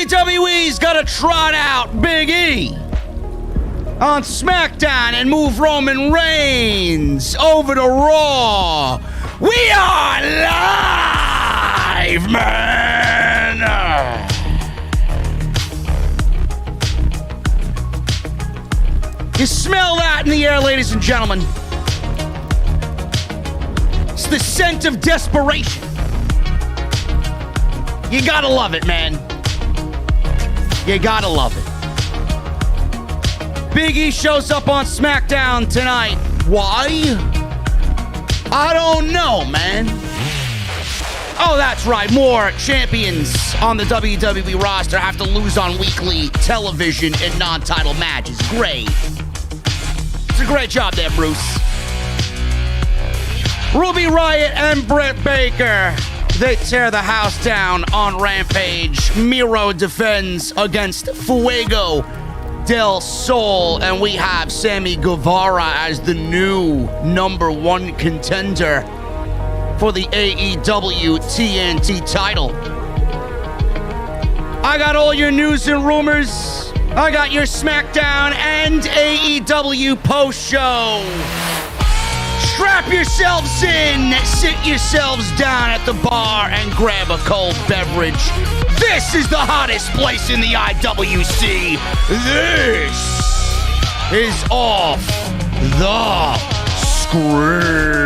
WWE's got to trot out Big E on SmackDown and move Roman Reigns over to Raw. We are live, man! You smell that in the air, ladies and gentlemen. It's the scent of desperation. You gotta love it, man. You gotta love it. Big E shows up on SmackDown tonight. Why? I don't know, man. Oh, that's right. More champions on the WWE roster have to lose on weekly television in non-title matches. Great. It's a great job there, Bruce. Ruby Riott and Britt Baker, they tear the house down on Rampage. Miro defends against Fuego del Sol, and we have Sammy Guevara as the new #1 contender for the AEW TNT title. I got all your news and rumors. I got your SmackDown and AEW post-show. Strap yourselves in, sit yourselves down at the bar, and grab a cold beverage. This is the hottest place in the IWC. This is Off the Script.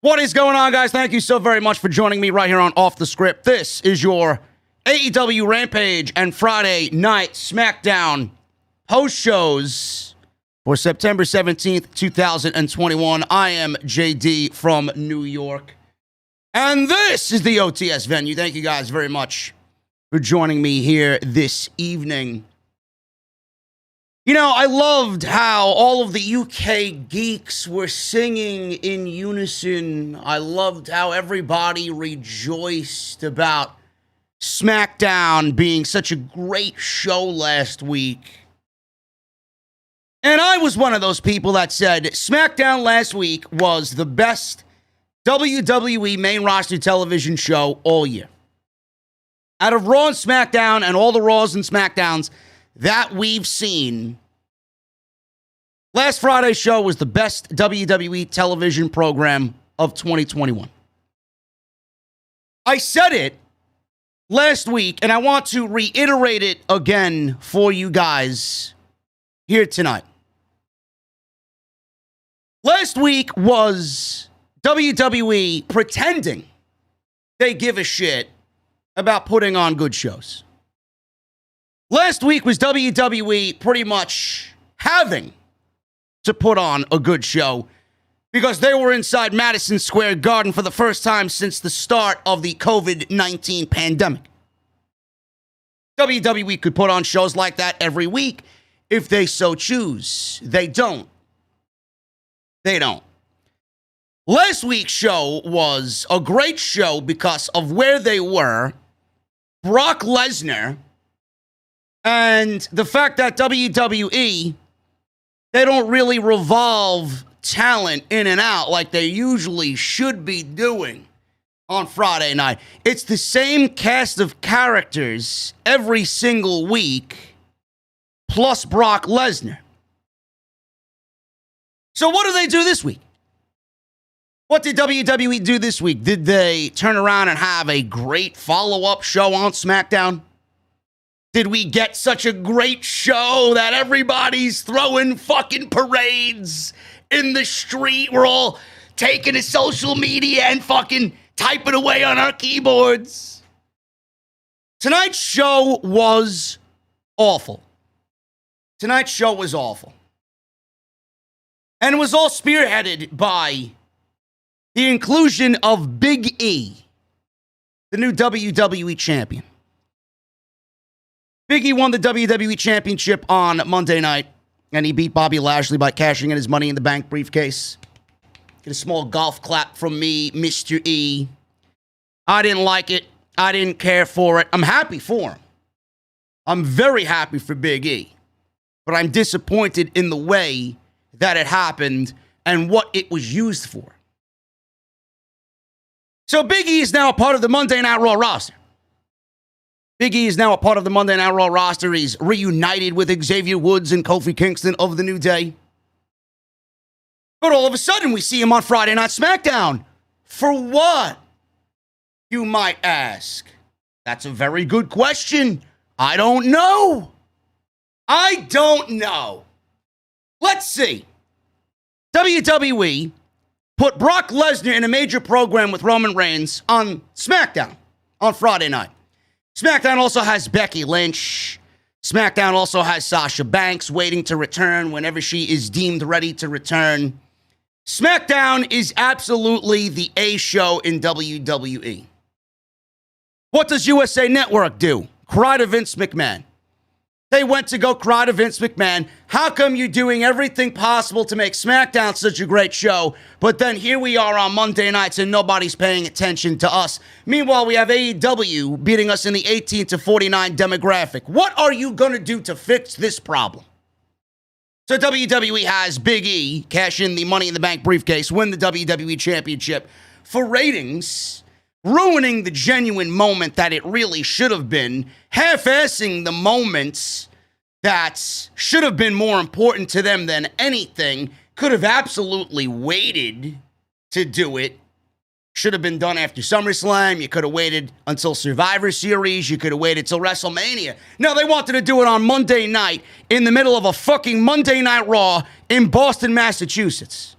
What is going on, guys? Thank you so very much for joining me right here on Off the Script. This is your AEW Rampage and Friday Night SmackDown post shows for September 17th, 2021. I am JD from New York, and this is the OTS venue. Thank you guys very much for joining me here this evening. You know, I loved how all of the UK geeks were singing in unison. I loved how everybody rejoiced about SmackDown being such a great show last week. And I was one of those people that said SmackDown last week was the best WWE main roster television show all year. Out of Raw and SmackDown and all the Raws and SmackDowns that we've seen, last Friday's show was the best WWE television program of 2021. I said it last week, and I want to reiterate it again for you guys here tonight. Last week was WWE pretending they give a shit about putting on good shows. Last week was WWE pretty much having to put on a good show because they were inside Madison Square Garden for the first time since the start of the COVID-19 pandemic. WWE could put on shows like that every week if they so choose. They don't. They don't. Last week's show was a great show because of where they were. Brock Lesnar And the fact that WWE, they don't really revolve talent in and out like they usually should be doing on Friday night. It's the same cast of characters every single week, plus Brock Lesnar. So what do they do this week? What did WWE do this week? Did they turn around and have a great follow-up show on SmackDown? Did we get such a great show that everybody's throwing fucking parades in the street? We're all taking to social media and fucking typing away on our keyboards. Tonight's show was awful. Tonight's show was awful. And it was all spearheaded by the inclusion of Big E, the new WWE champion. Big E won the WWE Championship on Monday night, and he beat Bobby Lashley by cashing in his Money in the Bank briefcase. Get a small golf clap from me, Mr. E. I didn't like it. I didn't care for it. I'm happy for him. I'm very happy for Big E. But I'm disappointed in the way that it happened and what it was used for. So Big E is now a part of the Monday Night Raw roster. Big E is now a part of the Monday Night Raw roster. He's reunited with Xavier Woods and Kofi Kingston of the New Day. But all of a sudden, we see him on Friday Night SmackDown. For what? You might ask. That's a very good question. I don't know. I don't know. Let's see. WWE put Brock Lesnar in a major program with Roman Reigns on SmackDown on Friday night. SmackDown also has Becky Lynch. SmackDown also has Sasha Banks waiting to return whenever she is deemed ready to return. SmackDown is absolutely the A show in WWE. What does USA Network do? Cry to Vince McMahon. They went to go cry to Vince McMahon. How come you're doing everything possible to make SmackDown such a great show, but then here we are on Monday nights and nobody's paying attention to us? Meanwhile, we have AEW beating us in the 18 to 49 demographic. What are you going to do to fix this problem? So WWE has Big E cash in the Money in the Bank briefcase, win the WWE Championship for ratings, ruining the genuine moment that it really should have been, half-assing the moments that should have been more important to them than anything, could have absolutely waited to do it. Should have been done after SummerSlam. You could have waited until Survivor Series. You could have waited till WrestleMania. No, they wanted to do it on Monday night in the middle of a fucking Monday Night Raw in Boston, Massachusetts.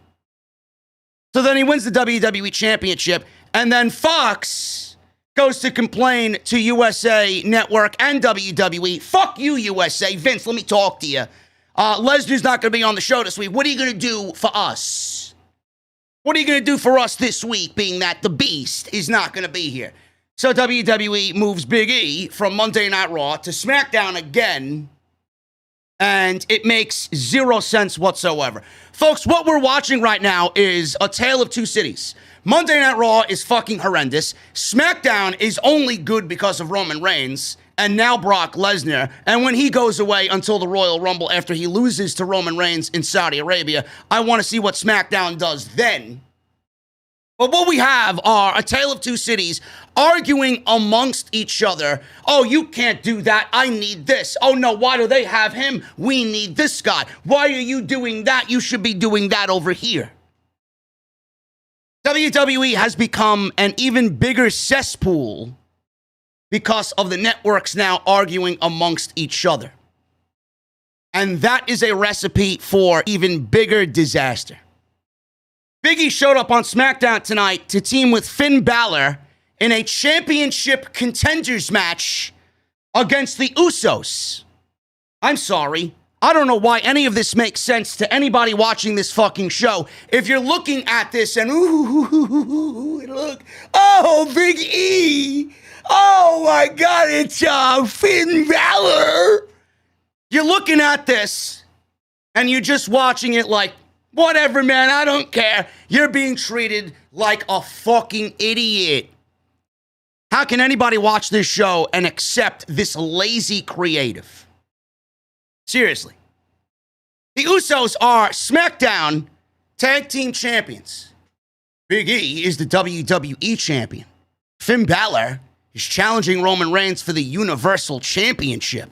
So then he wins the WWE Championship, and then Fox goes to complain to USA Network and WWE. Fuck you, USA. Vince, let me talk to you. Lesnar's not going to be on the show this week. What are you going to do for us? What are you going to do for us this week, being that the Beast is not going to be here? So WWE moves Big E from Monday Night Raw to SmackDown again, and it makes zero sense whatsoever. Folks, what we're watching right now is a tale of two cities. Monday Night Raw is fucking horrendous. SmackDown is only good because of Roman Reigns and now Brock Lesnar. And when he goes away until the Royal Rumble after he loses to Roman Reigns in Saudi Arabia, I want to see what SmackDown does then. But what we have are a tale of two cities arguing amongst each other. Oh, you can't do that. I need this. Oh, no, why do they have him? We need this guy. Why are you doing that? You should be doing that over here. WWE has become an even bigger cesspool because of the networks now arguing amongst each other. And that is a recipe for even bigger disaster. Big E showed up on SmackDown tonight to team with Finn Balor in a championship contenders match against the Usos. I'm sorry. I don't know why any of this makes sense to anybody watching this fucking show. If you're looking at this and look, oh, Big E, oh my God, it's Finn Balor. You're looking at this and you're just watching it like, whatever, man, I don't care. You're being treated like a fucking idiot. How can anybody watch this show and accept this lazy creative? Seriously. The Usos are SmackDown Tag Team Champions. Big E is the WWE Champion. Finn Balor is challenging Roman Reigns for the Universal Championship.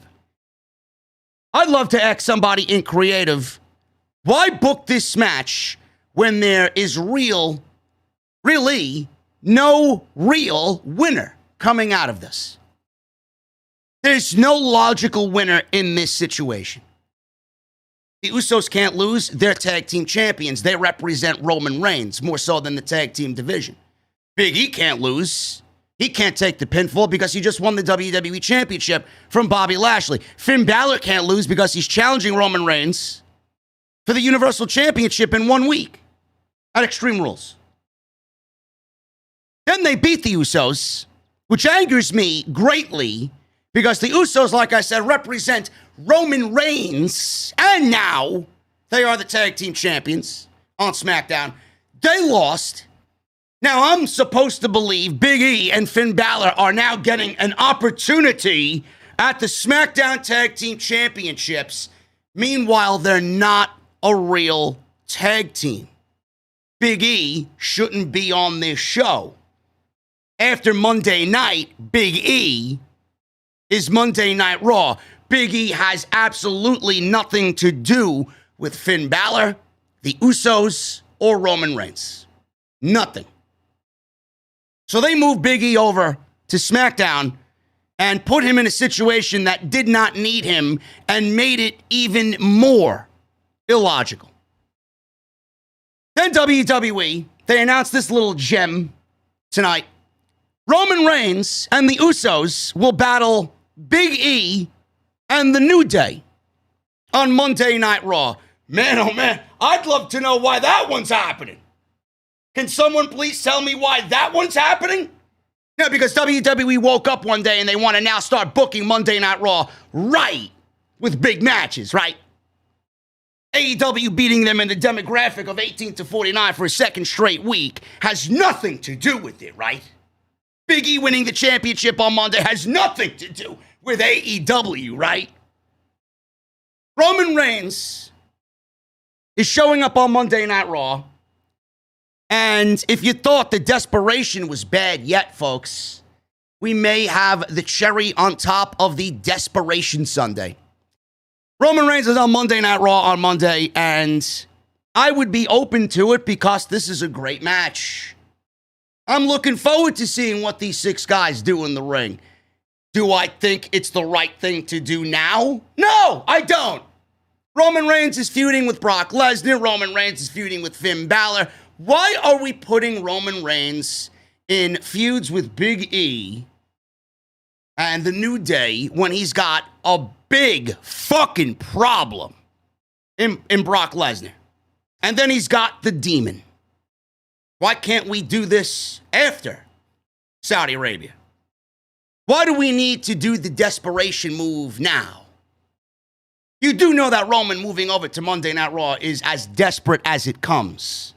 I'd love to ask somebody in creative, why book this match when there is really no real winner coming out of this? There's no logical winner in this situation. The Usos can't lose. They're tag team champions. They represent Roman Reigns more so than the tag team division. Big E can't lose. He can't take the pinfall because he just won the WWE Championship from Bobby Lashley. Finn Balor can't lose because he's challenging Roman Reigns for the Universal Championship in 1 week at Extreme Rules. Then they beat the Usos, which angers me greatly because the Usos, like I said, represent Roman Reigns, and now they are the tag team champions on SmackDown. They lost. Now, I'm supposed to believe Big E and Finn Balor are now getting an opportunity at the SmackDown Tag Team Championships. Meanwhile, they're not a real tag team. Big E shouldn't be on this show. After Monday night, Big E is Monday Night Raw. Big E has absolutely nothing to do with Finn Balor, the Usos, or Roman Reigns. Nothing. So they moved Big E over to SmackDown and put him in a situation that did not need him and made it even more illogical. Then WWE, they announced this little gem tonight. Roman Reigns and the Usos will battle Big E and the New Day on Monday Night Raw. Man, oh man, I'd love to know why that one's happening. Can someone please tell me why that one's happening? Yeah, because WWE woke up one day and they want to now start booking Monday Night Raw right with big matches, right? AEW beating them in the demographic of 18 to 49 for a second straight week has nothing to do with it, right? Big E winning the championship on Monday has nothing to do with AEW, right? Roman Reigns is showing up on Monday Night Raw. And if you thought the desperation was bad yet, folks, we may have the cherry on top of the desperation sundae. Roman Reigns is on Monday Night Raw on Monday, and I would be open to it because this is a great match. I'm looking forward to seeing what these six guys do in the ring. Do I think it's the right thing to do now? No, I don't. Roman Reigns is feuding with Brock Lesnar. Roman Reigns is feuding with Finn Balor. Why are we putting Roman Reigns in feuds with Big E and the New Day when he's got a big fucking problem in Brock Lesnar? And then he's got the Demon. Why can't we do this after Saudi Arabia? Why do we need to do the desperation move now? You do know that Roman moving over to Monday Night Raw is as desperate as it comes.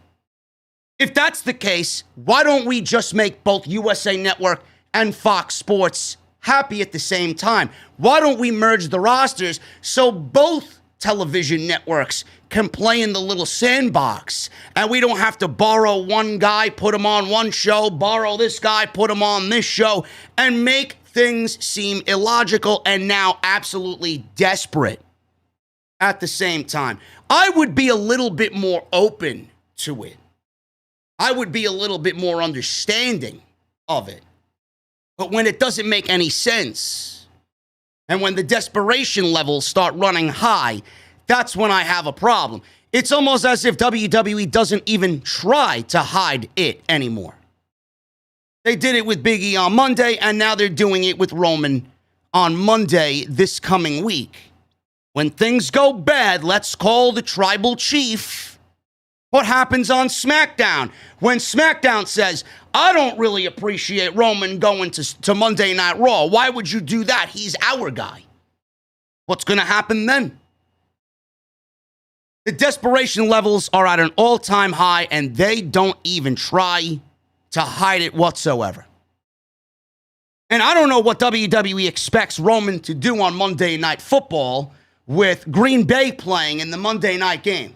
If that's the case, why don't we just make both USA Network and Fox Sports happy at the same time? Why don't we merge the rosters so both television networks can play in the little sandbox and we don't have to borrow one guy, put him on one show, borrow this guy, put him on this show, and make things seem illogical and now absolutely desperate at the same time? I would be a little bit more open to it. I would be a little bit more understanding of it. But when it doesn't make any sense, and when the desperation levels start running high, that's when I have a problem. It's almost as if WWE doesn't even try to hide it anymore. They did it with Big E on Monday, and now they're doing it with Roman on Monday this coming week. When things go bad, let's call the tribal chief. What happens on SmackDown? When SmackDown says, I don't really appreciate Roman going to Monday Night Raw. Why would you do that? He's our guy. What's going to happen then? The desperation levels are at an all-time high, and they don't even try to hide it whatsoever. And I don't know what WWE expects Roman to do on Monday Night Football with Green Bay playing in the Monday night game.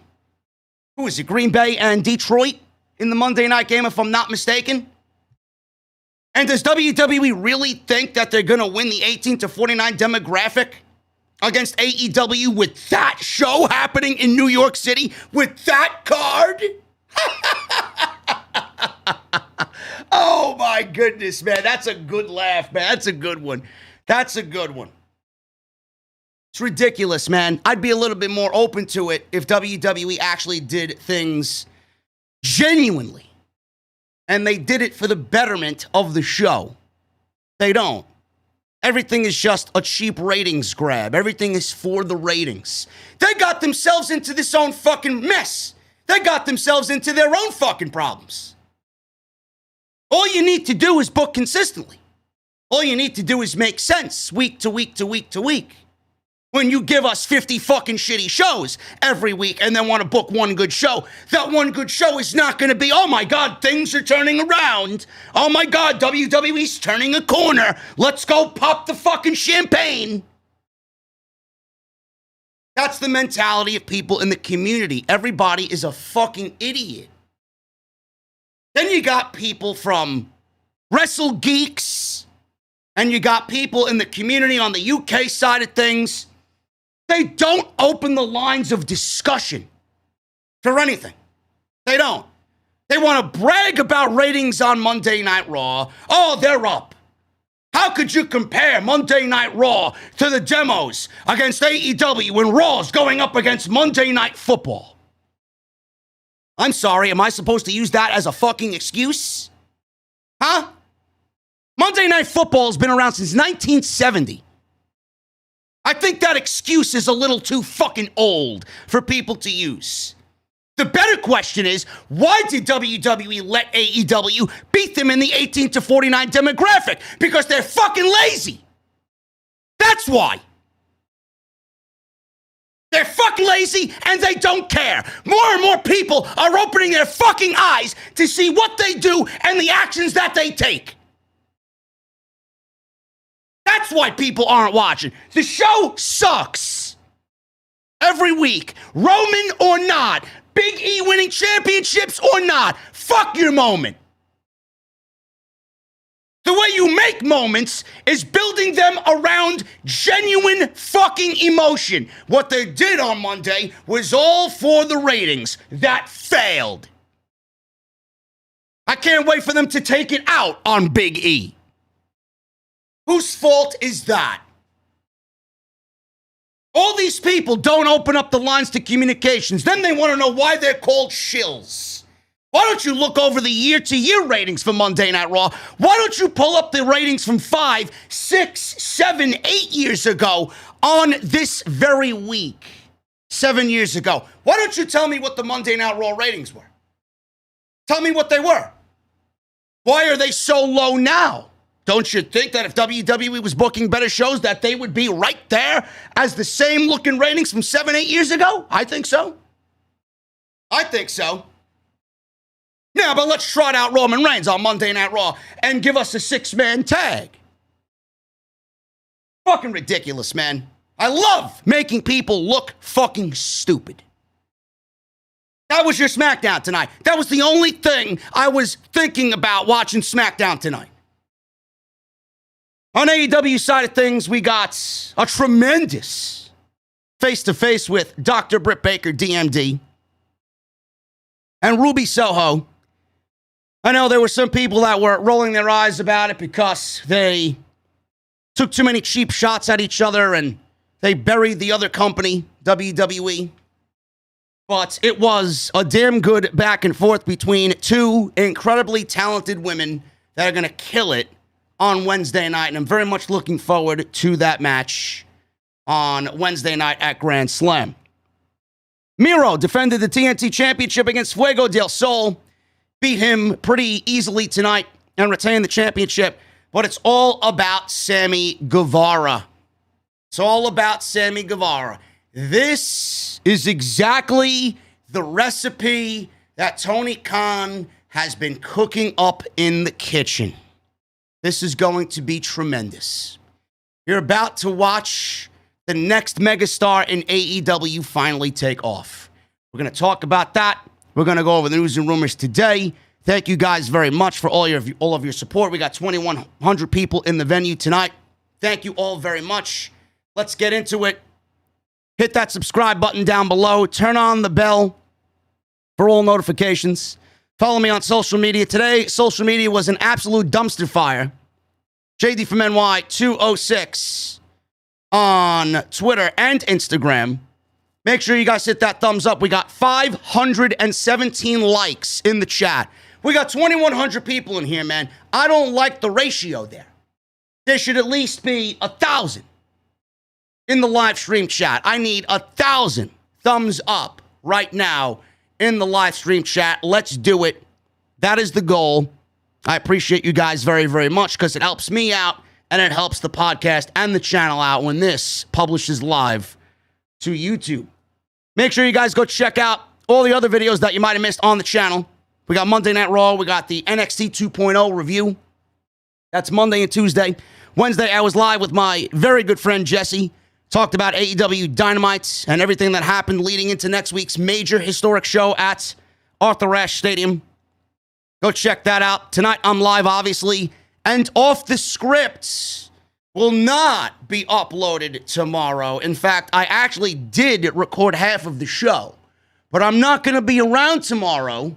Who is it? Green Bay and Detroit in the Monday night game, if I'm not mistaken? And does WWE really think that they're going to win the 18-49 demographic against AEW with that show happening in New York City with that card? Oh, my goodness, man. That's a good laugh, man. That's a good one. That's a good one. It's ridiculous, man. I'd be a little bit more open to it if WWE actually did things genuinely. And they did it for the betterment of the show. They don't. Everything is just a cheap ratings grab. Everything is for the ratings. They got themselves into this own fucking mess. They got themselves into their own fucking problems. All you need to do is book consistently. All you need to do is make sense week to week to week to week. When you give us 50 fucking shitty shows every week and then want to book one good show, that one good show is not going to be, oh my God, things are turning around. Oh my God, WWE's turning a corner. Let's go pop the fucking champagne. That's the mentality of people in the community. Everybody is a fucking idiot. Then you got people from Wrestle Geeks, and you got people in the community on the UK side of things. They don't open the lines of discussion for anything. They don't. They want to brag about ratings on Monday Night Raw. Oh, they're up. How could you compare Monday Night Raw to the demos against AEW when Raw's going up against Monday Night Football? I'm sorry, am I supposed to use that as a fucking excuse? Huh? Monday Night Football has been around since 1970. I think that excuse is a little too fucking old for people to use. The better question is, why did WWE let AEW beat them in the 18-49 demographic? Because they're fucking lazy. That's why. They're fucking lazy and they don't care. More and more people are opening their fucking eyes to see what they do and the actions that they take. That's why people aren't watching. The show sucks. Every week, Roman or not, Big E winning championships or not, fuck your moment. The way you make moments is building them around genuine fucking emotion. What they did on Monday was all for the ratings. That failed. I can't wait for them to take it out on Big E. Whose fault is that? All these people don't open up the lines to communications. Then they want to know why they're called shills. Why don't you look over the year-to-year ratings for Monday Night Raw? Why don't you pull up the ratings from 5, 6, 7, 8 years ago on this very week? 7 years ago. Why don't you tell me what the Monday Night Raw ratings were? Tell me what they were. Why are they so low now? Don't you think that if WWE was booking better shows that they would be right there as the same looking ratings from 7, 8 years ago? I think so. I think so. Now, but let's trot out Roman Reigns on Monday Night Raw and give us a 6-man tag. Fucking ridiculous, man. I love making people look fucking stupid. That was your SmackDown tonight. That was the only thing I was thinking about watching SmackDown tonight. On AEW side of things, we got a tremendous face-to-face with Dr. Britt Baker, DMD, and Ruby Soho. I know there were some people that were rolling their eyes about it because they took too many cheap shots at each other and they buried the other company, WWE. But it was a damn good back and forth between two incredibly talented women that are going to kill it on Wednesday night, and I'm very much looking forward to that match on Wednesday night at Grand Slam. Miro defended the TNT Championship against Fuego del Sol, beat him pretty easily tonight, and retained the championship, but it's all about Sammy Guevara. It's all about Sammy Guevara. This is exactly the recipe that Tony Khan has been cooking up in the kitchen. This is going to be tremendous. You're about to watch the next megastar in AEW finally take off? We're going to talk about that. We're going to go over the news and rumors today. Thank you guys very much for all of your support. We got 2,100 people in the venue tonight. Thank you all very much. Let's get into it. Hit that subscribe button down below. Turn on the bell for all notifications. Follow me on social media. Today, social media was an absolute dumpster fire. JD from NY 206 on Twitter and Instagram. Make sure you guys hit that thumbs up. We got 517 likes in the chat. We got 2,100 people in here, man. I don't like the ratio there. There should at least be 1,000 in the live stream chat. I need 1,000 thumbs up right now in the live stream chat. Let's do it. That is the goal. I appreciate you guys very, very much because it helps me out and it helps the podcast and the channel out when this publishes live to YouTube. Make sure you guys go check out all the other videos that you might have missed on the channel. We got Monday Night Raw. We got the NXT 2.0 review. That's Monday and Tuesday. Wednesday, I was live with my very good friend Jesse. Talked about AEW Dynamite and everything that happened leading into next week's major historic show at Arthur Ashe Stadium. Go check that out. Tonight, I'm live, obviously. And Off the Script will not be uploaded tomorrow. In fact, I actually did record half of the show. But I'm not going to be around tomorrow.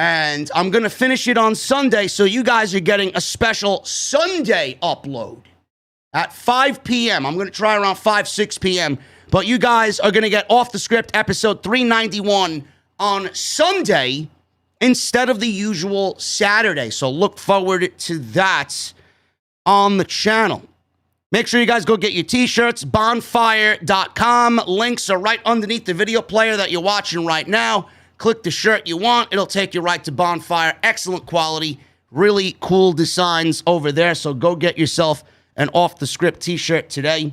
And I'm going to finish it on Sunday. So you guys are getting a special Sunday upload at 5 p.m. I'm going to try around 5, 6 p.m. But you guys are going to get Off the Script episode 391 on Sunday instead of the usual Saturday. So look forward to that on the channel. Make sure you guys go get your t-shirts, bonfire.com. Links are right underneath the video player that you're watching right now. Click the shirt you want. It'll take you right to Bonfire. Excellent quality. Really cool designs over there. So go get yourself an Off the Script t-shirt today.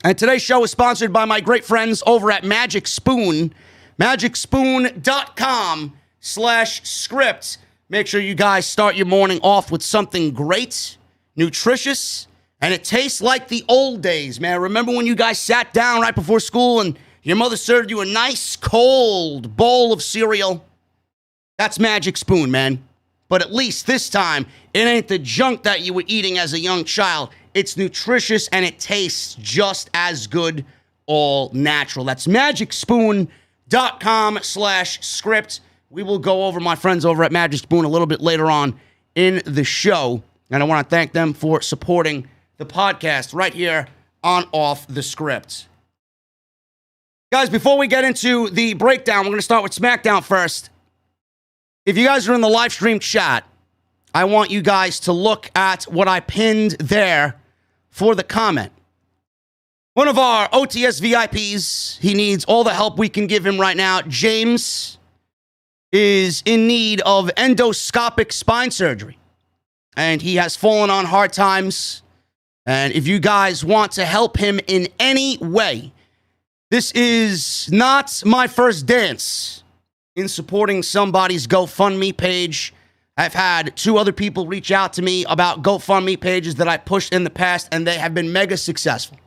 And today's show is sponsored by my great friends over at Magic Spoon. MagicSpoon.com/script. Make sure you guys start your morning off with something great, nutritious, and it tastes like the old days, man. Remember when you guys sat down right before school and your mother served you a nice cold bowl of cereal? That's Magic Spoon, man. But at least this time, it ain't the junk that you were eating as a young child. It's nutritious and it tastes just as good, all natural. That's MagicSpoon.com/script. We will go over my friends over at Magic Spoon a little bit later on in the show. And I want to thank them for supporting the podcast right here on Off the Script. Guys, before we get into the breakdown, we're going to start with SmackDown first. If you guys are in the live stream chat, I want you guys to look at what I pinned there for the comment. One of our OTS VIPs, he needs all the help we can give him right now. James is in need of endoscopic spine surgery, and he has fallen on hard times. And if you guys want to help him in any way, this is not my first dance in supporting somebody's GoFundMe page. I've had 2 other people reach out to me about GoFundMe pages that I pushed in the past, and they have been mega successful.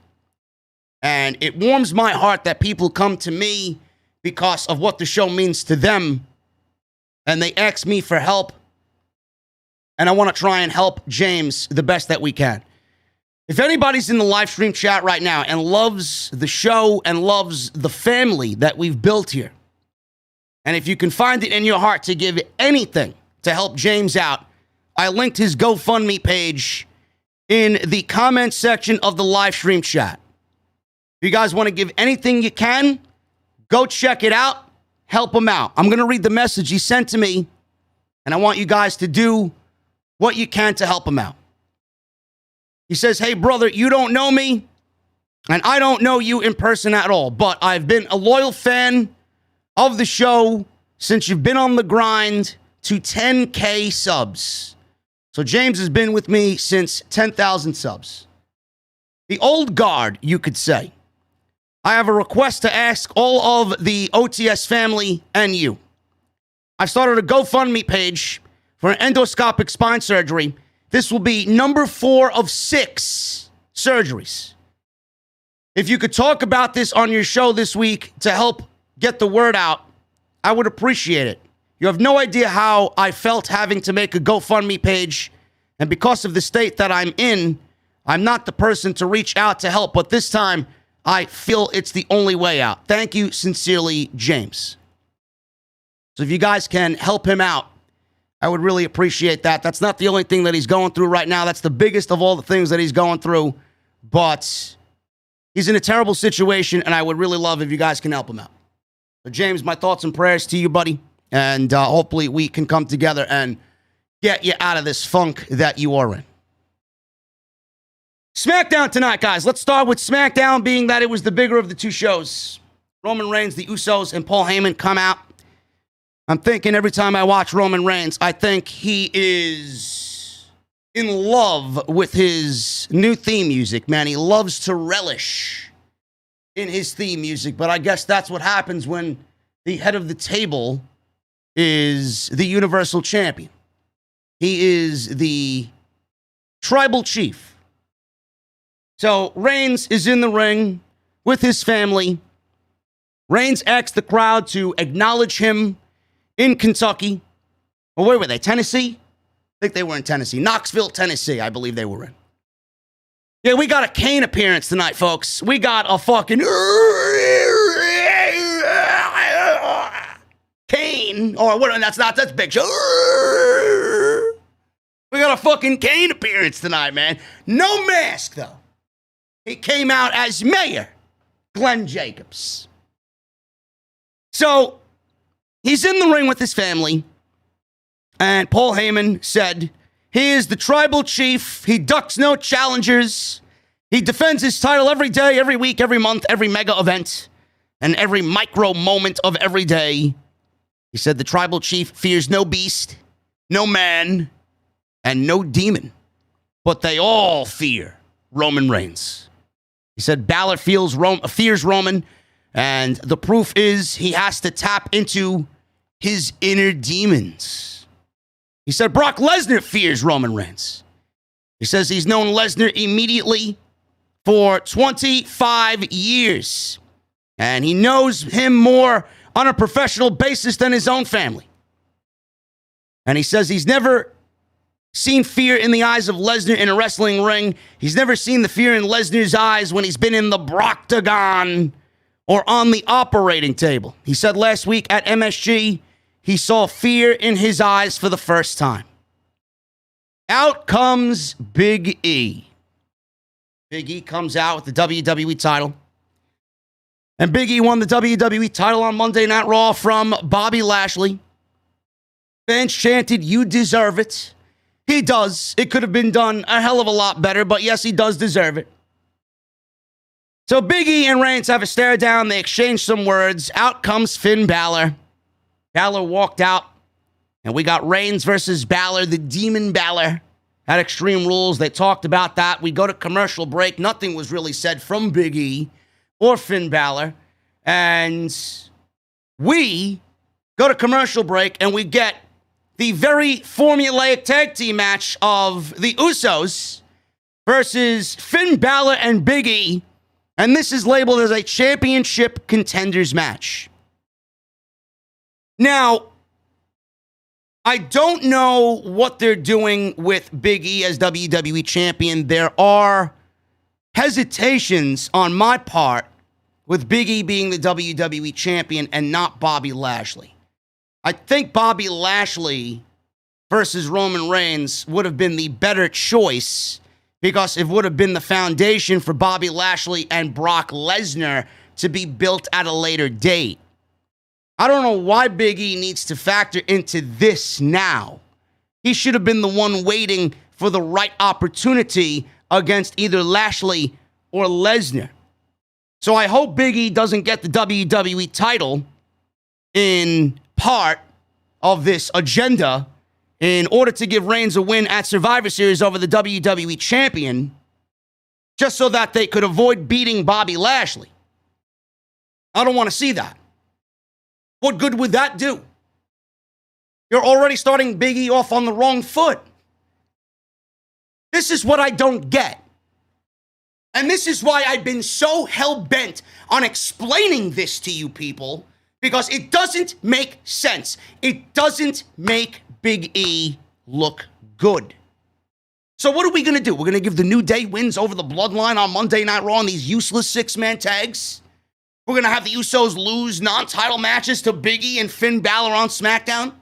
And it warms my heart that people come to me because of what the show means to them, and they ask me for help, and I want to try and help James the best that we can. If anybody's in the live stream chat right now and loves the show and loves the family that we've built here, and if you can find it in your heart to give anything to help James out, I linked his GoFundMe page in the comment section of the live stream chat. If you guys want to give anything you can, go check it out, help him out. I'm going to read the message he sent to me, and I want you guys to do what you can to help him out. He says, "Hey, brother, you don't know me, and I don't know you in person at all, but I've been a loyal fan of the show since you've been on the grind to 10K subs." So James has been with me since 10,000 subs. The old guard, you could say. I have a request to ask all of the OTS family and you. I've started a GoFundMe page for an endoscopic spine surgery. This will be number 4 of 6 surgeries. If you could talk about this on your show this week to help get the word out, I would appreciate it. You have no idea how I felt having to make a GoFundMe page. And because of the state that I'm in, I'm not the person to reach out to help. But this time, I feel it's the only way out. Thank you, sincerely, James. So if you guys can help him out, I would really appreciate that. That's not the only thing that he's going through right now. That's the biggest of all the things that he's going through. But he's in a terrible situation, and I would really love if you guys can help him out. So James, my thoughts and prayers to you, buddy. And hopefully we can come together and get you out of this funk that you are in. SmackDown tonight, guys. Let's start with SmackDown, being that it was the bigger of the two shows. Roman Reigns, the Usos, and Paul Heyman come out. I'm thinking every time I watch Roman Reigns, I think he is in love with his new theme music, man. He loves to relish in his theme music, but I guess that's what happens when the head of the table is the Universal Champion. He is the Tribal Chief. So Reigns is in the ring with his family. Reigns asks the crowd to acknowledge him in Kentucky. Or where were they? Tennessee? I think they were in Tennessee. Knoxville, Tennessee, I believe they were in. Yeah, we got a Kane appearance tonight, folks. We got a fucking Kane. Or what? That's Big Show. We got a fucking Kane appearance tonight, man. No mask, though. He came out as Mayor Glenn Jacobs. So he's in the ring with his family, and Paul Heyman said he is the tribal chief. He ducks no challengers. He defends his title every day, every week, every month, every mega event, and every micro moment of every day. He said the tribal chief fears no beast, no man, and no demon, but they all fear Roman Reigns. He said Balor fears Roman, and the proof is he has to tap into his inner demons. He said Brock Lesnar fears Roman Reigns. He says he's known Lesnar immediately for 25 years, and he knows him more on a professional basis than his own family. And he says he's never seen fear in the eyes of Lesnar in a wrestling ring. He's never seen the fear in Lesnar's eyes when he's been in the Broctagon or on the operating table. He said last week at MSG, he saw fear in his eyes for the first time. Out comes Big E. Big E comes out with the WWE title. And Big E won the WWE title on Monday Night Raw from Bobby Lashley. Fans chanted, "You deserve it." He does. It could have been done a hell of a lot better, but yes, he does deserve it. So Big E and Reigns have a stare down. They exchange some words. Out comes Finn Balor. Balor walked out, and we got Reigns versus Balor, the Demon Balor, at Extreme Rules. They talked about that. We go to commercial break. Nothing was really said from Big E or Finn Balor. And we go to commercial break, and we get the very formulaic tag team match of the Usos versus Finn Balor and Big E. And this is labeled as a championship contenders match. Now, I don't know what they're doing with Big E as WWE champion. There are hesitations on my part with Big E being the WWE champion and not Bobby Lashley. I think Bobby Lashley versus Roman Reigns would have been the better choice because it would have been the foundation for Bobby Lashley and Brock Lesnar to be built at a later date. I don't know why Big E needs to factor into this now. He should have been the one waiting for the right opportunity against either Lashley or Lesnar. So I hope Big E doesn't get the WWE title in part of this agenda in order to give Reigns a win at Survivor Series over the WWE champion, just so that they could avoid beating Bobby Lashley. I don't want to see that. What good would that do? You're already starting Big E off on the wrong foot. This is what I don't get. And this is why I've been so hell-bent on explaining this to you people, because it doesn't make sense. It doesn't make Big E look good. So what are we going to do? We're going to give the New Day wins over the Bloodline on Monday Night Raw in these useless six-man tags. We're going to have the Usos lose non-title matches to Big E and Finn Balor on SmackDown.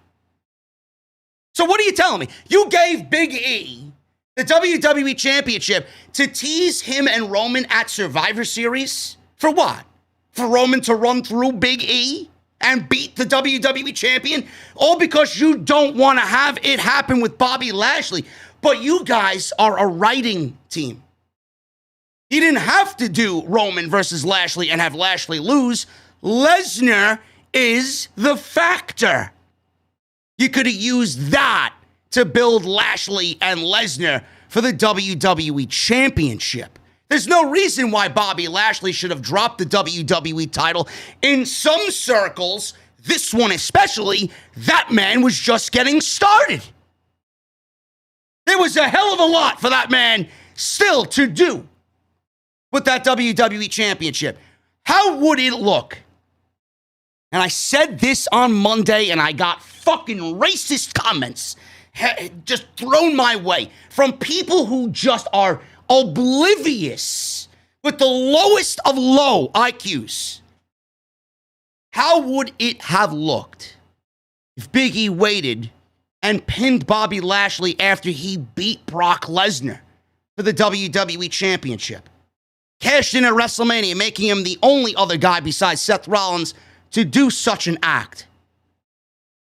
So what are you telling me? You gave Big E the WWE Championship to tease him and Roman at Survivor Series? For what? For Roman to run through Big E and beat the WWE Champion? All because you don't want to have it happen with Bobby Lashley. But you guys are a writing team. He didn't have to do Roman versus Lashley and have Lashley lose. Lesnar is the factor. You could have used that to build Lashley and Lesnar for the WWE Championship. There's no reason why Bobby Lashley should have dropped the WWE title. In some circles, this one especially, that man was just getting started. There was a hell of a lot for that man still to do with that WWE Championship. How would it look? And I said this on Monday, and I got fucking racist comments just thrown my way from people who just are oblivious with the lowest of low IQs. How would it have looked if Big E waited and pinned Bobby Lashley after he beat Brock Lesnar for the WWE Championship? Cashed in at WrestleMania, making him the only other guy besides Seth Rollins to do such an act.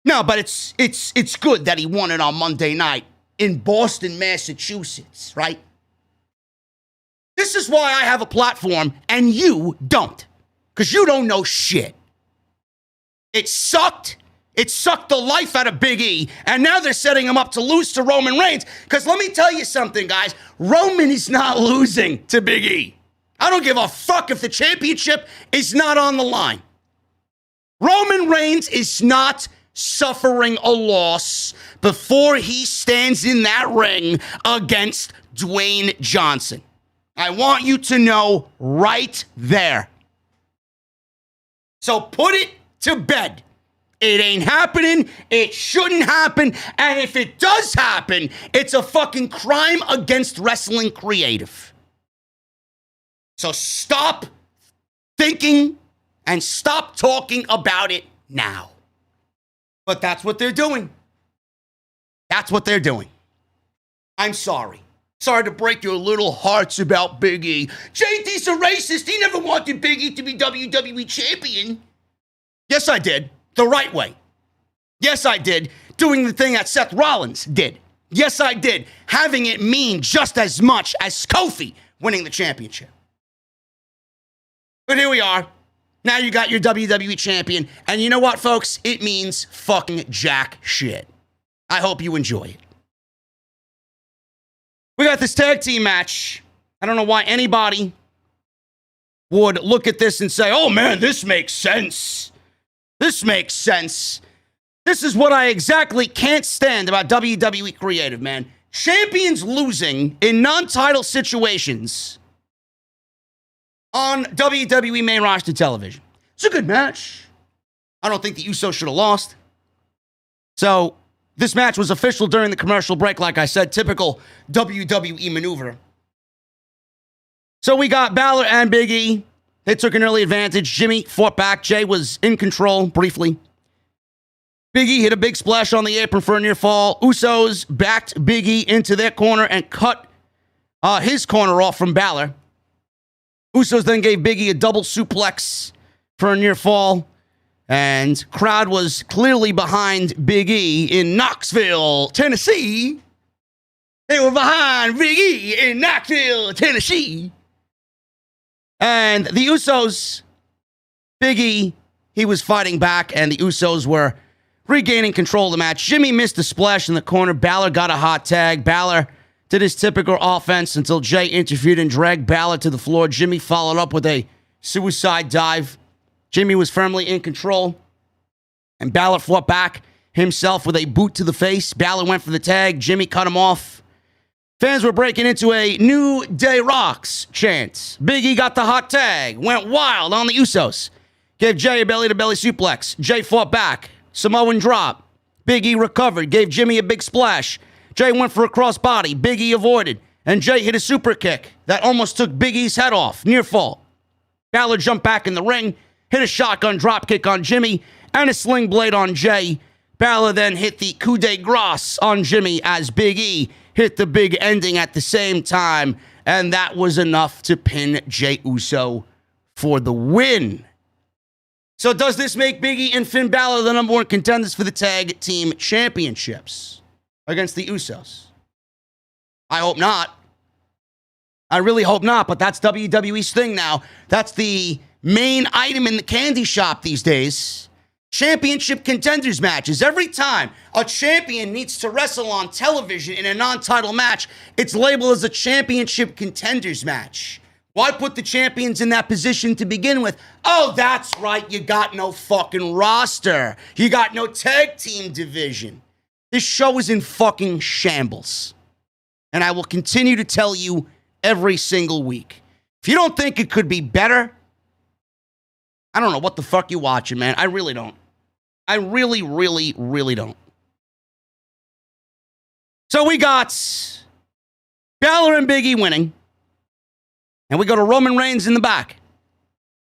No, but it's good that he won it on Monday night in Boston, Massachusetts, right? This is why I have a platform and you don't. Because you don't know shit. It sucked. It sucked the life out of Big E, and now they're setting him up to lose to Roman Reigns. Because let me tell you something, guys. Roman is not losing to Big E. I don't give a fuck if the championship is not on the line. Roman Reigns is not suffering a loss before he stands in that ring against Dwayne Johnson. I want you to know right there. So put it to bed. It ain't happening. It shouldn't happen. And if it does happen, it's a fucking crime against wrestling creative. So stop thinking and stop talking about it now. But that's what they're doing. That's what they're doing. I'm sorry. Sorry to break your little hearts about Big E. JT's a racist. He never wanted Big E to be WWE champion. Yes, I did. The right way. Yes, I did. Doing the thing that Seth Rollins did. Yes, I did. Having it mean just as much as Kofi winning the championship. But here we are. Now you got your WWE champion. And you know what, folks? It means fucking jack shit. I hope you enjoy it. We got this tag team match. I don't know why anybody would look at this and say, oh man, this makes sense. This makes sense. This is what I exactly can't stand about WWE creative, man. Champions losing in non-title situations on WWE main roster television. It's a good match. I don't think the Usos should have lost. So this match was official during the commercial break, like I said, typical WWE maneuver. So we got Balor and Big E. They took an early advantage. Jimmy fought back. Jay was in control briefly. Big E hit a big splash on the apron for a near fall. Usos backed Big E into their corner and cut his corner off from Balor. Usos then gave Big E a double suplex for a near fall. And crowd was clearly behind Big E in Knoxville, Tennessee. They were behind Big E in Knoxville, Tennessee. And the Usos, Big E, he was fighting back, and the Usos were regaining control of the match. Jimmy missed a splash in the corner. Balor got a hot tag. Balor did his typical offense until Jay interfered and dragged Balor to the floor. Jimmy followed up with a suicide dive. Jimmy was firmly in control, and Balor fought back himself with a boot to the face. Balor went for the tag. Jimmy cut him off. Fans were breaking into a New Day Rocks chant. Big E got the hot tag, went wild on the Usos. Gave Jay a belly-to-belly suplex. Jay fought back. Samoan drop. Big E recovered, gave Jimmy a big splash. Jay went for a crossbody. Big E avoided. And Jay hit a super kick that almost took Big E's head off. Near fall. Balor jumped back in the ring, hit a shotgun drop kick on Jimmy, and a sling blade on Jay. Balor then hit the coup de grace on Jimmy as Big E hit the big ending at the same time. And that was enough to pin Jey Uso for the win. So does this make Big E and Finn Balor the number one contenders for the tag team championships against the Usos? I hope not. I really hope not, but that's WWE's thing now. That's the main item in the candy shop these days. Championship contenders matches. Every time a champion needs to wrestle on television in a non-title match, it's labeled as a championship contenders match. Why put the champions in that position to begin with? Oh, that's right. You got no fucking roster. You got no tag team division. This show is in fucking shambles. And I will continue to tell you every single week. If you don't think it could be better, I don't know what the fuck you're watching, man. I really don't. I really, really, really don't. So we got Balor and Big E winning. And we go to Roman Reigns in the back.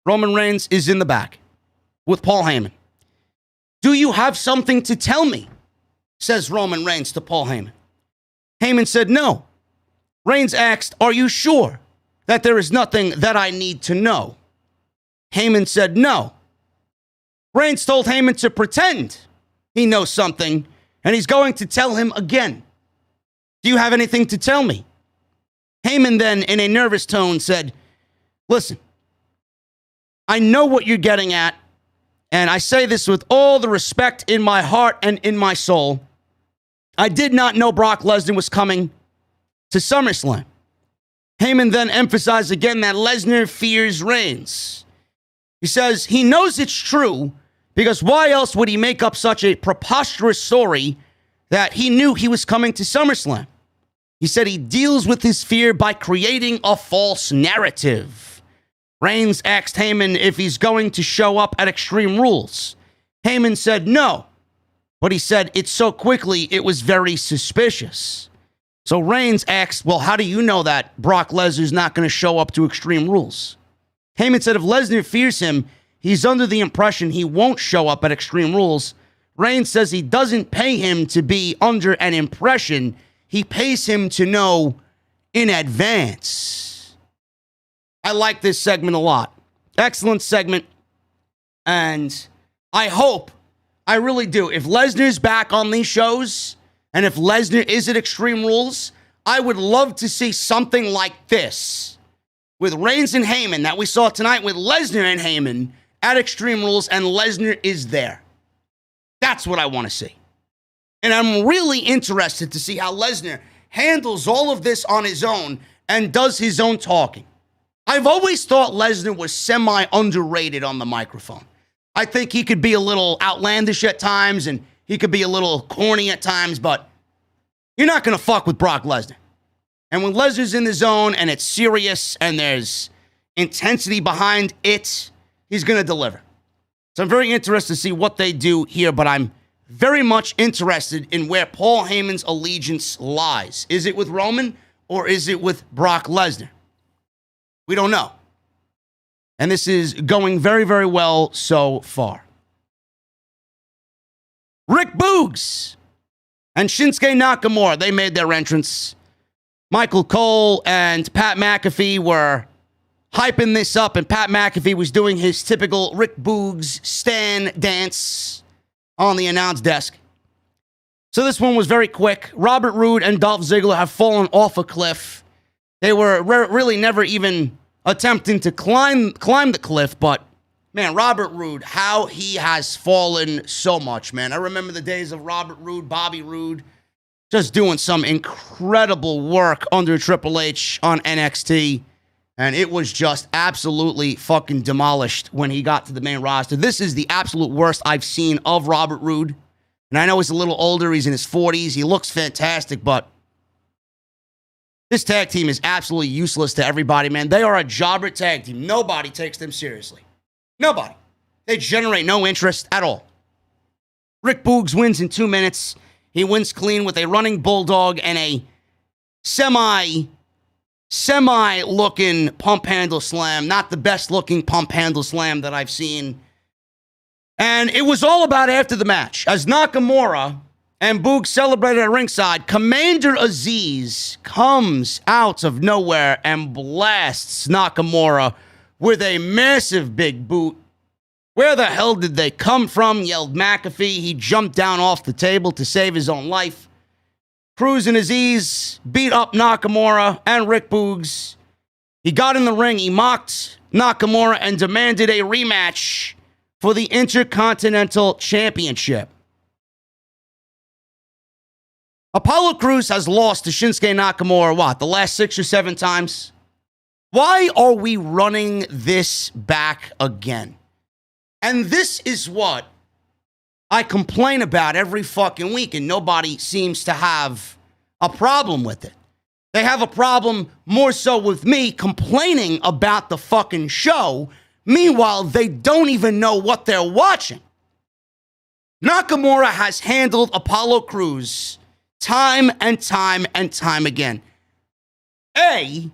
Roman Reigns is in the back with Paul Heyman. Do you have something to tell me? Says Roman Reigns to Paul Heyman. Heyman said no. Reigns asked, are you sure that there is nothing that I need to know? Heyman said no. Reigns told Heyman to pretend he knows something, and he's going to tell him again. Do you have anything to tell me? Heyman then, in a nervous tone, said, listen, I know what you're getting at, and I say this with all the respect in my heart and in my soul. I did not know Brock Lesnar was coming to SummerSlam. Heyman then emphasized again that Lesnar fears Reigns. He says he knows it's true because why else would he make up such a preposterous story that he knew he was coming to SummerSlam? He said he deals with his fear by creating a false narrative. Reigns asked Heyman if he's going to show up at Extreme Rules. Heyman said no, but he said it so quickly it was very suspicious. So Reigns asked, well, how do you know that Brock Lesnar's not going to show up to Extreme Rules? Heyman said if Lesnar fears him, he's under the impression he won't show up at Extreme Rules. Reigns says he doesn't pay him to be under an impression. He pays him to know in advance. I like this segment a lot. Excellent segment. And I hope, I really do, if Lesnar's back on these shows, and if Lesnar is at Extreme Rules, I would love to see something like this with Reigns and Heyman that we saw tonight with Lesnar and Heyman at Extreme Rules, and Lesnar is there. That's what I want to see. And I'm really interested to see how Lesnar handles all of this on his own and does his own talking. I've always thought Lesnar was semi-underrated on the microphone. I think he could be a little outlandish at times, and he could be a little corny at times, but you're not going to fuck with Brock Lesnar. And when Lesnar's in the zone and it's serious and there's intensity behind it, he's going to deliver. So I'm very interested to see what they do here, but I'm very much interested in where Paul Heyman's allegiance lies. Is it with Roman or is it with Brock Lesnar? We don't know. And this is going very, very well so far. Rick Boogs and Shinsuke Nakamura, they made their entrance. Michael Cole and Pat McAfee were hyping this up, and Pat McAfee was doing his typical Rick Boogs Stan dance on the announce desk. So this one was very quick. Robert Roode and Dolph Ziggler have fallen off a cliff. They were really never even attempting to climb the cliff, but man, Robert Roode, how he has fallen so much, man. I remember the days of Robert Roode, Bobby Roode, just doing some incredible work under Triple H on NXT. And it was just absolutely fucking demolished when he got to the main roster. This is the absolute worst I've seen of Robert Roode. And I know he's a little older. He's in his 40s. He looks fantastic, but This tag team is absolutely useless to everybody, man. They are a jobber tag team. Nobody takes them seriously. Nobody. They generate no interest at all. Rick Boogs wins in 2 minutes. He wins clean with a running bulldog and a semi-looking pump handle slam. Not the best looking pump handle slam that I've seen. And it was all about after the match. As Nakamura and Boogs celebrated at ringside, Commander Aziz comes out of nowhere and blasts Nakamura with a massive big boot. Where the hell did they come from? Yelled McAfee. He jumped down off the table to save his own life. Cruz and Aziz beat up Nakamura and Rick Boogs. He got in the ring. He mocked Nakamura and demanded a rematch for the Intercontinental Championship. Apollo Crews has lost to Shinsuke Nakamura, the last 6 or 7 times? Why are we running this back again? And this is what I complain about every fucking week, and nobody seems to have a problem with it. They have a problem more so with me complaining about the fucking show. Meanwhile, they don't even know what they're watching. Nakamura has handled Apollo Crews time and time and time again. A,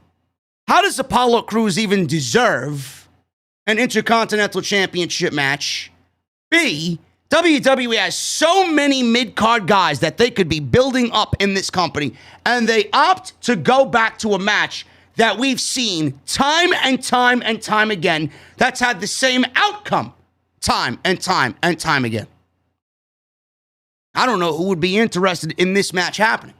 how does Apollo Crews even deserve an Intercontinental Championship match? B, WWE has so many mid-card guys that they could be building up in this company, and they opt to go back to a match that we've seen time and time and time again that's had the same outcome time and time and time again. I don't know who would be interested in this match happening.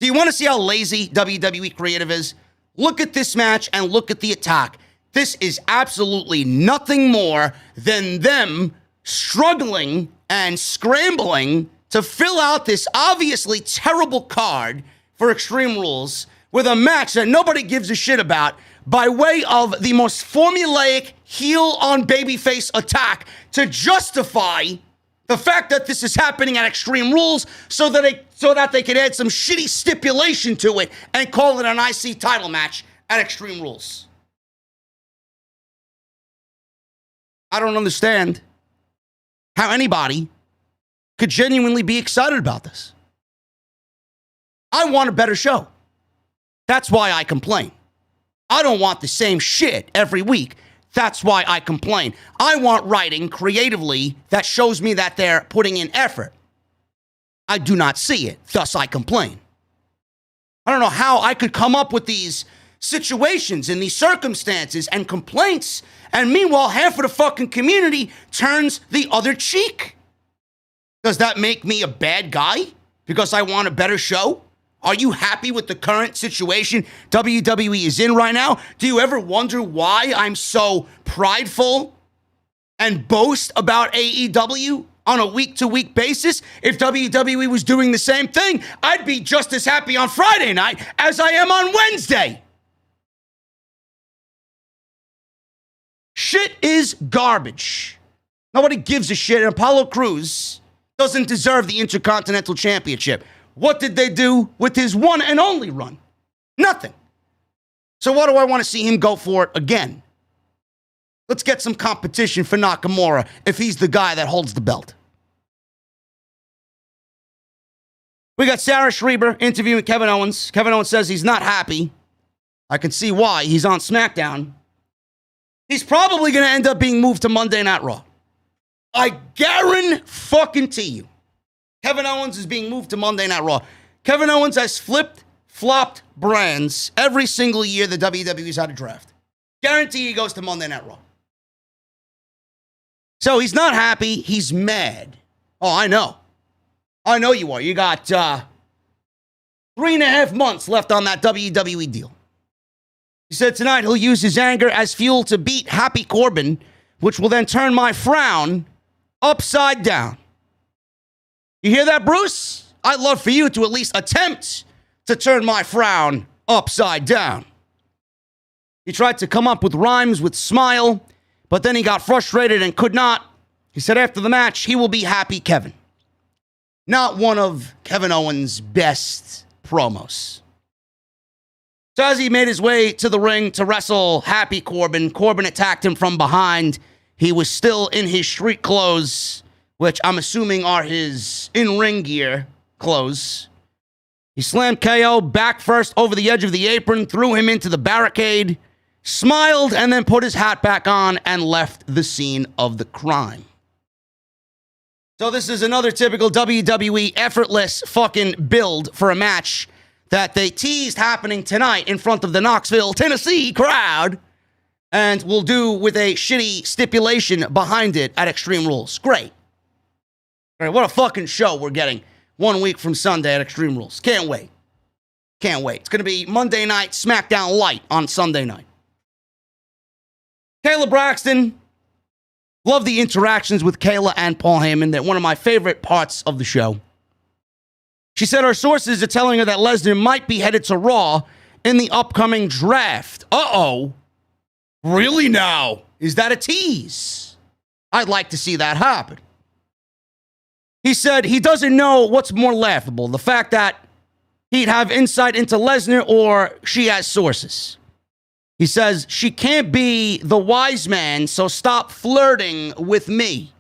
Do you want to see how lazy WWE creative is? Look at this match and look at the attack. This is absolutely nothing more than them struggling and scrambling to fill out this obviously terrible card for Extreme Rules with a match that nobody gives a shit about by way of the most formulaic heel on babyface attack to justify the fact that this is happening at Extreme Rules so that they could add some shitty stipulation to it and call it an IC title match at Extreme Rules. I don't understand how anybody could genuinely be excited about this. I want a better show. That's why I complain. I don't want the same shit every week. That's why I complain. I want writing creatively that shows me that they're putting in effort. I do not see it, thus I complain. I don't know how I could come up with these situations and these circumstances and complaints, and meanwhile, half of the fucking community turns the other cheek. Does that make me a bad guy because I want a better show? Are you happy with the current situation WWE is in right now? Do you ever wonder why I'm so prideful and boast about AEW on a week-to-week basis? If WWE was doing the same thing, I'd be just as happy on Friday night as I am on Wednesday. Shit is garbage. Nobody gives a shit, and Apollo Crews doesn't deserve the Intercontinental Championship. What did they do with his one and only run? Nothing. So what do I want to see him go for it again? Let's get some competition for Nakamura if he's the guy that holds the belt. We got Sarah Schreiber interviewing Kevin Owens. Kevin Owens says he's not happy. I can see why. He's on SmackDown. He's probably going to end up being moved to Monday Night Raw. I guarantee you. Kevin Owens is being moved to Monday Night Raw. Kevin Owens has flopped brands every single year the WWE's had a draft. Guarantee he goes to Monday Night Raw. So he's not happy. He's mad. Oh, I know. I know you are. You got 3.5 months left on that WWE deal. He said tonight he'll use his anger as fuel to beat Happy Corbin, which will then turn my frown upside down. You hear that, Bruce? I'd love for you to at least attempt to turn my frown upside down. He tried to come up with rhymes with smile, but then he got frustrated and could not. He said after the match, he will be Happy Kevin. Not one of Kevin Owens' best promos. So as he made his way to the ring to wrestle Happy Corbin, Corbin attacked him from behind. He was still in his street clothes, which I'm assuming are his in-ring gear clothes. He slammed KO back first over the edge of the apron, threw him into the barricade, smiled, and then put his hat back on and left the scene of the crime. So this is another typical WWE effortless fucking build for a match that they teased happening tonight in front of the Knoxville, Tennessee crowd, and will do with a shitty stipulation behind it at Extreme Rules. Great. All right, what a fucking show we're getting 1 week from Sunday at Extreme Rules. Can't wait. Can't wait. It's going to be Monday night SmackDown Light on Sunday night. Kayla Braxton. Love the interactions with Kayla and Paul Heyman. They're one of my favorite parts of the show. She said her sources are telling her that Lesnar might be headed to Raw in the upcoming draft. Uh-oh. Really now? Is that a tease? I'd like to see that happen. He said he doesn't know what's more laughable, the fact that he'd have insight into Lesnar or she has sources. He says, she can't be the wise man, so stop flirting with me.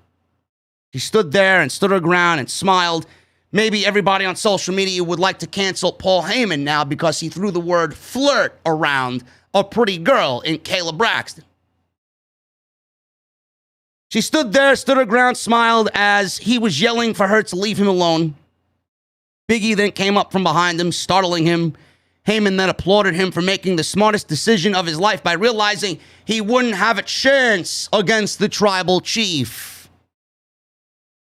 She stood there and stood her ground and smiled. Maybe everybody on social media would like to cancel Paul Heyman now because he threw the word flirt around a pretty girl in Kayla Braxton. She stood there, stood her ground, smiled as he was yelling for her to leave him alone. Big E then came up from behind him, startling him. Heyman then applauded him for making the smartest decision of his life by realizing he wouldn't have a chance against the tribal chief.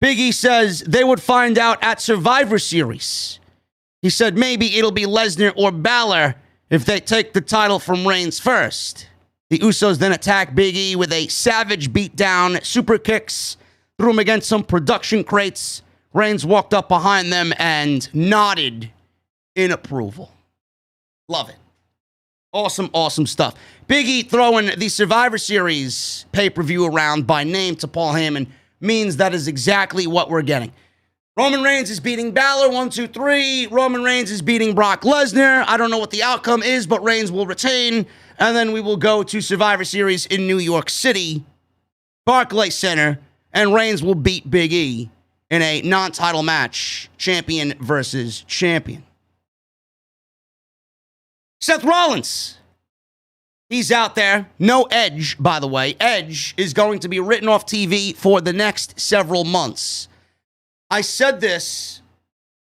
Big E says they would find out at Survivor Series. He said maybe it'll be Lesnar or Balor if they take the title from Reigns first. The Usos then attacked Big E with a savage beatdown, super kicks, threw him against some production crates. Reigns walked up behind them and nodded in approval. Love it. Awesome, awesome stuff. Big E throwing the Survivor Series pay-per-view around by name to Paul Heyman means that is exactly what we're getting. Roman Reigns is beating Balor, 1, 2, 3. Roman Reigns is beating Brock Lesnar. I don't know what the outcome is, but Reigns will retain. And then we will go to Survivor Series in New York City, Barclays Center, and Reigns will beat Big E in a non-title match, champion versus champion. Seth Rollins. He's out there. No Edge, by the way. Edge is going to be written off TV for the next several months. I said this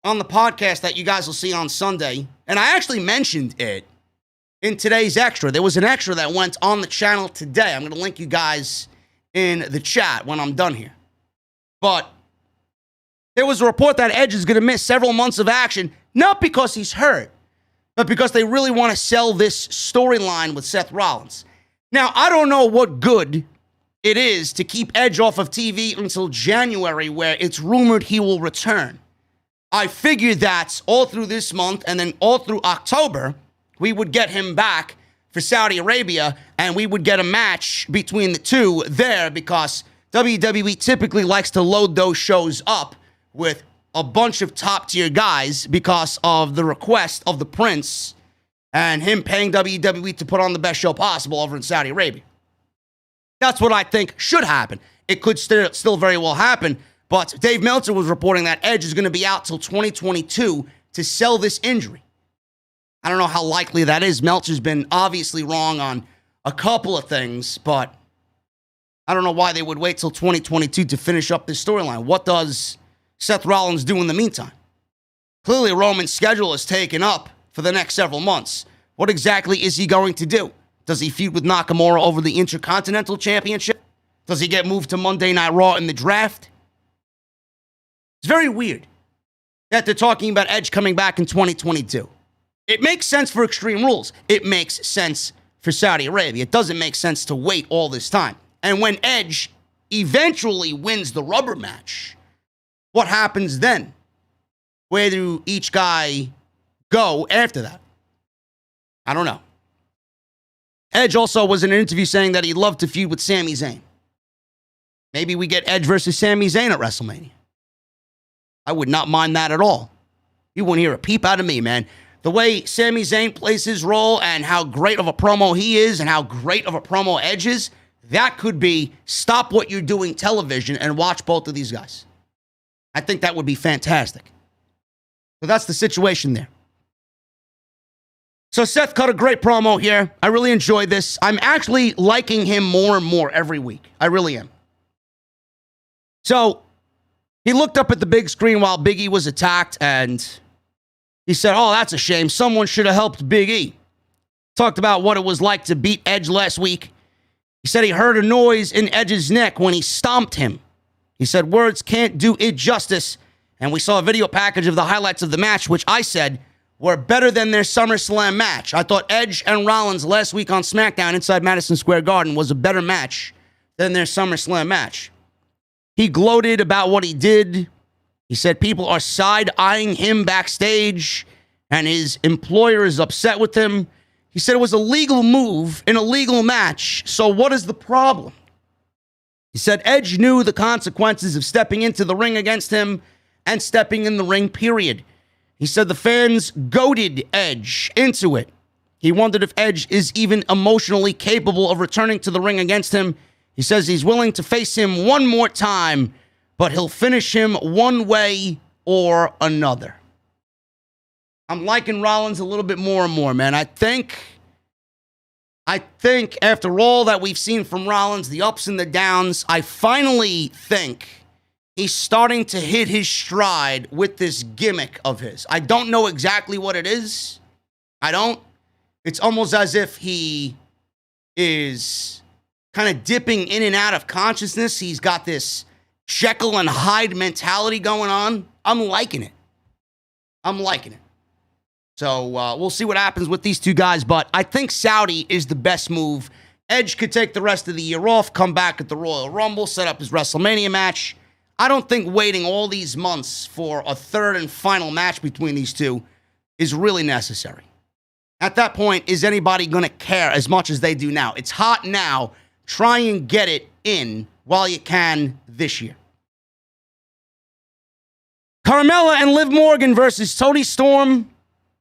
on the podcast that you guys will see on Sunday, and I actually mentioned it in today's extra. There was an extra that went on the channel today. I'm going to link you guys in the chat when I'm done here. But there was a report that Edge is going to miss several months of action, not because he's hurt, but because they really want to sell this storyline with Seth Rollins. Now, I don't know what good it is to keep Edge off of TV until January, where it's rumored he will return. I figured that all through this month and then all through October, we would get him back for Saudi Arabia, and we would get a match between the two there because WWE typically likes to load those shows up with a bunch of top-tier guys because of the request of the Prince and him paying WWE to put on the best show possible over in Saudi Arabia. That's what I think should happen. It could still very well happen, but Dave Meltzer was reporting that Edge is going to be out till 2022 to sell this injury. I don't know how likely that is. Meltzer's been obviously wrong on a couple of things, but I don't know why they would wait till 2022 to finish up this storyline. What does Seth Rollins do in the meantime? Clearly, Roman's schedule is taken up for the next several months. What exactly is he going to do? Does he feud with Nakamura over the Intercontinental Championship? Does he get moved to Monday Night Raw in the draft? It's very weird that they're talking about Edge coming back in 2022. It makes sense for Extreme Rules. It makes sense for Saudi Arabia. It doesn't make sense to wait all this time. And when Edge eventually wins the rubber match, what happens then? Where do each guy go after that? I don't know. Edge also was in an interview saying that he'd love to feud with Sami Zayn. Maybe we get Edge versus Sami Zayn at WrestleMania. I would not mind that at all. You wouldn't hear a peep out of me, man. the way Sami Zayn plays his role and how great of a promo he is and how great of a promo Edge is, that could be stop what you're doing television and watch both of these guys. I think that would be fantastic. So that's the situation there. So Seth cut a great promo here. I really enjoyed this. I'm actually liking him more and more every week. I really am. So he looked up at the big screen while Big E was attacked, and he said, oh, that's a shame. Someone should have helped Big E. Talked about what it was like to beat Edge last week. He said he heard a noise in Edge's neck when he stomped him. He said words can't do it justice. And we saw a video package of the highlights of the match, which I said were better than their SummerSlam match. I thought Edge and Rollins last week on SmackDown inside Madison Square Garden was a better match than their SummerSlam match. He gloated about what he did. He said people are side-eyeing him backstage, and his employer is upset with him. He said it was a legal move in a legal match, so what is the problem? He said Edge knew the consequences of stepping into the ring against him and stepping in the ring, period. He said the fans goaded Edge into it. He wondered if Edge is even emotionally capable of returning to the ring against him. He says he's willing to face him one more time, but he'll finish him one way or another. I'm liking Rollins a little bit more and more, man. I think after all that we've seen from Rollins, the ups and the downs, I finally think he's starting to hit his stride with this gimmick of his. I don't know exactly what it is. I don't. It's almost as if he is kind of dipping in and out of consciousness. He's got this Jekyll and Hyde mentality going on. I'm liking it. So we'll see what happens with these two guys, but I think Saudi is the best move. Edge could take the rest of the year off, come back at the Royal Rumble, set up his WrestleMania match. I don't think waiting all these months for a third and final match between these two is really necessary. At that point, is anybody going to care as much as they do now? It's hot now. Try and get it in while you can this year. Carmella and Liv Morgan versus Toni Storm,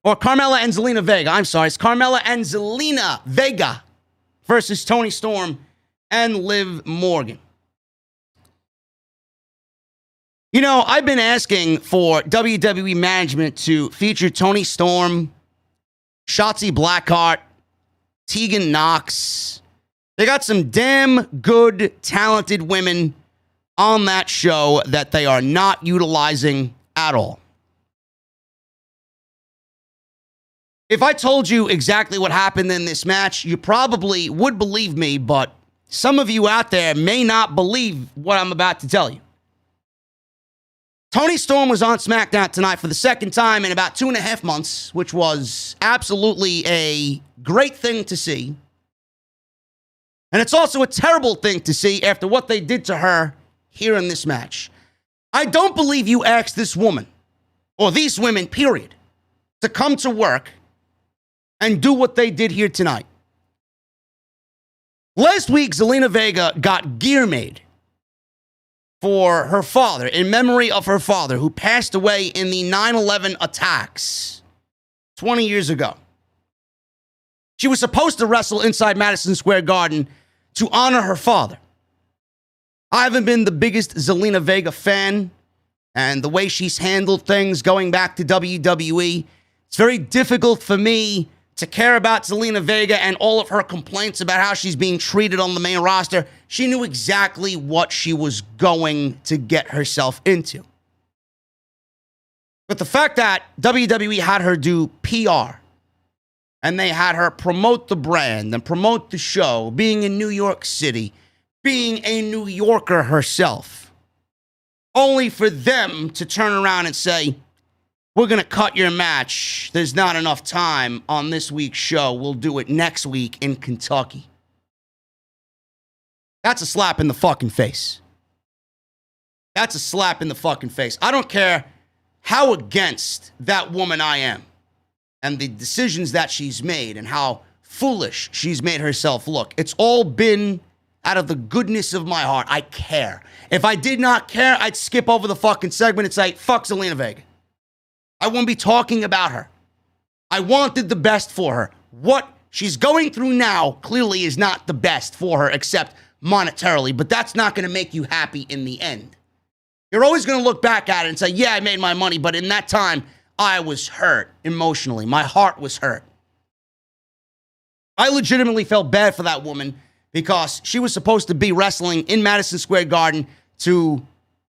or Carmella and Zelina Vega. I'm sorry, it's Carmella and Zelina Vega versus Toni Storm and Liv Morgan. You know, I've been asking for WWE management to feature Toni Storm, Shotzi Blackheart, Tegan Nox. They got some damn good, talented women on that show that they are not utilizing at all. If I told you exactly what happened in this match, you probably would believe me, but some of you out there may not believe what I'm about to tell you. Toni Storm was on SmackDown tonight for the second time in about 2.5 months, which was absolutely a great thing to see. And it's also a terrible thing to see after what they did to her here in this match. I don't believe you asked this woman, or these women, period, to come to work and do what they did here tonight. Last week, Zelina Vega got gear made for her father, in memory of her father, who passed away in the 9/11 attacks 20 years ago. She was supposed to wrestle inside Madison Square Garden to honor her father. I haven't been the biggest Zelina Vega fan, and the way she's handled things going back to WWE, it's very difficult for me to care about Zelina Vega and all of her complaints about how she's being treated on the main roster. She knew exactly what she was going to get herself into. But the fact that WWE had her do PR, and they had her promote the brand and promote the show, being in New York City, being a New Yorker herself, only for them to turn around and say, we're going to cut your match. There's not enough time on this week's show. We'll do it next week in Kentucky. That's a slap in the fucking face. That's a slap in the fucking face. I don't care how against that woman I am and the decisions that she's made and how foolish she's made herself look. It's all been out of the goodness of my heart. I care. If I did not care, I'd skip over the fucking segment and say, fuck Zelina Vega. I won't be talking about her. I wanted the best for her. What she's going through now clearly is not the best for her, except monetarily, but that's not going to make you happy in the end. You're always going to look back at it and say, yeah, I made my money, but in that time, I was hurt emotionally. My heart was hurt. I legitimately felt bad for that woman because she was supposed to be wrestling in Madison Square Garden to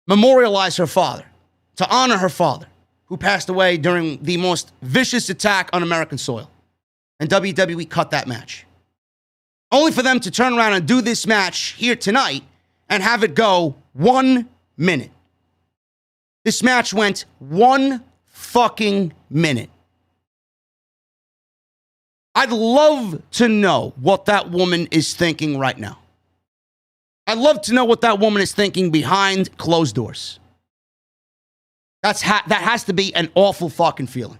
memorialize her father, to honor her father, who passed away during the most vicious attack on American soil. And WWE cut that match. Only for them to turn around and do this match here tonight and have it go 1 minute. This match went 1 fucking minute. I'd love to know what that woman is thinking right now. I'd love to know what that woman is thinking behind closed doors. That has to be an awful fucking feeling.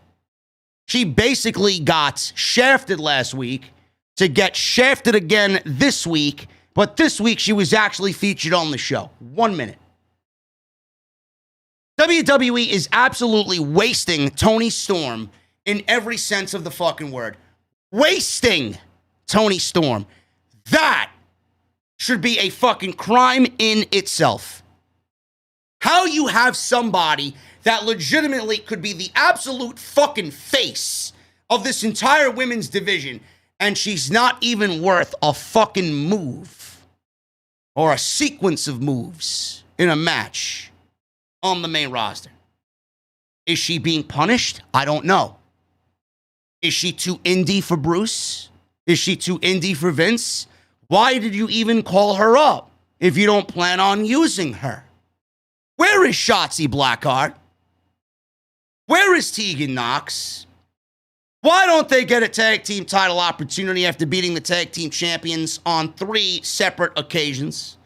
She basically got shafted last week to get shafted again this week, but this week she was actually featured on the show. 1 minute. WWE is absolutely wasting Toni Storm in every sense of the fucking word. Wasting Toni Storm. That should be a fucking crime in itself. How you have somebody that legitimately could be the absolute fucking face of this entire women's division, and she's not even worth a fucking move or a sequence of moves in a match on the main roster. Is she being punished? I don't know. Is she too indie for Bruce? Is she too indie for Vince? Why did you even call her up if you don't plan on using her? Where is Shotzi Blackheart? Where is Tegan Nox? Why don't they get a tag team title opportunity after beating the tag team champions on 3 separate occasions?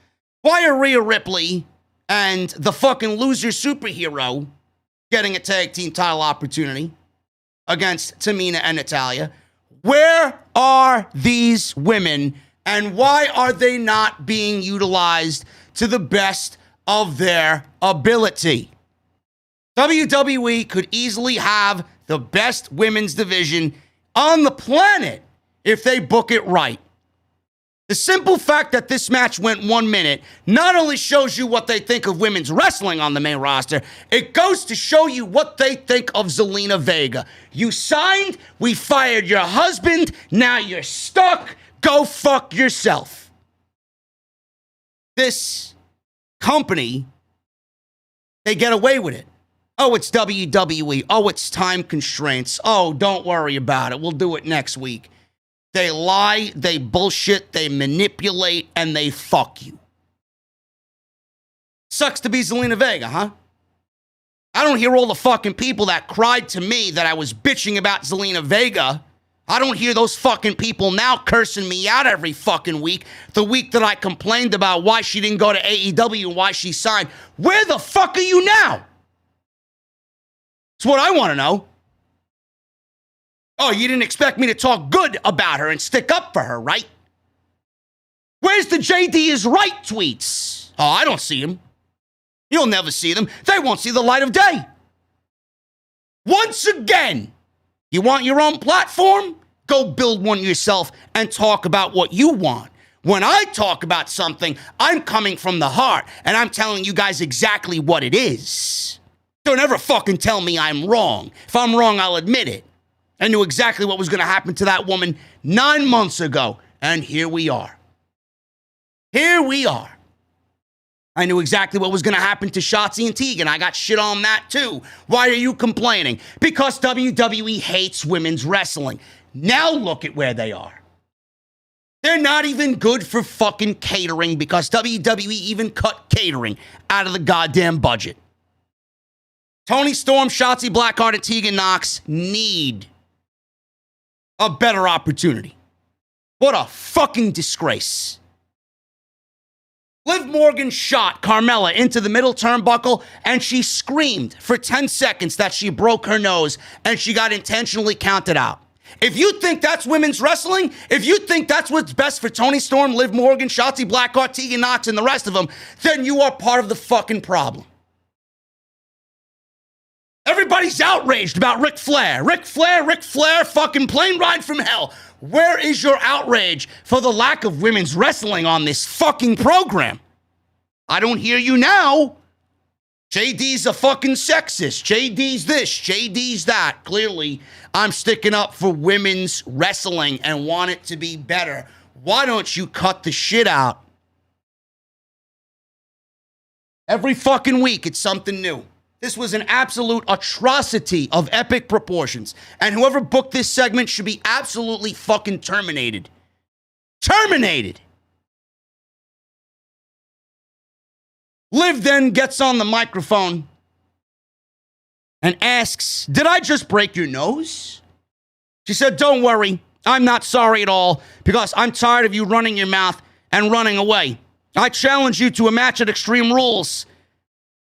Why are Rhea Ripley and the fucking loser superhero getting a tag team title opportunity against Tamina and Natalya? Where are these women, and why are they not being utilized to the best of their ability? WWE could easily have the best women's division on the planet if they book it right. The simple fact that this match went 1 minute not only shows you what they think of women's wrestling on the main roster, it goes to show you what they think of Zelina Vega. You signed, we fired your husband, now you're stuck, go fuck yourself. This company, they get away with it. Oh, it's WWE. Oh, it's time constraints. Oh, don't worry about it. We'll do it next week. They lie, they bullshit, they manipulate, and they fuck you. Sucks to be Zelina Vega, huh? I don't hear all the fucking people that cried to me that I was bitching about Zelina Vega. I don't hear those fucking people now cursing me out every fucking week. The week that I complained about why she didn't go to AEW and why she signed. Where the fuck are you now? That's what I want to know. Oh, you didn't expect me to talk good about her and stick up for her, right? Where's the JD is right tweets? Oh, I don't see them. You'll never see them. They won't see the light of day. Once again, you want your own platform? Go build one yourself and talk about what you want. When I talk about something, I'm coming from the heart, and I'm telling you guys exactly what it is. Don't ever fucking tell me I'm wrong. If I'm wrong, I'll admit it. I knew exactly what was going to happen to that woman 9 months ago, and here we are. Here we are. I knew exactly what was going to happen to Shotzi and Tegan. I got shit on that too. Why are you complaining? Because WWE hates women's wrestling. Now look at where they are. They're not even good for fucking catering because WWE even cut catering out of the goddamn budget. Toni Storm, Shotzi Blackheart, and Tegan Nox need a better opportunity. What a fucking disgrace. Liv Morgan shot Carmella into the middle turnbuckle, and she screamed for 10 seconds that she broke her nose, and she got intentionally counted out. If you think that's women's wrestling, if you think that's what's best for Toni Storm, Liv Morgan, Shotzi Blackheart, Tegan Nox, and the rest of them, then you are part of the fucking problem. Everybody's outraged about Ric Flair. Ric Flair, fucking plane ride from hell. Where is your outrage for the lack of women's wrestling on this fucking program? I don't hear you now. JD's a fucking sexist. JD's this, JD's that. Clearly, I'm sticking up for women's wrestling and want it to be better. Why don't you cut the shit out? Every fucking week, it's something new. This was an absolute atrocity of epic proportions. And whoever booked this segment should be absolutely fucking terminated. Terminated! Liv then gets on the microphone and asks, "Did I just break your nose?" She said, "Don't worry. I'm not sorry at all because I'm tired of you running your mouth and running away. I challenge you to a match at Extreme Rules.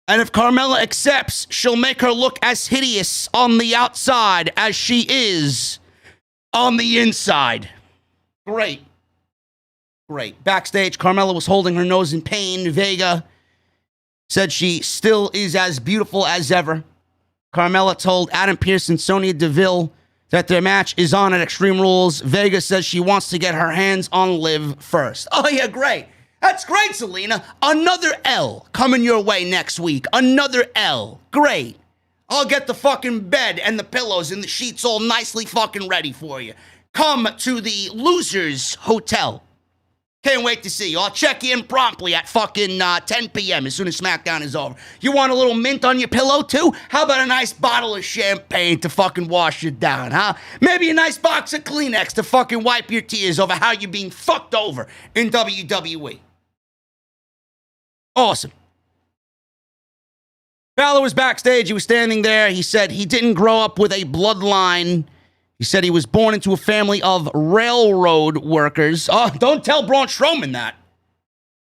And if Carmella accepts, she'll make her look as hideous on the outside as she is on the inside." Great. Great. Backstage, Carmella was holding her nose in pain. Vega said she still is as beautiful as ever. Carmella told Adam Pearce and Sonya Deville that their match is on at Extreme Rules. Vega says she wants to get her hands on Liv first. Oh, yeah, great. That's great, Zelina. Another L coming your way next week. Another L. Great. I'll get the fucking bed and the pillows and the sheets all nicely fucking ready for you. Come to the Losers Hotel. Can't wait to see you. I'll check you in promptly at fucking 10 p.m. as soon as SmackDown is over. You want a little mint on your pillow, too? How about a nice bottle of champagne to fucking wash you down, huh? Maybe a nice box of Kleenex to fucking wipe your tears over how you're being fucked over in WWE. Awesome. Balor was backstage. He was standing there. He said he didn't grow up with a bloodline. He said he was born into a family of railroad workers. Oh, don't tell Braun Strowman that.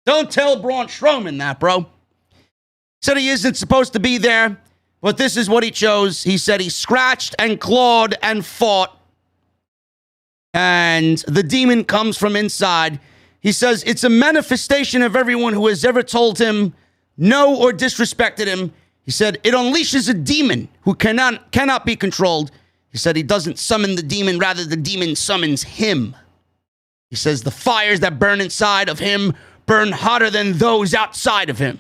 Don't tell Braun Strowman that, bro. Said he isn't supposed to be there, but this is what he chose. He said he scratched and clawed and fought, and the demon comes from inside. He says it's a manifestation of everyone who has ever told him no or disrespected him. He said it unleashes a demon who cannot be controlled. He said he doesn't summon the demon, rather the demon summons him. He says the fires that burn inside of him burn hotter than those outside of him.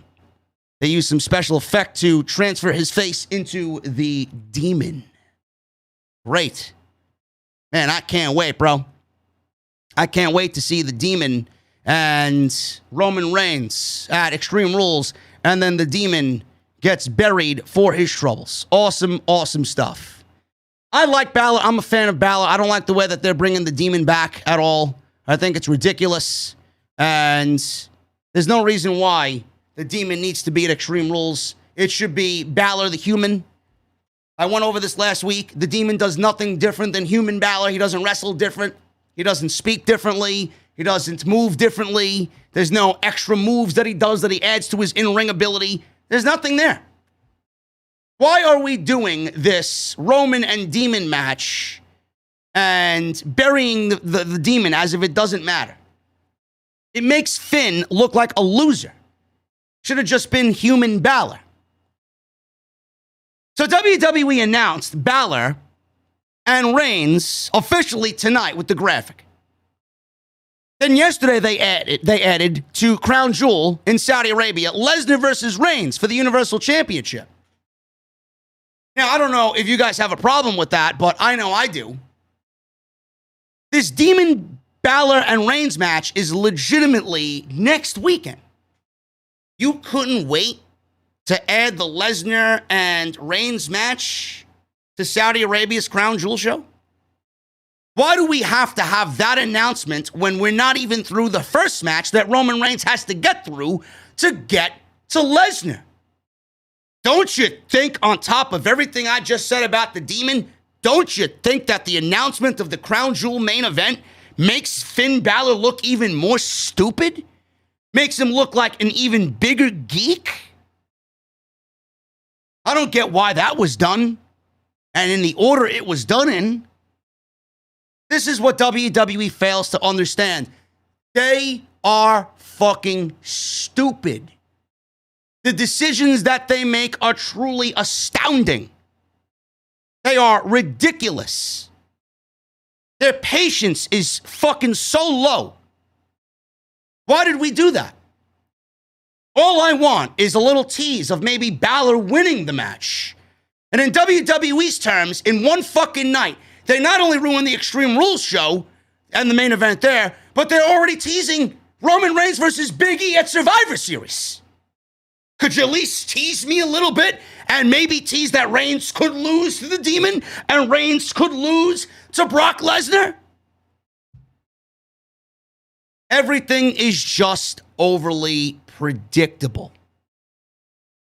They use some special effect to transfer his face into the demon. Great. Man, I can't wait, bro. I can't wait to see the demon and Roman Reigns at Extreme Rules, and then the demon gets buried for his troubles. Awesome, awesome stuff. I like Balor. I'm a fan of Balor. I don't like the way that they're bringing the demon back at all. I think it's ridiculous, and there's no reason why the demon needs to be at Extreme Rules. It should be Balor the human. I went over this last week. The demon does nothing different than human Balor. He doesn't wrestle different. He doesn't speak differently. He doesn't move differently. There's no extra moves that he does that he adds to his in-ring ability. There's nothing there. Why are we doing this Roman and demon match and burying the demon as if it doesn't matter? It makes Finn look like a loser. Should have just been human Balor. So WWE announced Balor and Reigns officially tonight with the graphic. Then yesterday they added to Crown Jewel in Saudi Arabia, Lesnar versus Reigns for the Universal Championship. Now, I don't know if you guys have a problem with that, but I know I do. This Demon Balor and Reigns match is legitimately next weekend. You couldn't wait to add the Lesnar and Reigns match to Saudi Arabia's Crown Jewel show? Why do we have to have that announcement when we're not even through the first match that Roman Reigns has to get through to get to Lesnar? Don't you think, on top of everything I just said about the demon, don't you think that the announcement of the Crown Jewel main event makes Finn Balor look even more stupid? Makes him look like an even bigger geek? I don't get why that was done, and in the order it was done in. This is what WWE fails to understand. They are fucking stupid. The decisions that they make are truly astounding. They are ridiculous. Their patience is fucking so low. Why did we do that? All I want is a little tease of maybe Balor winning the match. And in WWE's terms, in one fucking night, they not only ruined the Extreme Rules show and the main event there, but they're already teasing Roman Reigns versus Big E at Survivor Series. Could you at least tease me a little bit and maybe tease that Reigns could lose to the Demon and Reigns could lose to Brock Lesnar? Everything is just overly predictable.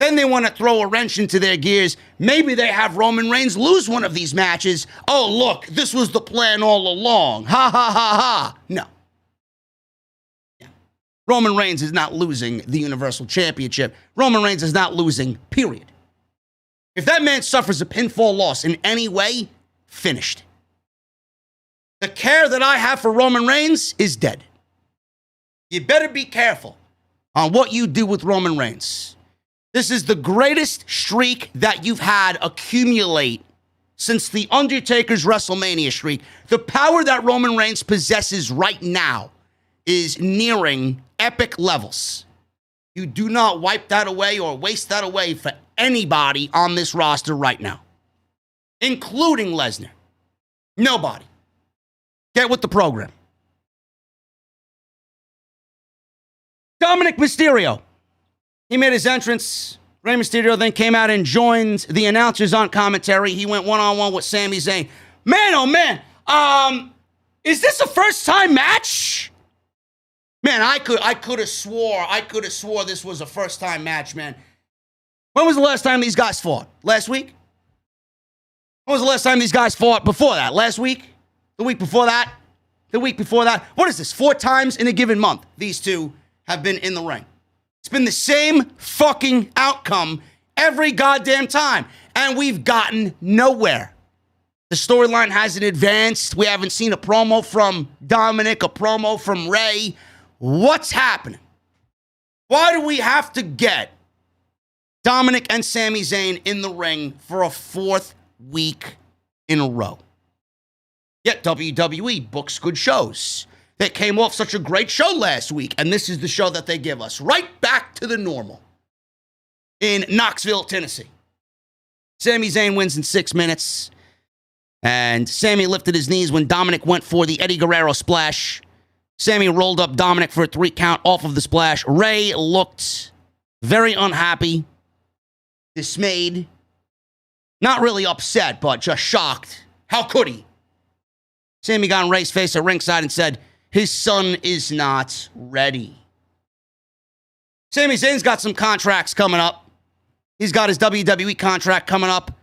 Then they want to throw a wrench into their gears. Maybe they have Roman Reigns lose one of these matches. Oh, look, this was the plan all along. Ha, ha, ha, ha. No. Yeah. Roman Reigns is not losing the Universal Championship. Roman Reigns is not losing, period. If that man suffers a pinfall loss in any way, finished. The care that I have for Roman Reigns is dead. You better be careful on what you do with Roman Reigns. This is the greatest streak that you've had accumulate since The Undertaker's WrestleMania streak. The power that Roman Reigns possesses right now is nearing epic levels. You do not wipe that away or waste that away for anybody on this roster right now, including Lesnar. Nobody. Get with the program. Dominic Mysterio. He made his entrance. Rey Mysterio then came out and joined the announcers on commentary. He went one-on-one with Sami Zayn. Man, oh man, is this a first-time match? Man, I could have swore this was a first-time match, man. When was the last time these guys fought? Last week? When was the last time these guys fought before that? Last week? The week before that? The week before that? What is this? 4 times in a given month these two have been in the ring. It's been the same fucking outcome every goddamn time, and we've gotten nowhere. The storyline hasn't advanced. We haven't seen a promo from Dominic, a promo from Rey. What's happening? Why do we have to get Dominic and Sami Zayn in the ring for a 4th week in a row? Yet WWE books good shows. They came off such a great show last week, and this is the show that they give us. Right back to the normal in Knoxville, Tennessee. Sami Zayn wins in 6 minutes, and Sami lifted his knees when Dominic went for the Eddie Guerrero splash. Sami rolled up Dominic for a 3 count off of the splash. Rey looked very unhappy, dismayed, not really upset, but just shocked. How could he? Sami got in Rey's face at ringside and said, his son is not ready. Sami Zayn's got some contracts coming up. He's got his WWE contract coming up,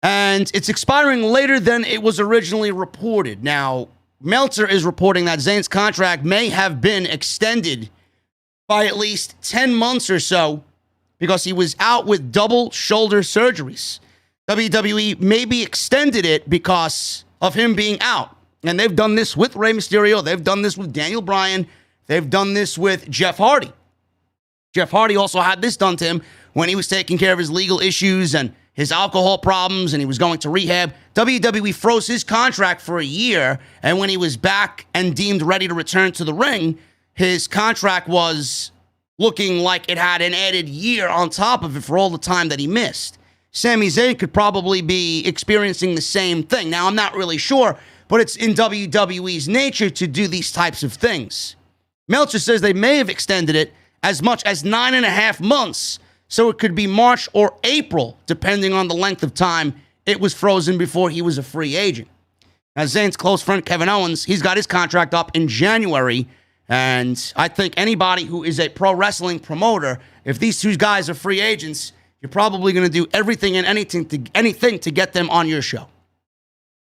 and it's expiring later than it was originally reported. Now, Meltzer is reporting that Zayn's contract may have been extended by at least 10 months or so because he was out with double shoulder surgeries. WWE maybe extended it because of him being out. And they've done this with Rey Mysterio. They've done this with Daniel Bryan. They've done this with Jeff Hardy. Jeff Hardy also had this done to him when he was taking care of his legal issues and his alcohol problems, and he was going to rehab. WWE froze his contract for a year, and when he was back and deemed ready to return to the ring, his contract was looking like it had an added year on top of it for all the time that he missed. Sami Zayn could probably be experiencing the same thing. Now, I'm not really sure, but it's in WWE's nature to do these types of things. Meltzer says they may have extended it as much as 9.5 months, so it could be March or April, depending on the length of time it was frozen before he was a free agent. Now, Zayn's close friend Kevin Owens, he's got his contract up in January, and I think anybody who is a pro wrestling promoter, if these 2 guys are free agents, you're probably going to do everything and anything to get them on your show.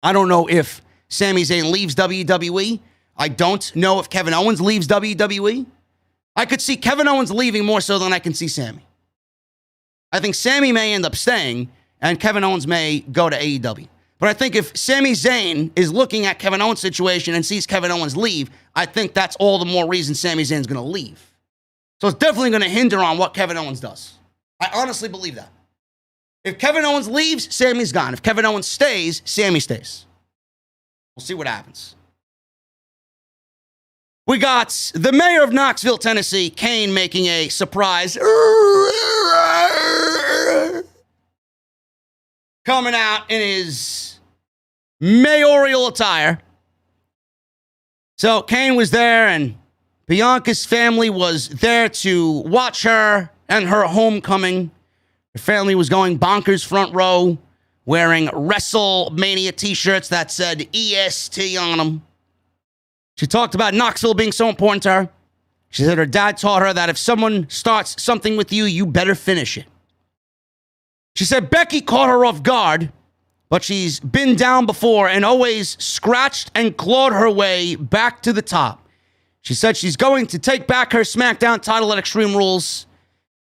I don't know if Sami Zayn leaves WWE. I don't know if Kevin Owens leaves WWE. I could see Kevin Owens leaving more so than I can see Sami. I think Sami may end up staying, and Kevin Owens may go to AEW. But I think if Sami Zayn is looking at Kevin Owens' situation and sees Kevin Owens leave, I think that's all the more reason Sami Zayn's going to leave. So it's definitely going to hinder on what Kevin Owens does. I honestly believe that. If Kevin Owens leaves, Sammy's gone. If Kevin Owens stays, Sammy stays. We'll see what happens. We got the mayor of Knoxville, Tennessee, Kane, making a surprise coming out in his mayoral attire. So Kane was there, and Bianca's family was there to watch her and her homecoming. Her family was going bonkers front row, wearing WrestleMania t-shirts that said EST on them. She talked about Knoxville being so important to her. She said her dad taught her that if someone starts something with you, you better finish it. She said Becky caught her off guard, but she's been down before and always scratched and clawed her way back to the top. She said she's going to take back her SmackDown title at Extreme Rules.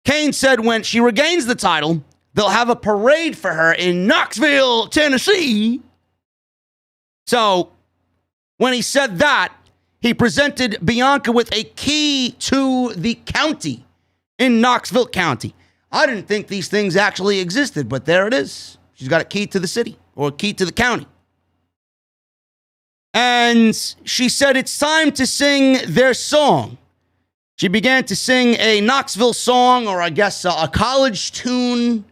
Kane said when she regains the title, they'll have a parade for her in Knoxville, Tennessee. So, when he said that, he presented Bianca with a key to the county in Knoxville County. I didn't think these things actually existed, but there it is. She's got a key to the city, or a key to the county. And she said it's time to sing their song. She began to sing a Knoxville song, or I guess a college tune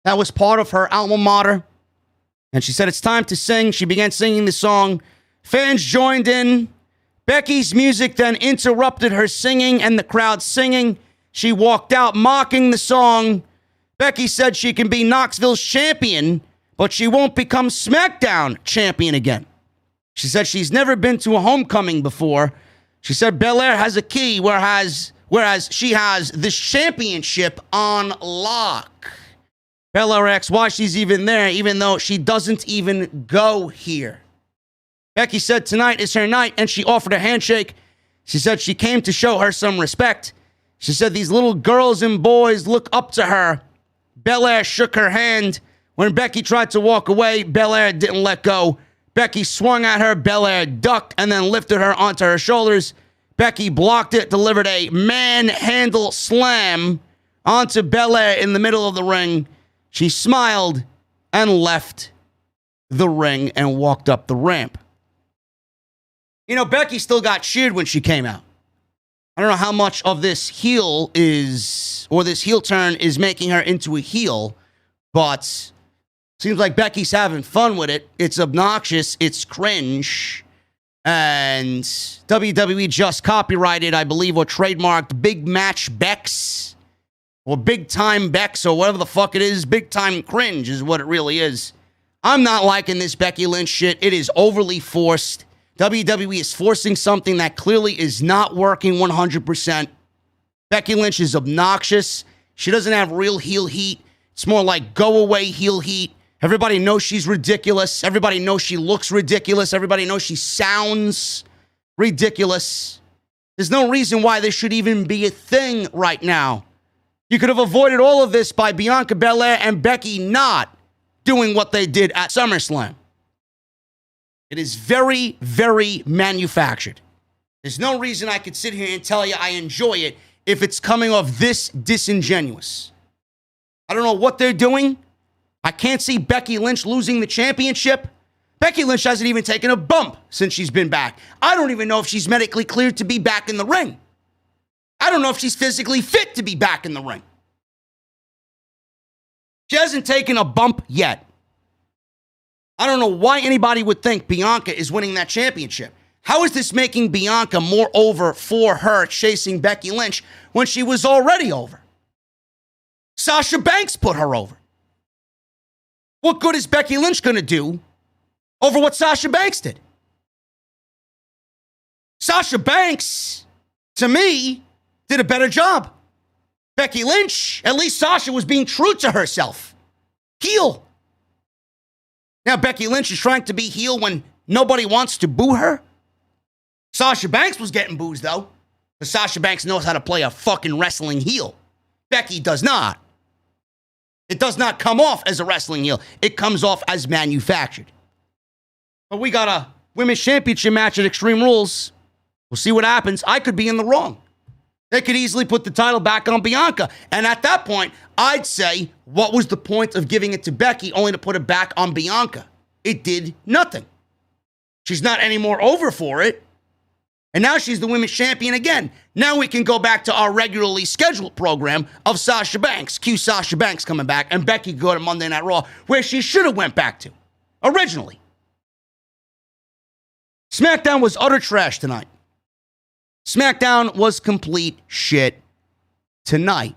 that was part of her alma mater. And she said it's time to sing. She began singing the song. Fans joined in. Becky's music then interrupted her singing and the crowd singing. She walked out mocking the song. Becky said she can be Knoxville's champion, but she won't become SmackDown champion again. She said she's never been to a homecoming before. She said Belair has a key, whereas she has this championship on lock. Belair asks why she's even there, even though she doesn't even go here. Becky said tonight is her night, and she offered a handshake. She said she came to show her some respect. She said these little girls and boys look up to her. Belair shook her hand. When Becky tried to walk away, Belair didn't let go. Becky swung at her. Belair ducked and then lifted her onto her shoulders. Becky blocked it, delivered a manhandle slam onto Belair in the middle of the ring. She smiled and left the ring and walked up the ramp. You know, Becky still got cheered when she came out. I don't know how much of this heel is, or this heel turn is making her into a heel, but seems like Becky's having fun with it. It's obnoxious. It's cringe. And WWE just copyrighted, I believe, or trademarked Big Match Bex, or Big Time Bex, or whatever the fuck it is. Big Time Cringe is what it really is. I'm not liking this Becky Lynch shit. It is overly forced. WWE is forcing something that clearly is not working 100%. Becky Lynch is obnoxious. She doesn't have real heel heat. It's more like go-away heel heat. Everybody knows she's ridiculous. Everybody knows she looks ridiculous. Everybody knows she sounds ridiculous. There's no reason why this should even be a thing right now. You could have avoided all of this by Bianca Belair and Becky not doing what they did at SummerSlam. It is very, very manufactured. There's no reason I could sit here and tell you I enjoy it if it's coming off this disingenuous. I don't know what they're doing. I can't see Becky Lynch losing the championship. Becky Lynch hasn't even taken a bump since she's been back. I don't even know if she's medically cleared to be back in the ring. I don't know if she's physically fit to be back in the ring. She hasn't taken a bump yet. I don't know why anybody would think Bianca is winning that championship. How is this making Bianca more over for her chasing Becky Lynch when she was already over? Sasha Banks put her over. What good is Becky Lynch going to do over what Sasha Banks did? Sasha Banks, to me, did a better job. Becky Lynch, at least Sasha was being true to herself. Heel. Now Becky Lynch is trying to be heel when nobody wants to boo her. Sasha Banks was getting boos, though. Because Sasha Banks knows how to play a fucking wrestling heel. Becky does not. It does not come off as a wrestling heel. It comes off as manufactured. But we got a women's championship match at Extreme Rules. We'll see what happens. I could be in the wrong. They could easily put the title back on Bianca. And at that point, I'd say, what was the point of giving it to Becky only to put it back on Bianca? It did nothing. She's not any more over for it. And now she's the women's champion again. Now we can go back to our regularly scheduled program of Sasha Banks. Cue Sasha Banks coming back. And Becky go to Monday Night Raw, where she should have went back to originally. SmackDown was utter trash tonight. SmackDown was complete shit tonight.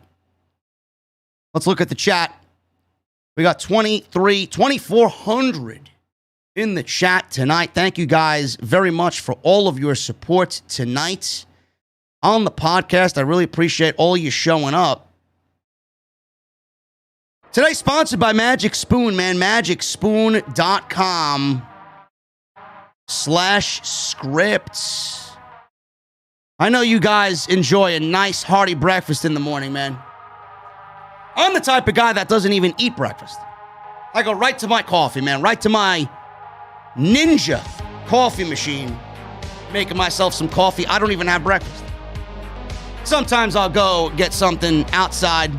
Let's look at the chat. We got 2,400 in the chat tonight. Thank you guys very much for all of your support tonight on the podcast. I really appreciate all you showing up. Today sponsored by Magic Spoon, man. MagicSpoon.com/scripts. I know you guys enjoy a nice hearty breakfast in the morning, man. I'm the type of guy that doesn't even eat breakfast. I go right to my coffee, man. Right to my Ninja coffee machine. Making myself some coffee. I don't even have breakfast. Sometimes I'll go get something outside.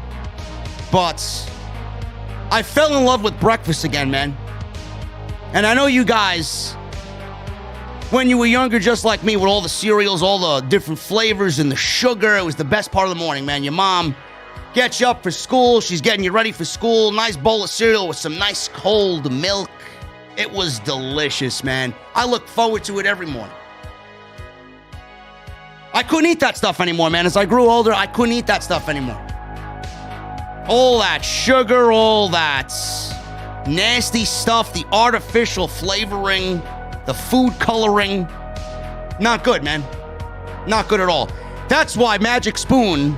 But I fell in love with breakfast again, man. And I know you guys, when you were younger, just like me, with all the cereals, all the different flavors and the sugar, it was the best part of the morning, man. Your mom gets you up for school. She's getting you ready for school. Nice bowl of cereal with some nice cold milk. It was delicious, man. I look forward to it every morning. I couldn't eat that stuff anymore, man. As I grew older, I couldn't eat that stuff anymore. All that sugar, all that nasty stuff, the artificial flavoring, the food coloring. Not good, man. Not good at all. That's why Magic Spoon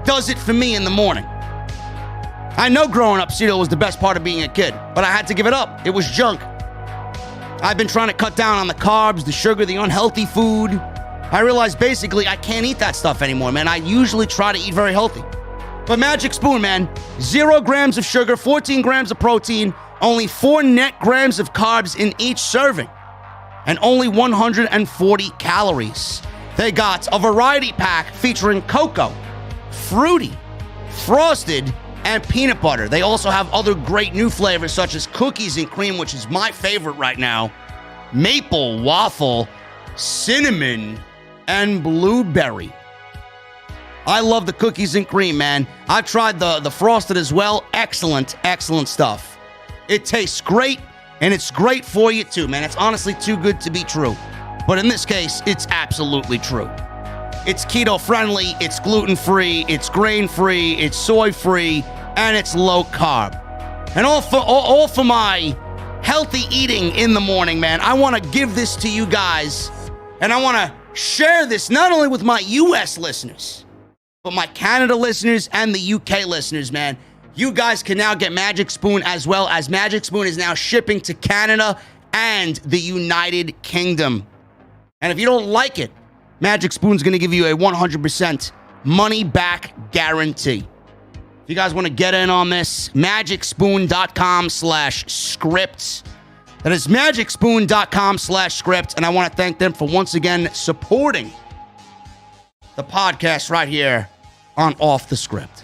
does it for me in the morning. I know growing up, cereal was the best part of being a kid, but I had to give it up. It was junk. I've been trying to cut down on the carbs, the sugar, the unhealthy food. I realized basically I can't eat that stuff anymore, man. I usually try to eat very healthy. But Magic Spoon, man, 0 grams of sugar, 14 grams of protein, only 4 net grams of carbs in each serving, and only 140 calories. They got a variety pack featuring cocoa, fruity, frosted, and peanut butter. They also have other great new flavors such as cookies and cream, which is my favorite right now, maple, waffle, cinnamon, and blueberry. I love the cookies and cream, man. I've tried the frosted as well. Excellent, excellent stuff. It tastes great, and it's great for you too, man. It's honestly too good to be true. But in this case, it's absolutely true. It's keto-friendly, it's gluten-free, it's grain-free, it's soy-free, and it's low-carb. And all for my healthy eating in the morning, man. I want to give this to you guys, and I want to share this not only with my U.S. listeners, but my Canada listeners and the U.K. listeners, man. You guys can now get Magic Spoon as well, as Magic Spoon is now shipping to Canada and the United Kingdom. And if you don't like it, Magic Spoon's going to give you a 100% money-back guarantee. If you guys want to get in on this, magicspoon.com/scripts. That is magicspoon.com/scripts. And I want to thank them for once again supporting the podcast right here on Off the Script.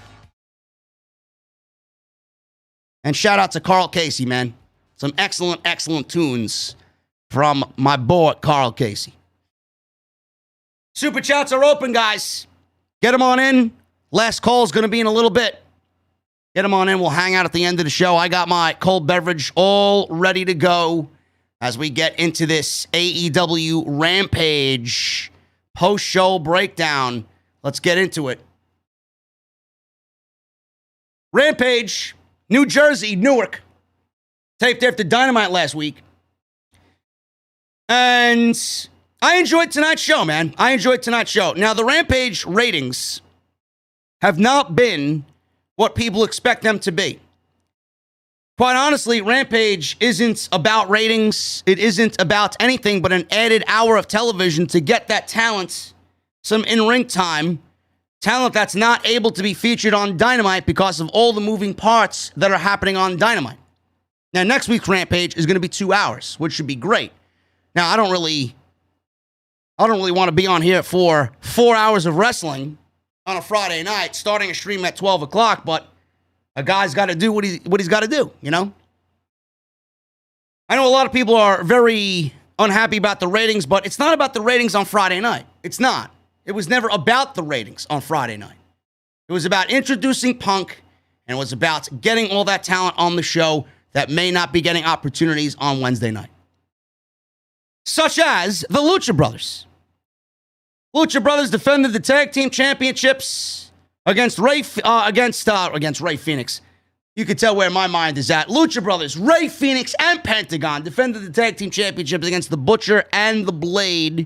And shout out to Carl Casey, man. Some excellent, excellent tunes from my boy, Carl Casey. Super chats are open, guys. Get them on in. Last call is going to be in a little bit. Get them on in. We'll hang out at the end of the show. I got my cold beverage all ready to go as we get into this AEW Rampage post-show breakdown. Let's get into it. Rampage, New Jersey, Newark. Taped after Dynamite last week. And I enjoyed tonight's show, man. I enjoyed tonight's show. Now, the Rampage ratings have not been what people expect them to be. Quite honestly, Rampage isn't about ratings. It isn't about anything but an added hour of television to get that talent some in-ring time. Talent that's not able to be featured on Dynamite because of all the moving parts that are happening on Dynamite. Now, next week's Rampage is going to be 2 hours, which should be great. Now, I don't I don't really want to be on here for 4 hours of wrestling on a Friday night, starting a stream at 12 o'clock, but a guy's got to do what he's got to do, you know? I know a lot of people are very unhappy about the ratings, but it's not about the ratings on Friday night. It's not. It was never about the ratings on Friday night. It was about introducing Punk, and it was about getting all that talent on the show that may not be getting opportunities on Wednesday night. Such as the Lucha Brothers. Lucha Brothers defended the tag team championships against Ray Phoenix. You can tell where my mind is at. Lucha Brothers, Ray Phoenix, and Pentagon defended the tag team championships against the Butcher and the Blade.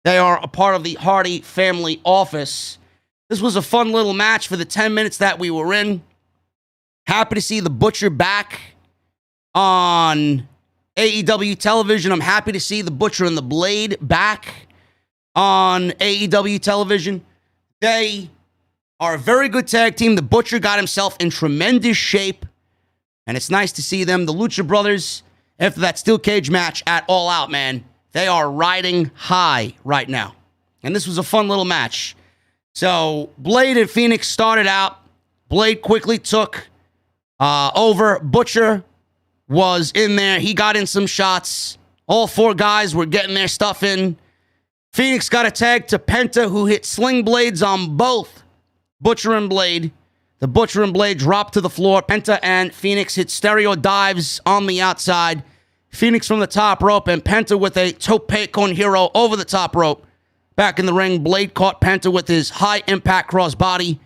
They are a part of the Hardy family office. This was a fun little match for the 10 minutes that we were in. Happy to see the Butcher back on AEW television. I'm happy to see the Butcher and the Blade back on AEW television. They are a very good tag team. The Butcher got himself in tremendous shape, and it's nice to see them. The Lucha Brothers, after that steel cage match at All Out, man, they are riding high right now. And this was a fun little match. So Blade and Phoenix started out. Blade quickly took over. Butcher was in there. He got in some shots. All four guys were getting their stuff in. Phoenix got a tag to Penta, who hit sling blades on both Butcher and Blade. The Butcher and Blade dropped to the floor. Penta and Phoenix hit stereo dives on the outside. Phoenix from the top rope, and Penta with a tope con hero over the top rope. Back in the ring, Blade caught Penta with his high-impact crossbody,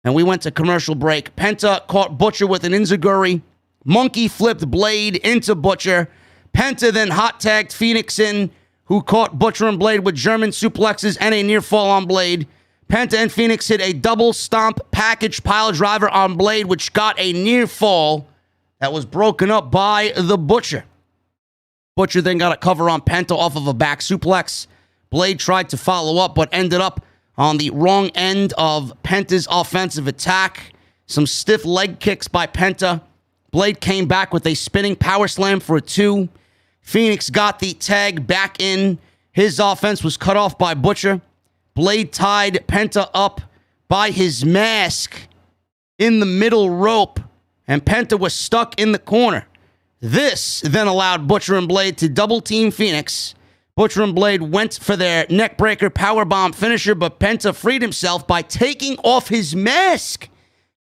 and we went to commercial break. Penta caught Butcher with an enziguri. Monkey flipped Blade into Butcher. Penta then hot-tagged Phoenix in, who caught Butcher and Blade with German suplexes and a near fall on Blade. Penta and Phoenix hit a double stomp package pile driver on Blade, which got a near fall that was broken up by the Butcher. Butcher then got a cover on Penta off of a back suplex. Blade tried to follow up, but ended up on the wrong end of Penta's offensive attack. Some stiff leg kicks by Penta. Blade came back with a spinning power slam for a 2. Phoenix got the tag back in. His offense was cut off by Butcher. Blade tied Penta up by his mask in the middle rope, and Penta was stuck in the corner. This then allowed Butcher and Blade to double team Phoenix. Butcher and Blade went for their neckbreaker powerbomb finisher, but Penta freed himself by taking off his mask.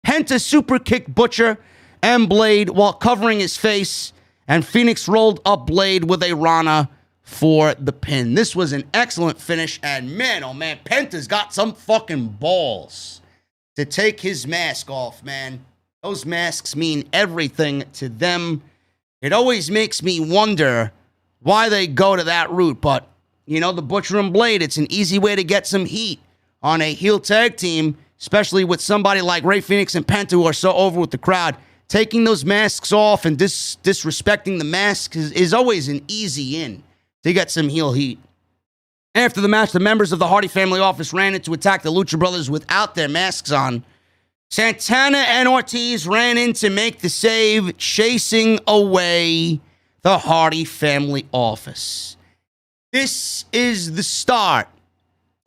Penta super kicked Butcher and Blade while covering his face, and Phoenix rolled up Blade with a Rana for the pin. This was an excellent finish, and man, oh man, Penta's got some fucking balls to take his mask off, man. Those masks mean everything to them. It always makes me wonder why they go to that route, but, you know, the Butcher and Blade, it's an easy way to get some heat on a heel tag team, especially with somebody like Ray Phoenix and Penta, who are so over with the crowd. Taking those masks off and disrespecting the masks is always an easy in to get some heel heat. After the match, the members of the Hardy family office ran in to attack the Lucha Brothers without their masks on. Santana and Ortiz ran in to make the save, chasing away the Hardy family office. This is the start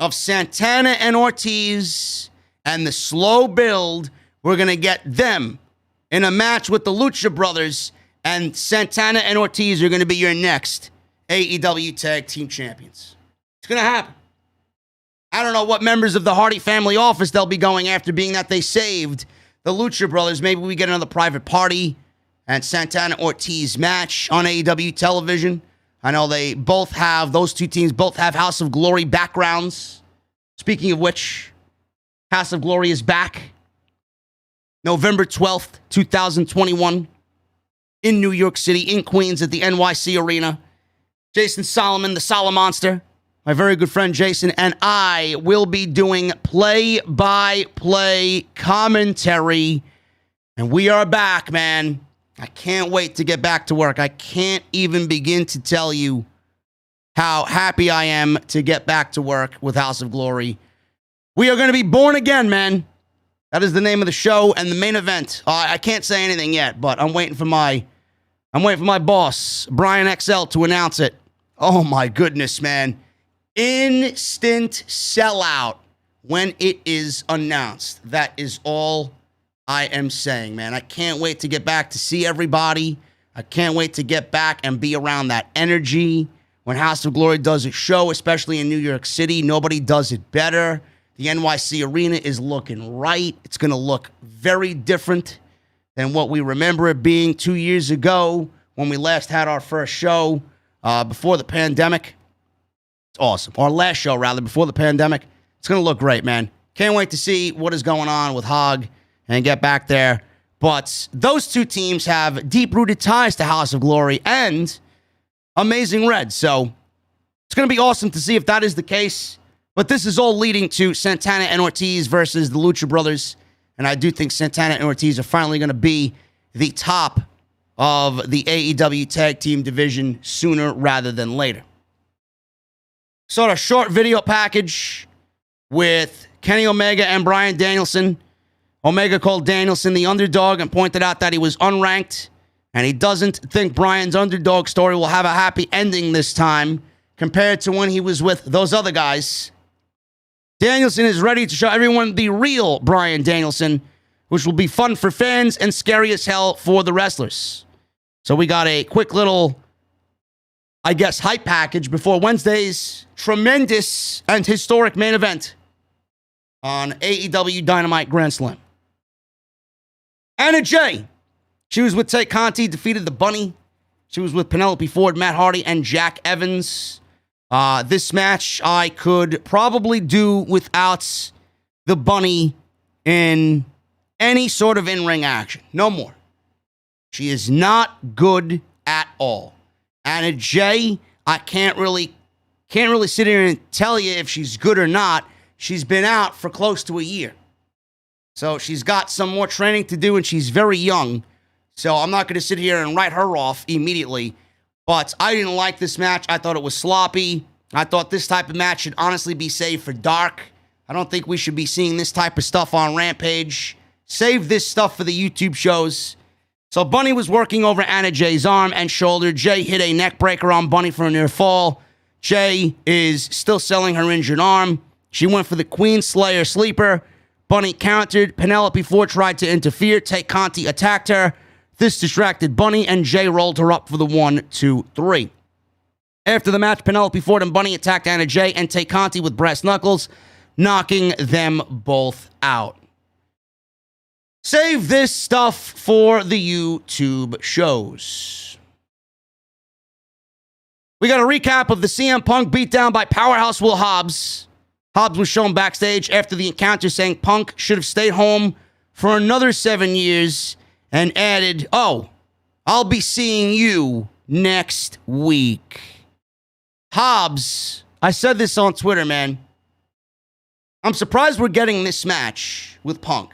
of Santana and Ortiz and the slow build. We're going to get them in a match with the Lucha Brothers, and Santana and Ortiz are going to be your next AEW Tag Team Champions. It's going to happen. I don't know what members of the Hardy family office they'll be going after, being that they saved the Lucha Brothers. Maybe we get another private party and Santana Ortiz match on AEW television. I know those two teams both have House of Glory backgrounds. Speaking of which, House of Glory is back November 12th, 2021 in New York City, in Queens at the NYC Arena. Jason Solomon, the Solomonster, my very good friend Jason, and I will be doing play-by-play commentary. And we are back, man. I can't wait to get back to work. I can't even begin to tell you how happy I am to get back to work with House of Glory. We are going to be born again, man. That is the name of the show and the main event. I can't say anything yet, but I'm waiting for my boss, Brian XL, to announce it. Oh my goodness, man. instant sellout when it is announced. That is all I am saying, man. I can't wait to get back to see everybody. I can't wait to get back and be around that energy. When House of Glory does a show, especially in New York City, nobody does it better. The NYC Arena is looking right. It's going to look very different than what we remember it being 2 years ago when we last had our first show before the pandemic. It's awesome. Our last show, rather, before the pandemic. It's going to look great, man. Can't wait to see what is going on with Hog and get back there. But those two teams have deep-rooted ties to House of Glory and Amazing Red. So it's going to be awesome to see if that is the case. But this is all leading to Santana and Ortiz versus the Lucha Brothers. And I do think Santana and Ortiz are finally going to be the top of the AEW tag team division sooner rather than later. Sort of short video package with Kenny Omega and Bryan Danielson. Omega called Danielson the underdog and pointed out that he was unranked, and he doesn't think Bryan's underdog story will have a happy ending this time compared to when he was with those other guys. Danielson is ready to show everyone the real Bryan Danielson, which will be fun for fans and scary as hell for the wrestlers. So we got a quick little, I guess, hype package before Wednesday's tremendous and historic main event on AEW Dynamite Grand Slam. Anna Jay. She was with Tay Conti, defeated the Bunny. She was with Penelope Ford, Matt Hardy, and Jack Evans. This match I could probably do without the Bunny in any sort of in-ring action. No more. She is not good at all. Anna Jay, I can't really sit here and tell you if she's good or not. She's been out for close to a year. So she's got some more training to do, and she's very young. So I'm not going to sit here and write her off immediately. But I didn't like this match. I thought it was sloppy. I thought this type of match should honestly be saved for Dark. I don't think we should be seeing this type of stuff on Rampage. Save this stuff for the YouTube shows. So Bunny was working over Anna Jay's arm and shoulder. Jay hit a neck breaker on Bunny for a near fall. Jay is still selling her injured arm. She went for the Queen Slayer sleeper. Bunny countered. Penelope Ford tried to interfere. Tay Conti attacked her. This distracted Bunny, and Jay rolled her up for the 1, 2, 3. After the match, Penelope Ford and Bunny attacked Anna Jay and Tay Conti with brass knuckles, knocking them both out. Save this stuff for the YouTube shows. We got a recap of the CM Punk beatdown by Powerhouse Will Hobbs. Hobbs was shown backstage after the encounter saying Punk should have stayed home for another 7 years and added, "Oh, I'll be seeing you next week." Hobbs, I said this on Twitter, man. I'm surprised we're getting this match with Punk.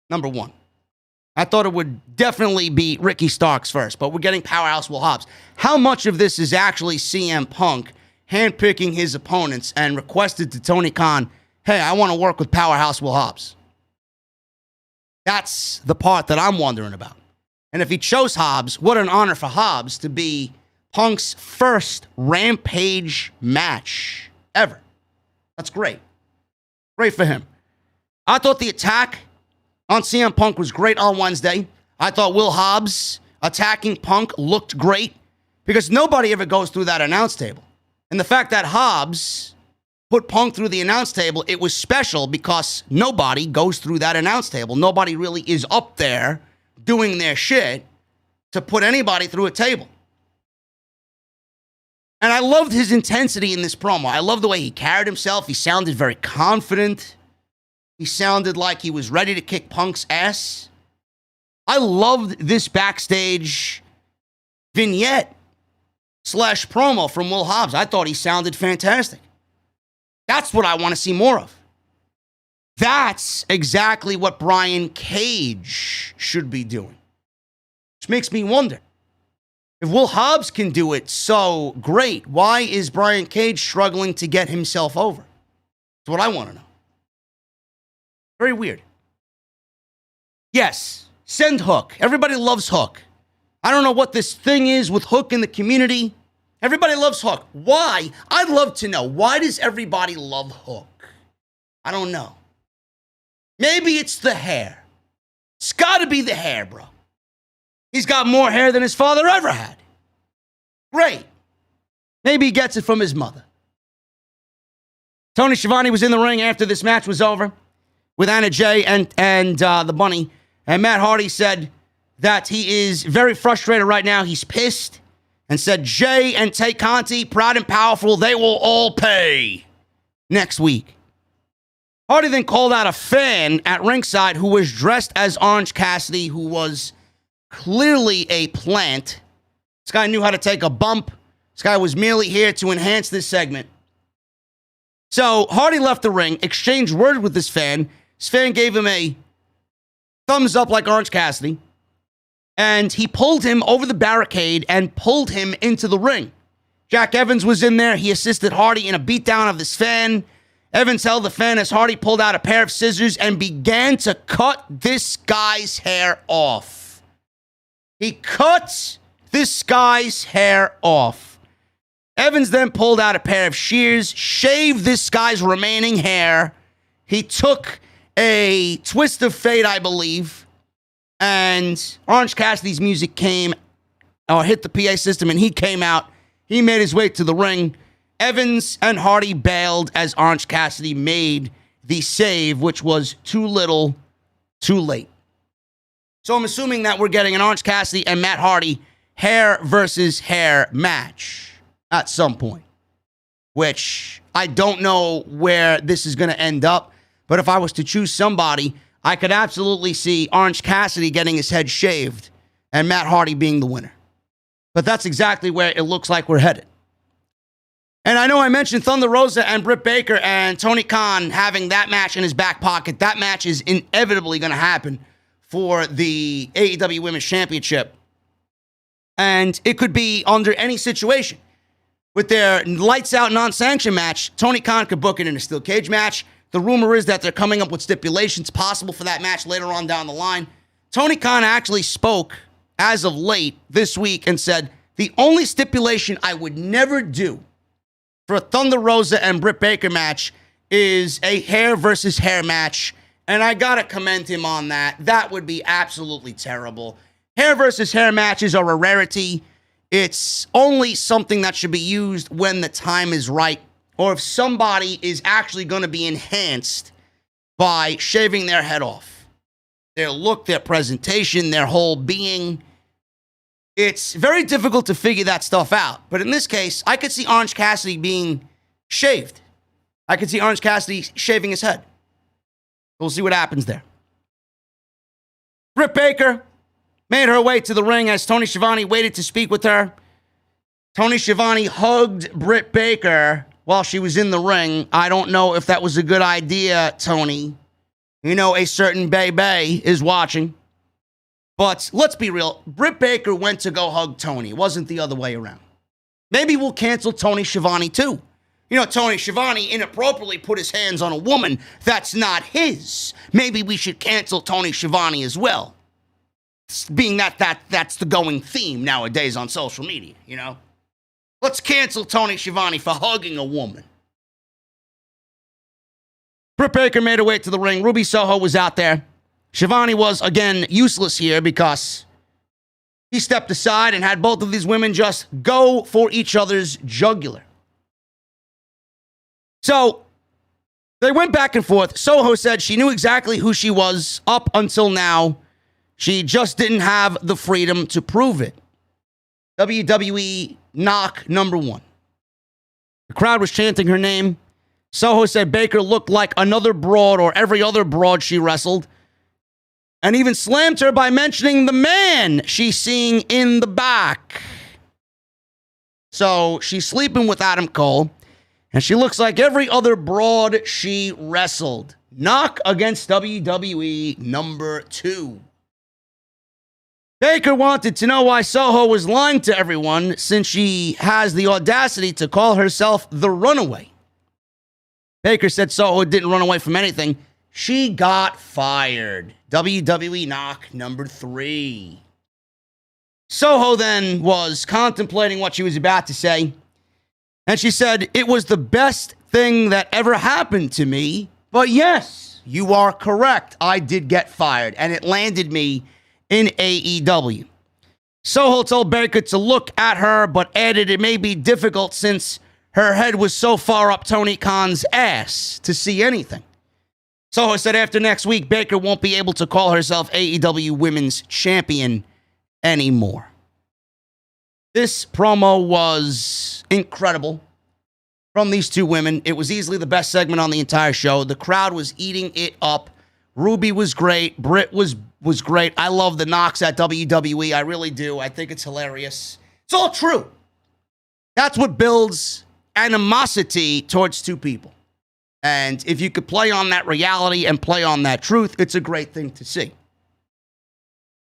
Number one. I thought it would definitely be Ricky Starks first, but we're getting Powerhouse Will Hobbs. How much of this is actually CM Punk handpicking his opponents and requested to Tony Khan, "Hey, I want to work with Powerhouse Will Hobbs"? That's the part that I'm wondering about. And if he chose Hobbs, what an honor for Hobbs to be Punk's first Rampage match ever. That's great. Great for him. I thought the attack on CM Punk was great on Wednesday. I thought Will Hobbs attacking Punk looked great because nobody ever goes through that announce table. And the fact that Hobbs put Punk through the announce table, it was special because nobody goes through that announce table. Nobody really is up there doing their shit to put anybody through a table. And I loved his intensity in this promo. I loved the way he carried himself. He sounded very confident. He sounded like he was ready to kick Punk's ass. I loved this backstage vignette / promo from Will Hobbs. I thought he sounded fantastic. That's what I want to see more of. That's exactly what Brian Cage should be doing. Which makes me wonder, if Will Hobbs can do it so great, why is Brian Cage struggling to get himself over? That's what I want to know. Very weird. Yes, send Hook. Everybody loves Hook. I don't know what this thing is with Hook in the community. Everybody loves Hook. Why? I'd love to know. Why does everybody love Hook? I don't know. Maybe it's the hair. It's got to be the hair, bro. He's got more hair than his father ever had. Great. Maybe he gets it from his mother. Tony Schiavone was in the ring after this match was over with Anna Jay and the Bunny. And Matt Hardy said that he is very frustrated right now. He's pissed and said, Jay and Tay Conti, proud and powerful, they will all pay next week. Hardy then called out a fan at ringside who was dressed as Orange Cassidy, who was clearly a plant. This guy knew how to take a bump. This guy was merely here to enhance this segment. So Hardy left the ring, exchanged words with this fan. This fan gave him a thumbs up like Orange Cassidy. And he pulled him over the barricade and pulled him into the ring. Jack Evans was in there. He assisted Hardy in a beatdown of this fan. Evans held the fan as Hardy pulled out a pair of scissors and began to cut this guy's hair off. He cut this guy's hair off. Evans then pulled out a pair of shears, shaved this guy's remaining hair. He took a twist of fate, I believe, and Orange Cassidy's music hit the PA system, and he came out. He made his way to the ring. Evans and Hardy bailed as Orange Cassidy made the save, which was too little, too late. So I'm assuming that we're getting an Orange Cassidy and Matt Hardy hair versus hair match at some point, which I don't know where this is going to end up. But if I was to choose somebody, I could absolutely see Orange Cassidy getting his head shaved and Matt Hardy being the winner. But that's exactly where it looks like we're headed. And I know I mentioned Thunder Rosa and Britt Baker and Tony Khan having that match in his back pocket. That match is inevitably going to happen for the AEW Women's Championship. And it could be under any situation. With their lights-out non-sanction match, Tony Khan could book it in a steel cage match. The rumor is that they're coming up with stipulations possible for that match later on down the line. Tony Khan actually spoke as of late this week and said, the only stipulation I would never do for a Thunder Rosa and Britt Baker match is a hair versus hair match. And I got to commend him on that. That would be absolutely terrible. Hair versus hair matches are a rarity. It's only something that should be used when the time is right, or if somebody is actually going to be enhanced by shaving their head off. Their look, their presentation, their whole being. It's very difficult to figure that stuff out. But in this case, I could see Orange Cassidy being shaved. I could see Orange Cassidy shaving his head. We'll see what happens there. Britt Baker made her way to the ring as Tony Schiavone waited to speak with her. Tony Schiavone hugged Britt Baker while she was in the ring. I don't know if that was a good idea, Tony. You know, a certain Bay is watching. But let's be real. Britt Baker went to go hug Tony. It wasn't the other way around. Maybe we'll cancel Tony Schiavone too. You know, Tony Schiavone inappropriately put his hands on a woman that's not his. Maybe we should cancel Tony Schiavone as well. Being that's the going theme nowadays on social media, you know? Let's cancel Tony Schiavone for hugging a woman. Britt Baker made her way to the ring. Ruby Soho was out there. Schiavone was, again, useless here because he stepped aside and had both of these women just go for each other's jugular. So they went back and forth. Soho said she knew exactly who she was up until now. She just didn't have the freedom to prove it. WWE knock number 1. The crowd was chanting her name. Soho said Baker looked like another broad or every other broad she wrestled. And even slammed her by mentioning the man she's seeing in the back. So she's sleeping with Adam Cole. And she looks like every other broad she wrestled. Knock against WWE number 2. Baker wanted to know why Soho was lying to everyone since she has the audacity to call herself the Runaway. Baker said Soho didn't run away from anything. She got fired. WWE knock number 3. Soho then was contemplating what she was about to say, and she said, "It was the best thing that ever happened to me, but yes, you are correct. I did get fired, and it landed me in AEW." Soho told Baker to look at her, but added it may be difficult since her head was so far up Tony Khan's ass to see anything. Soho said after next week, Baker won't be able to call herself AEW Women's Champion anymore. This promo was incredible from these two women. It was easily the best segment on the entire show. The crowd was eating it up. Ruby was great. Britt was great. I love the knocks at WWE. I really do. I think it's hilarious. It's all true. That's what builds animosity towards two people. And if you could play on that reality and play on that truth, it's a great thing to see.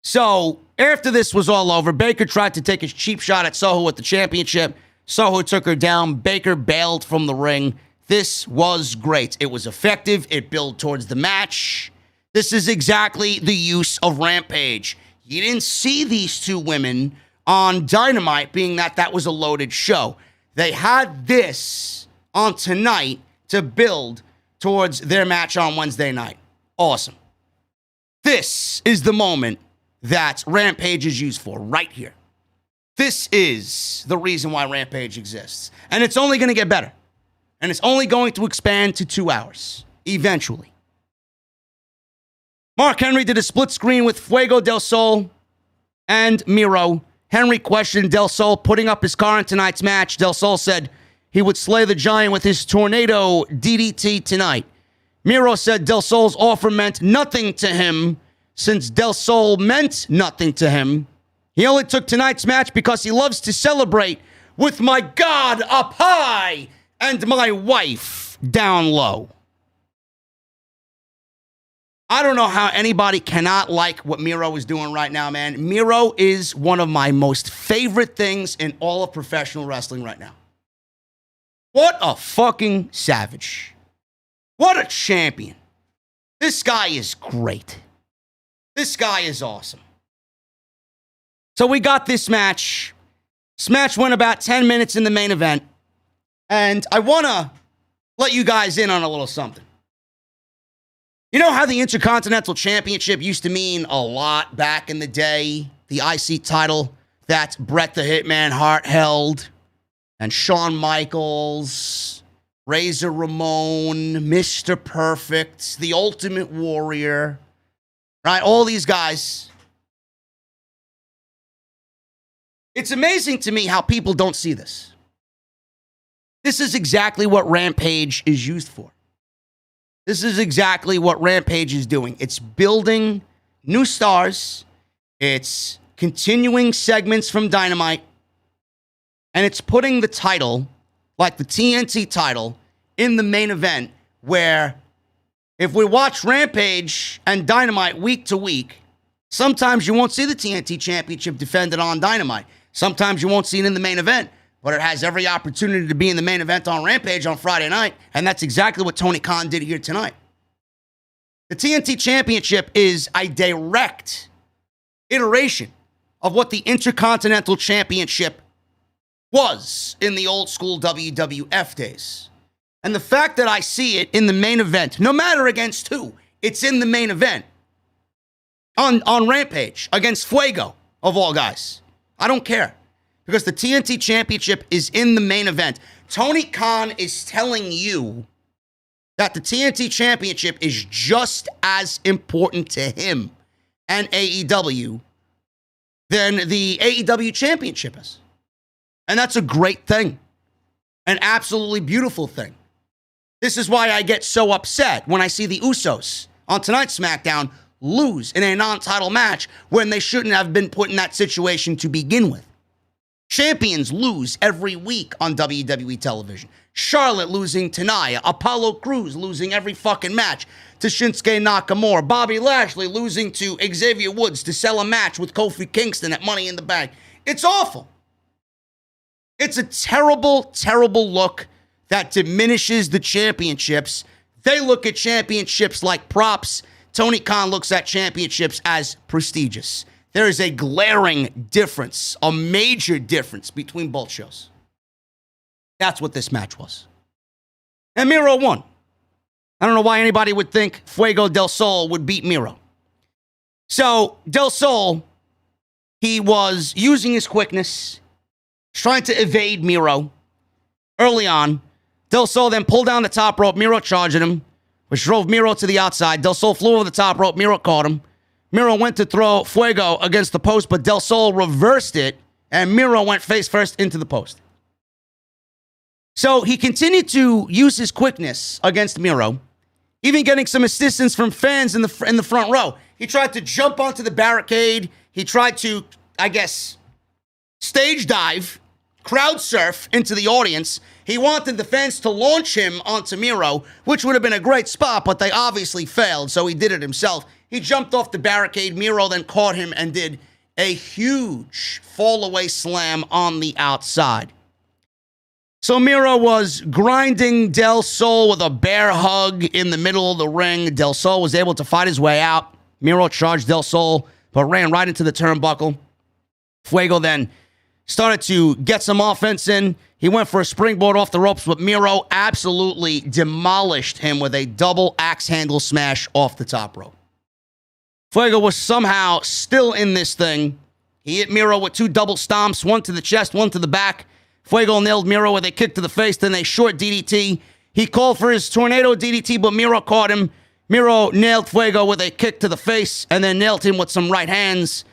So, after this was all over, Baker tried to take a cheap shot at Soho with the championship. Soho took her down. Baker bailed from the ring. This was great. It was effective. It built towards the match. This is exactly the use of Rampage. You didn't see these two women on Dynamite, being that was a loaded show. They had this on tonight to build towards their match on Wednesday night. Awesome. This is the moment that Rampage is used for, right here. This is the reason why Rampage exists. And it's only going to get better. And it's only going to expand to 2 hours, eventually. Mark Henry did a split screen with Fuego del Sol and Miro. Henry questioned Del Sol putting up his car in tonight's match. Del Sol said he would slay the Giant with his tornado DDT tonight. Miro said Del Sol's offer meant nothing to him since Del Sol meant nothing to him. He only took tonight's match because he loves to celebrate with my God up high and my wife down low. I don't know how anybody cannot like what Miro is doing right now, man. Miro is one of my most favorite things in all of professional wrestling right now. What a fucking savage. What a champion. This guy is great. This guy is awesome. So we got this match. This match went about 10 minutes in the main event. And I want to let you guys in on a little something. You know how the Intercontinental Championship used to mean a lot back in the day? The IC title that Bret the Hitman Hart held. And Shawn Michaels, Razor Ramon, Mr. Perfect, The Ultimate Warrior. Right? All these guys. It's amazing to me how people don't see this. This is exactly what Rampage is used for. This is exactly what Rampage is doing. It's building new stars. It's continuing segments from Dynamite. And it's putting the title, like the TNT title, in the main event where if we watch Rampage and Dynamite week to week, sometimes you won't see the TNT Championship defended on Dynamite. Sometimes you won't see it in the main event, but it has every opportunity to be in the main event on Rampage on Friday night, and that's exactly what Tony Khan did here tonight. The TNT Championship is a direct iteration of what the Intercontinental Championship was in the old school WWF days. And the fact that I see it in the main event, no matter against who, it's in the main event on Rampage against Fuego, of all guys. I don't care. Because the TNT Championship is in the main event. Tony Khan is telling you that the TNT Championship is just as important to him and AEW than the AEW Championship is. And that's a great thing. An absolutely beautiful thing. This is why I get so upset when I see the Usos on tonight's SmackDown lose in a non-title match when they shouldn't have been put in that situation to begin with. Champions lose every week on WWE television. Charlotte losing to Nia. Apollo Crews losing every fucking match to Shinsuke Nakamura. Bobby Lashley losing to Xavier Woods to sell a match with Kofi Kingston at Money in the Bank. It's awful. It's a terrible, terrible look that diminishes the championships. They look at championships like props. Tony Khan looks at championships as prestigious. there is a glaring difference, a major difference between both shows. That's what this match was. And Miro won. I don't know why anybody would think Fuego del Sol would beat Miro. So, Del Sol, he was using his quickness, trying to evade Miro early on. Del Sol then pulled down the top rope. Miro charged him, which drove Miro to the outside. Del Sol flew over the top rope. Miro caught him. Miro went to throw Fuego against the post, but Del Sol reversed it, and Miro went face first into the post. So he continued to use his quickness against Miro, even getting some assistance from fans in the front row. He tried to jump onto the barricade. He tried to, I guess, stage dive, crowd surf into the audience. He wanted the fans to launch him onto Miro, which would have been a great spot, but they obviously failed, so he did it himself. He jumped off the barricade. Miro then caught him and did a huge fall-away slam on the outside. So Miro was grinding Del Sol with a bear hug in the middle of the ring. Del Sol was able to fight his way out. Miro charged Del Sol, but ran right into the turnbuckle. Fuego then started to get some offense in. He went for a springboard off the ropes, but Miro absolutely demolished him with a double axe handle smash off the top rope. Fuego was somehow still in this thing. He hit Miro with two double stomps, one to the chest, one to the back. Fuego nailed Miro with a kick to the face, then a short DDT. He called for his tornado DDT, but Miro caught him. Miro nailed Fuego with a kick to the face, and then nailed him with some right hands.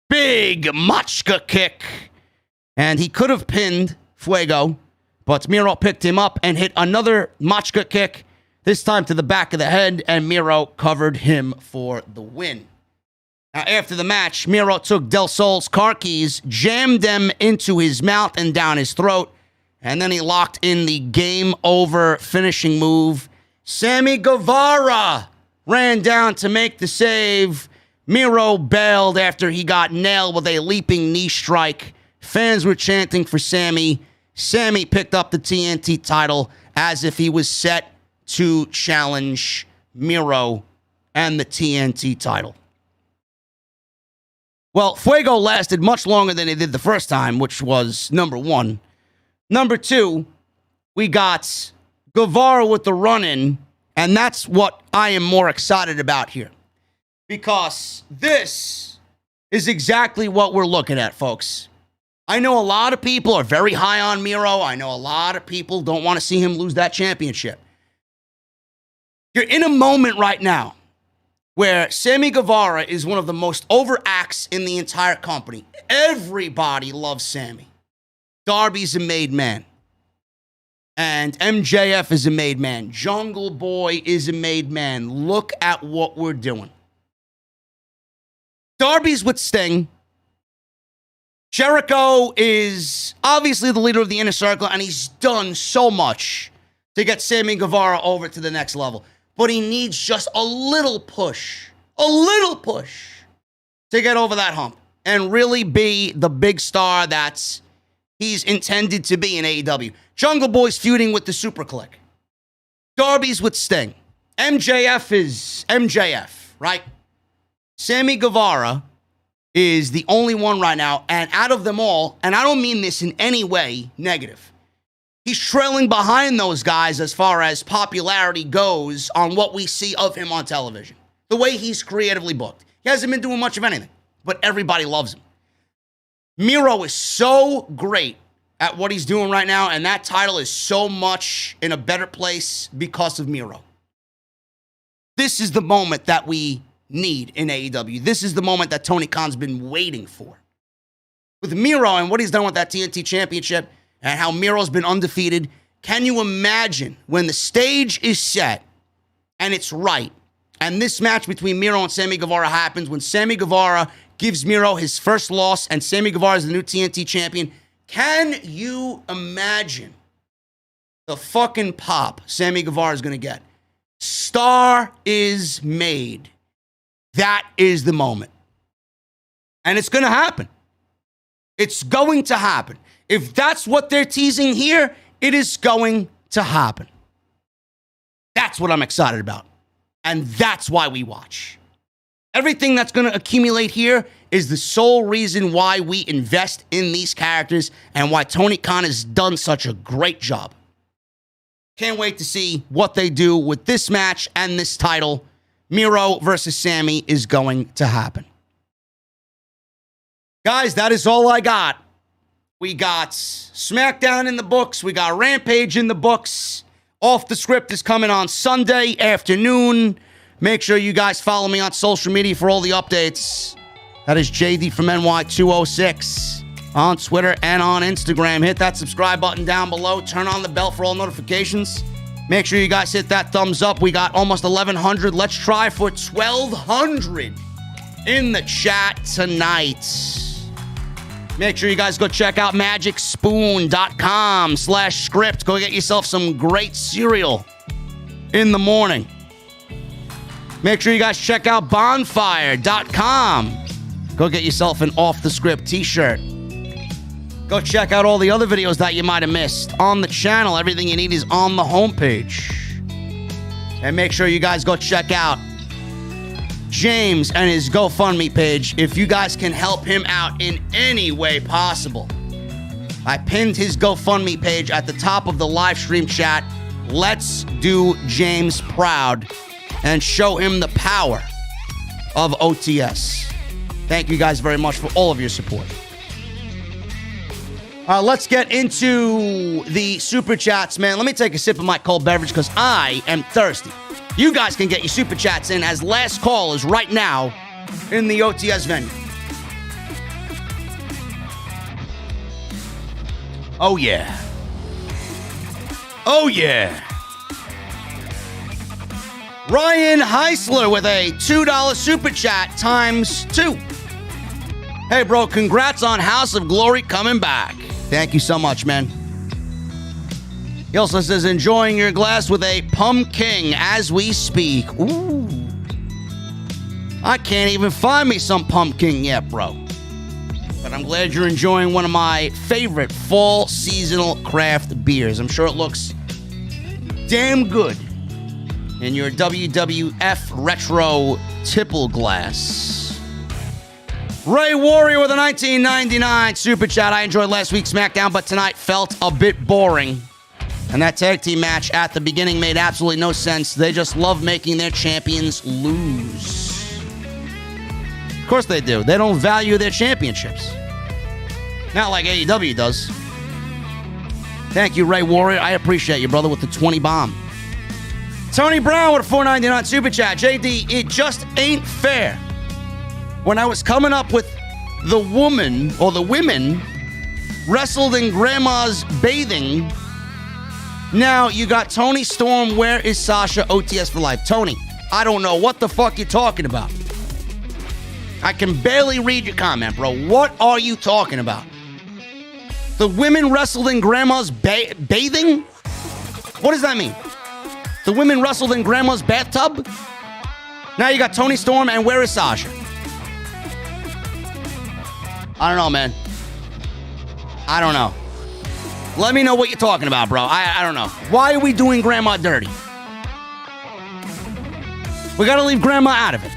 Big Machka kick. And he could have pinned Fuego, but Miro picked him up and hit another Machka kick, this time to the back of the head, and Miro covered him for the win. Now, after the match, Miro took Del Sol's car keys, jammed them into his mouth and down his throat, and then he locked in the game-over finishing move. Sammy Guevara ran down to make the save. Miro bailed after he got nailed with a leaping knee strike. Fans were chanting for Sammy. Sammy picked up the TNT title as if he was set to challenge Miro and the TNT title. Well, Fuego lasted much longer than he did the first time, which was number one. Number two, we got Guevara with the run-in, and that's what I am more excited about here. Because this is exactly what we're looking at, folks. I know a lot of people are very high on Miro. I know a lot of people don't want to see him lose that championship. You're in a moment right now where Sammy Guevara is one of the most over acts in the entire company. Everybody loves Sammy. Darby's a made man. And MJF is a made man. Jungle Boy is a made man. Look at what we're doing. Darby's with Sting. Jericho is obviously the leader of the Inner Circle, and he's done so much to get Sammy Guevara over to the next level. But he needs just a little push to get over that hump and really be the big star that he's intended to be in AEW. Jungle Boy's feuding with the Super Clique. Darby's with Sting. MJF is MJF, right? Sammy Guevara is the only one right now, and out of them all, and I don't mean this in any way negative, he's trailing behind those guys as far as popularity goes on what we see of him on television. The way he's creatively booked. He hasn't been doing much of anything, but everybody loves him. Miro is so great at what he's doing right now, and that title is so much in a better place because of Miro. This is the moment that we need in AEW. This is the moment that Tony Khan's been waiting for. With Miro and what he's done with that TNT championship and how Miro's been undefeated, can you imagine when the stage is set and it's right, and this match between Miro and Sammy Guevara happens, when Sammy Guevara gives Miro his first loss and Sammy Guevara is the new TNT champion, can you imagine the fucking pop Sammy Guevara is going to get? Star is made. That is the moment. And it's going to happen. It's going to happen. If that's what they're teasing here, it is going to happen. That's what I'm excited about. And that's why we watch. Everything that's going to accumulate here is the sole reason why we invest in these characters and why Tony Khan has done such a great job. Can't wait to see what they do with this match and this title. Miro versus Sammy is going to happen. Guys, that is all I got. We got SmackDown in the books. We got Rampage in the books. Off the Script is coming on Sunday afternoon. Make sure you guys follow me on social media for all the updates. That is JD from NY206 on Twitter and on Instagram. Hit that subscribe button down below. Turn on the bell for all notifications. Make sure you guys hit that thumbs up. We got almost 1,100. Let's try for 1,200 in the chat tonight. Make sure you guys go check out magicspoon.com/script. Go get yourself some great cereal in the morning. Make sure you guys check out bonfire.com. Go get yourself an Off the Script t-shirt. Go check out all the other videos that you might have missed on the channel. Everything you need is on the homepage. And make sure you guys go check out James and his GoFundMe page if you guys can help him out in any way possible. I pinned his GoFundMe page at the top of the live stream chat. Let's do James proud and show him the power of OTS. Thank you guys very much for all of your support. Let's get into the super chats, man. Let me take a sip of my cold beverage because I am thirsty. You guys can get your super chats in as last call is right now in the OTS venue. Oh, yeah. Oh, yeah. Ryan Heisler with a $2 super chat times 2. Hey, bro, congrats on House of Glory coming back. Thank you so much, man. He also says, enjoying your glass with a pumpkin as we speak. Ooh. I can't even find me some pumpkin yet, bro. But I'm glad you're enjoying one of my favorite fall seasonal craft beers. I'm sure it looks damn good in your WWF Retro Tipple glass. Ray Warrior with a 1999 super chat. I enjoyed last week's SmackDown, but tonight felt a bit boring. And that tag team match at the beginning made absolutely no sense. They just love making their champions lose. Of course they do. They don't value their championships. Not like AEW does. Thank you, Ray Warrior. I appreciate you, brother, with the 20 bomb. Tony Brown with a $4.99 super chat. JD, it just ain't fair. When I was coming up with the woman, or the women, wrestled in grandma's bathing, now you got Tony Storm, where is Sasha, OTS for life? Tony, I don't know what the fuck you're talking about. I can barely read your comment, bro. What are you talking about? The women wrestled in grandma's bathing? What does that mean? The women wrestled in grandma's bathtub? Now you got Tony Storm, and where is Sasha? I don't know, man. I don't know. Let me know what you're talking about, bro. I don't know. Why are we doing grandma dirty? We gotta leave grandma out of it.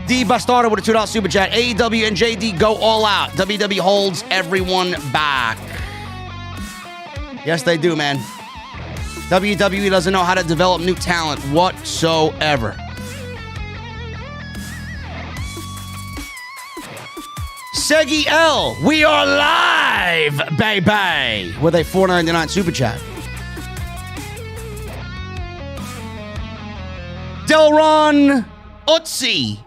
D Bastardo with a $2 super chat. AEW and JD go all out. WWE holds everyone back. Yes, they do, man. WWE doesn't know how to develop new talent whatsoever. Seggy L, we are live, baby, with a $4.99 super chat. Delron Utsi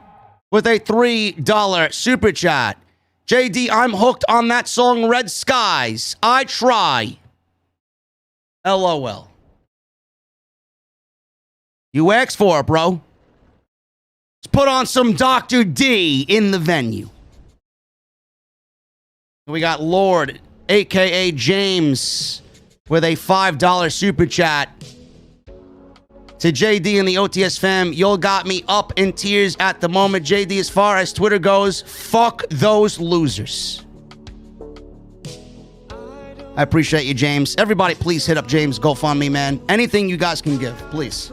with a $3 super chat. JD, I'm hooked on that song Red Skies. I try. LOL. You asked for it, bro. Let's put on some Dr. D in the venue. We got Lord, a.k.a. James, with a $5 super chat. To JD and the OTS fam, y'all got me up in tears at the moment. JD, as far as Twitter goes, fuck those losers. I appreciate you, James. Everybody, please hit up James' GoFundMe, man. Anything you guys can give, please.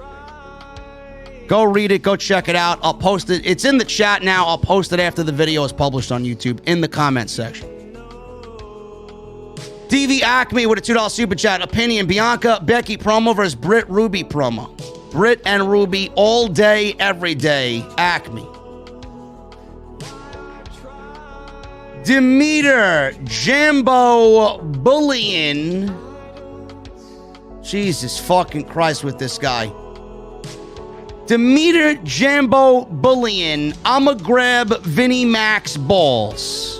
Go read it. Go check it out. I'll post it. It's in the chat now. I'll post it after the video is published on YouTube in the comments section. DV Acme with a $2 super chat. Opinion, Bianca Becky promo versus Britt Ruby promo. Britt and Ruby all day, every day. Acme. Demeter Jambo Bullion. Jesus fucking Christ with this guy. Demeter Jambo Bullion. I'ma grab Vinnie Mac's balls.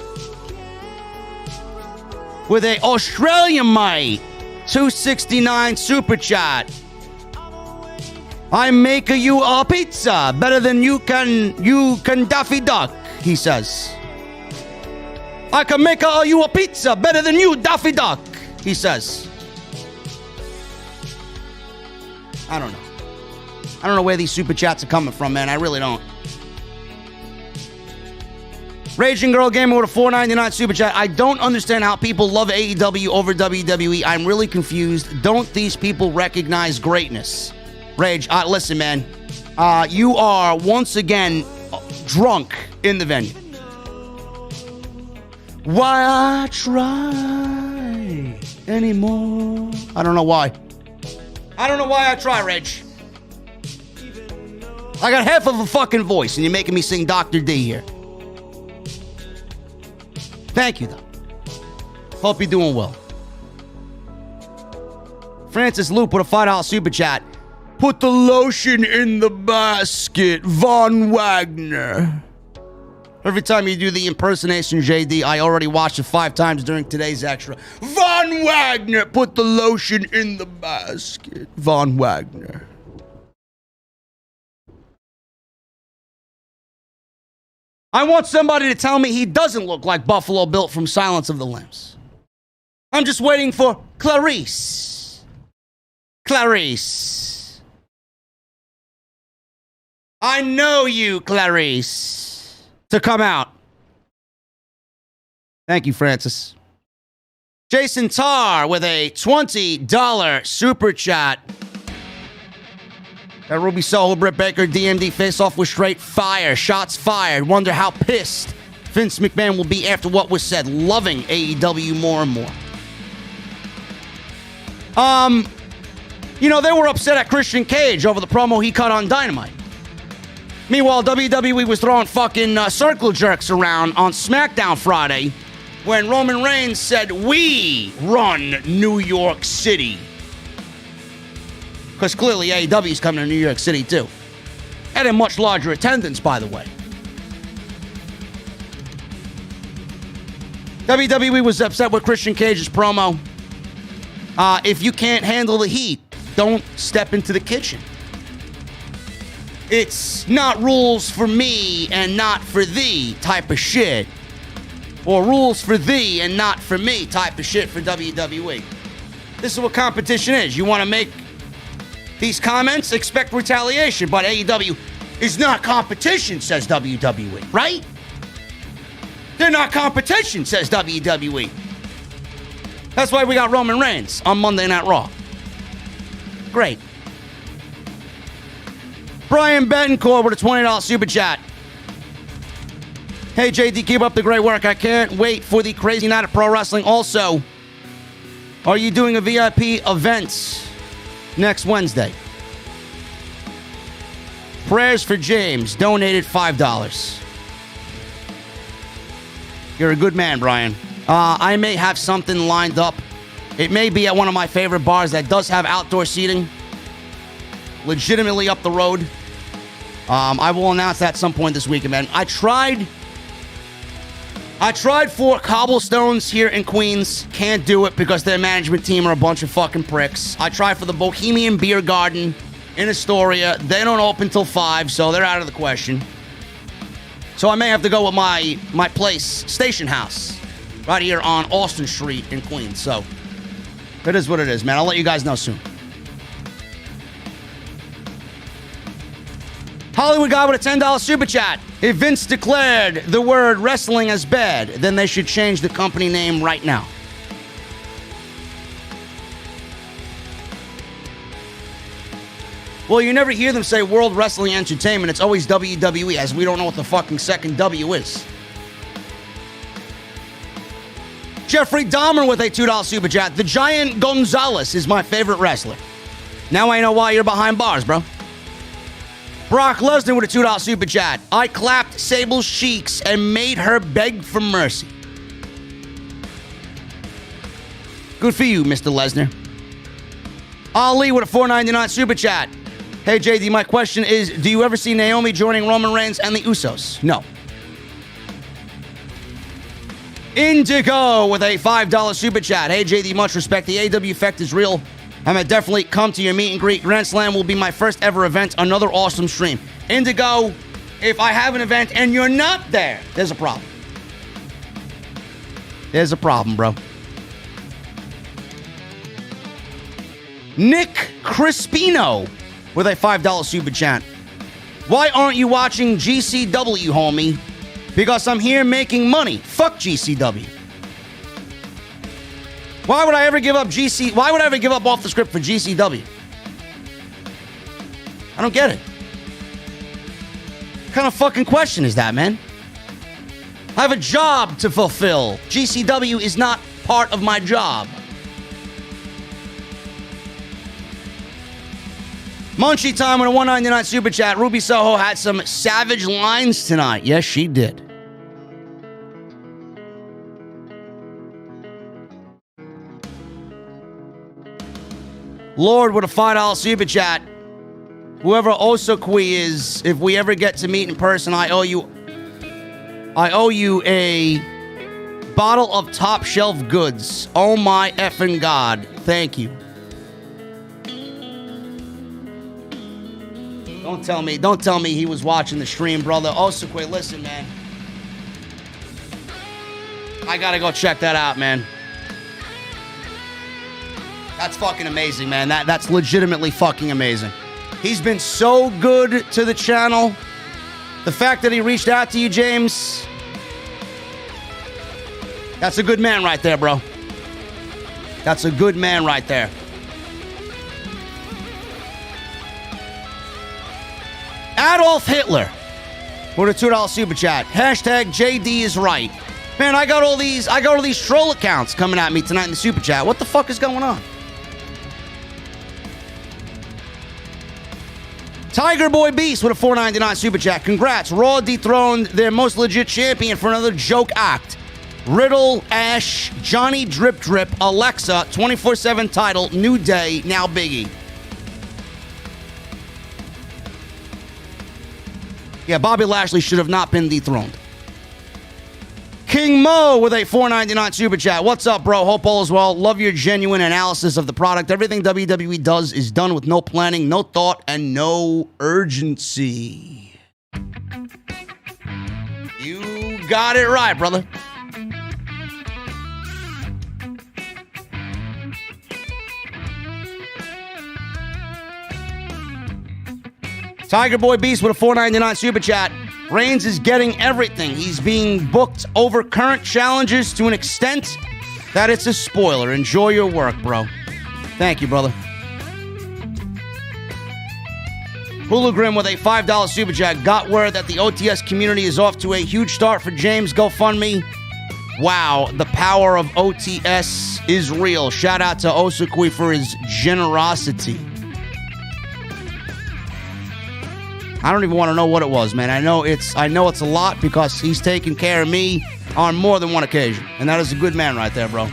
With a Australian mate. 269 super chat. I make you a pizza better than you can Daffy Duck, he says. I can make you a pizza better than you, Daffy Duck, he says. I don't know. I don't know where these super chats are coming from, man. I really don't. Raging Girl Gamer with a $4.99 super chat. I don't understand how people love AEW over WWE. I'm really confused. Don't these people recognize greatness? Rage, listen, man. You are once again drunk in the venue. Why I try anymore? I don't know why. I don't know why I try, Rage. I got half of a fucking voice, and you're making me sing Dr. D here. Thank you, though. Hope you're doing well. Francis Loop with a $5 super chat. Put the lotion in the basket, Von Wagner. Every time you do the impersonation, JD, I already watched it 5 times during today's extra. Von Wagner, put the lotion in the basket, Von Wagner. I want somebody to tell me he doesn't look like Buffalo Bill from Silence of the Lambs. I'm just waiting for Clarice. Clarice. I know you, Clarice, to come out. Thank you, Francis. Jason Tarr with a $20 super chat. That Ruby Soho, Britt Baker, DMD face-off was straight fire. Shots fired. Wonder how pissed Vince McMahon will be after what was said. Loving AEW more and more. You know, they were upset at Christian Cage over the promo he cut on Dynamite. Meanwhile, WWE was throwing fucking circle jerks around on SmackDown Friday when Roman Reigns said, "We run New York City." Because clearly AEW is coming to New York City too. And a much larger attendance, by the way. WWE was upset with Christian Cage's promo. If you can't handle the heat, don't step into the kitchen. It's not rules for me and not for thee type of shit. Or rules for thee and not for me type of shit for WWE. This is what competition is. You want to make these comments, expect retaliation, but AEW is not competition, says WWE, right? They're not competition, says WWE. That's why we got Roman Reigns on Monday Night Raw. Great. Brian Betancourt with a $20 super chat. Hey, JD, keep up the great work. I can't wait for the crazy night of pro wrestling. Also, are you doing a VIP event next Wednesday? Prayers for James, donated $5. You're a good man, Brian. I may have something lined up. It may be at one of my favorite bars that does have outdoor seating. Legitimately up the road. I will announce that at some point this weekend, man. I tried for Cobblestones here in Queens. Can't do it because their management team are a bunch of fucking pricks. I tried for the Bohemian Beer Garden in Astoria. They don't open till 5, so they're out of the question. So I may have to go with my place, Station House, right here on Austin Street in Queens. So it is what it is, man. I'll let you guys know soon. Hollywood guy with a $10 super chat. If Vince declared the word wrestling as bad, then they should change the company name right now. Well, you never hear them say World Wrestling Entertainment. It's always WWE, as we don't know what the fucking second W is. Jeffrey Dahmer with a $2 super chat. The Giant Gonzalez is my favorite wrestler. Now I know why you're behind bars, bro. Brock Lesnar with a $2 super chat. I clapped Sable's cheeks and made her beg for mercy. Good for you, Mr. Lesnar. Ali with a $4.99 super chat. Hey, JD, my question is, do you ever see Naomi joining Roman Reigns and the Usos? No. Indigo with a $5 super chat. Hey, JD, much respect. The AEW effect is real. I'm going to definitely come to your meet and greet. Grand Slam will be my first ever event. Another awesome stream. Indigo, if I have an event and you're not there, there's a problem. There's a problem, bro. Nick Crispino with a $5 super chat. Why aren't you watching GCW, homie? Because I'm here making money. Fuck GCW. Why would I ever give up Why would I ever give up off the script for GCW? I don't get it. What kind of fucking question is that, man? I have a job to fulfill. GCW is not part of my job. Munchie Time with a $1.99 super chat. Ruby Soho had some savage lines tonight. Yes, she did. Lord with a $5 super chat. Whoever Osokwe is, if we ever get to meet in person, I owe you a bottle of top shelf goods. Oh my effing God. Thank you. Don't tell me he was watching the stream, brother. Osokwe, listen, man. I gotta go check that out, man. That's fucking amazing, man. That's legitimately fucking amazing. He's been so good to the channel. The fact that he reached out to you, James, that's a good man right there, bro. That's a good man right there. Adolf Hitler with a $2 super chat. Hashtag JD is right. Man, I got all these troll accounts coming at me tonight in the super chat. What the fuck is going on? Tiger Boy Beast with a $4.99 super chat. Congrats. Raw dethroned their most legit champion for another joke act. Riddle, Ash, Johnny Drip Drip, Alexa, 24/7 title, New Day, now Biggie. Yeah, Bobby Lashley should have not been dethroned. King Mo with a $4.99 super chat. What's up, bro? Hope all is well. Love your genuine analysis of the product. Everything WWE does is done with no planning, no thought, and no urgency. You got it right, brother. Tiger Boy Beast with a $4.99 super chat. Reigns is getting everything. He's being booked over current challenges to an extent that it's a spoiler. Enjoy your work, bro. Thank you, brother. Hooligan with a $5 super chat. Got word that the OTS community is off to a huge start for James GoFundMe. Wow, the power of OTS is real. Shout out to Osokwe for his generosity. I don't even want to know what it was, man. I know it's a lot because he's taken care of me on more than one occasion. And that is a good man right there, bro.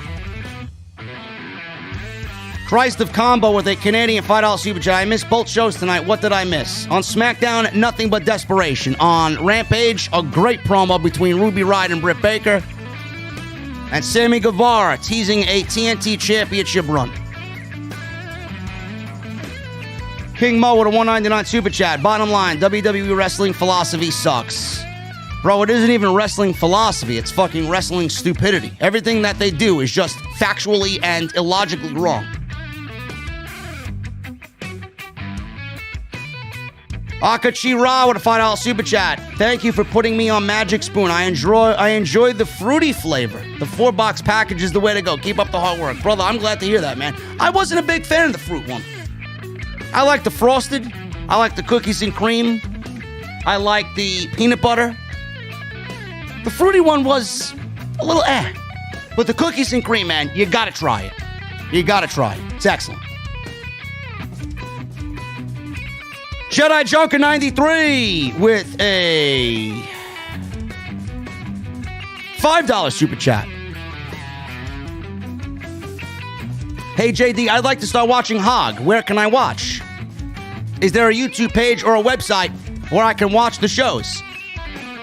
Christ of Combo with a Canadian $5 super chat. I missed both shows tonight. What did I miss? On SmackDown, nothing but desperation. On Rampage, a great promo between Ruby Riott and Britt Baker. And Sammy Guevara teasing a TNT championship run. King Mo with a $1.99 super chat. Bottom line, WWE wrestling philosophy sucks. Bro, it isn't even wrestling philosophy. It's fucking wrestling stupidity. Everything that they do is just factually and illogically wrong. Akachi Ra with a $5 super chat. Thank you for putting me on Magic Spoon. I enjoyed the fruity flavor. The 4-box package is the way to go. Keep up the hard work. Brother, I'm glad to hear that, man. I wasn't a big fan of the fruit one. I like the frosted. I like the cookies and cream. I like the peanut butter. The fruity one was a little But the cookies and cream, man, you gotta try it. You gotta try it. It's excellent. Jedi Junker 93 with a $5 super chat. Hey JD, I'd like to start watching Hog. Where can I watch? Is there a YouTube page or a website where I can watch the shows?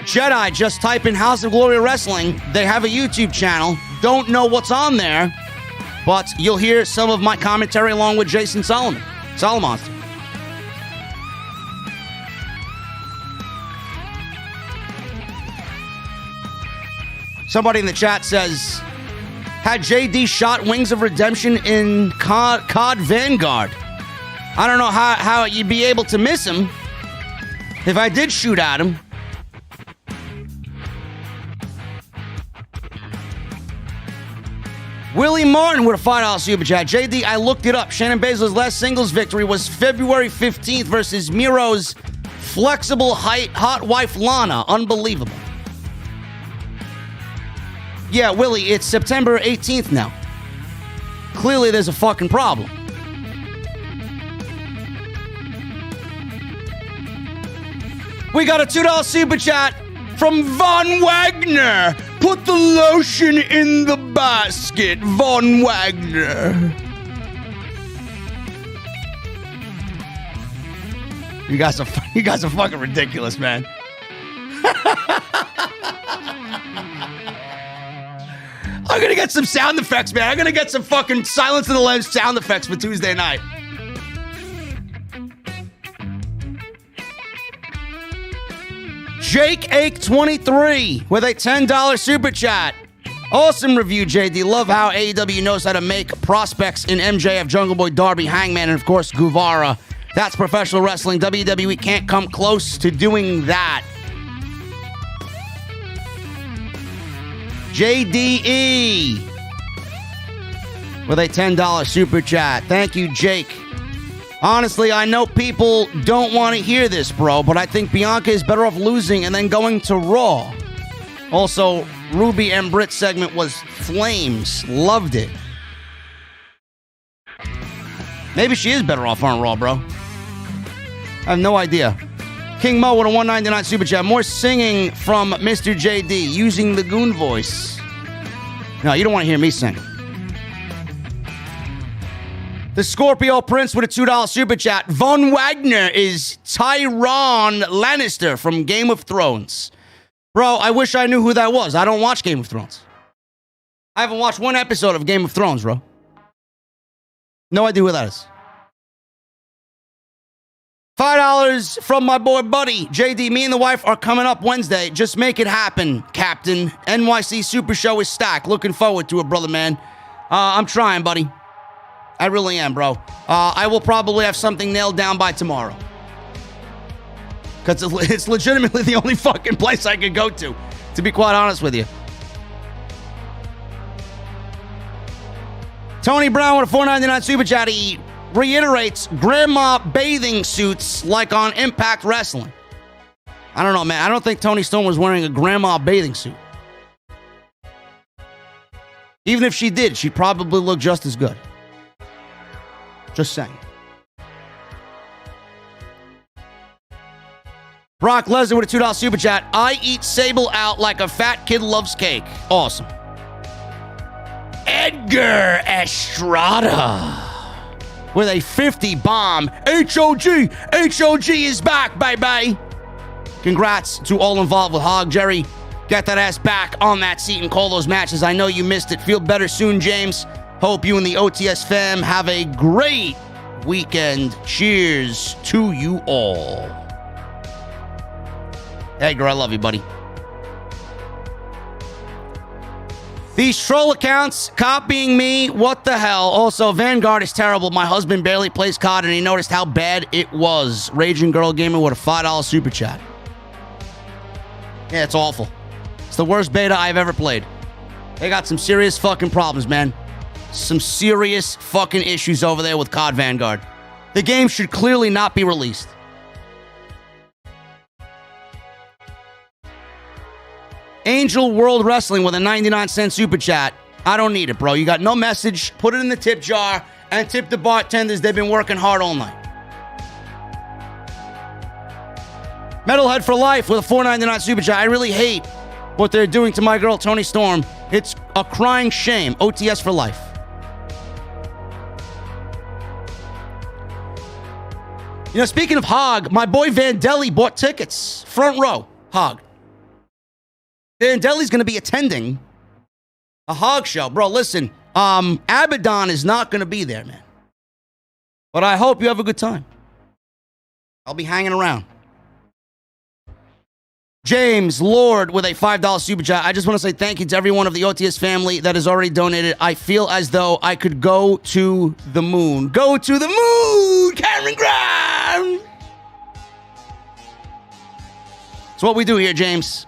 Jedi, just type in House of Glory Wrestling. They have a YouTube channel. Don't know what's on there, but you'll hear some of my commentary along with Jason Solomon. Somebody in the chat says, had JD shot Wings of Redemption in COD Vanguard? I don't know how you'd be able to miss him if I did shoot at him. Willie Martin with a $5 super chat. JD, I looked it up. Shannon Baszler's last singles victory was February 15th versus Miro's flexible height hot wife Lana. Unbelievable. Yeah, Willie, it's September 18th now. Clearly there's a fucking problem. We got a $2 super chat from Von Wagner. Put the lotion in the basket, Von Wagner. You guys are fucking ridiculous, man. I'm gonna get some sound effects, man. I'm gonna get some fucking Silence of the Lambs sound effects for Tuesday night. Jake Ake 23 with a $10 super chat. Awesome review, JD. Love how AEW knows how to make prospects in MJF, Jungle Boy, Darby, Hangman, and of course Guevara. That's professional wrestling. WWE can't come close to doing that. JDE with a $10 super chat. Thank you, Jake. Honestly, I know people don't want to hear this, bro, but I think Bianca is better off losing and then going to Raw. Also, Ruby and Britt segment was flames. Loved it. Maybe she is better off on Raw, bro. I have no idea. King Mo with a $1.99 super chat. More singing from Mr. JD using the goon voice. No, you don't want to hear me sing. The Scorpio Prince with a $2 super chat. Von Wagner is Tyrion Lannister from Game of Thrones. Bro, I wish I knew who that was. I don't watch Game of Thrones. I haven't watched one episode of Game of Thrones, bro. No idea who that is. $5 from my boy Buddy. JD, me and the wife are coming up Wednesday. Just make it happen, Captain. NYC Super Show is stacked. Looking forward to it, brother, man. I'm trying, buddy. I really am, bro. I will probably have something nailed down by tomorrow. Because it's legitimately the only fucking place I could go to be quite honest with you. Tony Brown with a $4.99 super chat. He reiterates grandma bathing suits like on Impact Wrestling. I don't know, man. I don't think Tony Storm was wearing a grandma bathing suit. Even if she did, she'd probably look just as good. Just saying. Brock Lesnar with a $2 super chat. I eat Sable out like a fat kid loves cake. Awesome. Edgar Estrada with a 50 bomb. HOG. HOG is back, baby. Congrats to all involved with Hog. Jerry, get that ass back on that seat and call those matches. I know you missed it. Feel better soon, James. Hope you and the OTS fam have a great weekend. Cheers to you all. Edgar, I love you, buddy. These troll accounts copying me, what the hell? Also, Vanguard is terrible. My husband barely plays COD and he noticed how bad it was. Raging Girl Gamer with a $5 super chat. Yeah, it's awful. It's the worst beta I've ever played. They got some serious fucking problems, man. Some serious fucking issues over there with COD Vanguard. The game should clearly not be released. Angel World Wrestling with a 99-cent super chat. I don't need it, bro. You got no message. Put it in the tip jar and tip the bartenders. They've been working hard all night. Metalhead for Life with a $4.99 super chat. I really hate what they're doing to my girl, Toni Storm. It's a crying shame. OTS for life. You know, speaking of Hog, my boy Vandelli bought tickets. Front row. Hog. Vandelli's going to be attending a Hog show. Bro, listen. Abaddon is not going to be there, man. But I hope you have a good time. I'll be hanging around. James Lord with a $5 super chat. I just want to say thank you to everyone of the OTS family that has already donated. I feel as though I could go to the moon. Go to the moon, Cameron Graham. That's what we do here, James.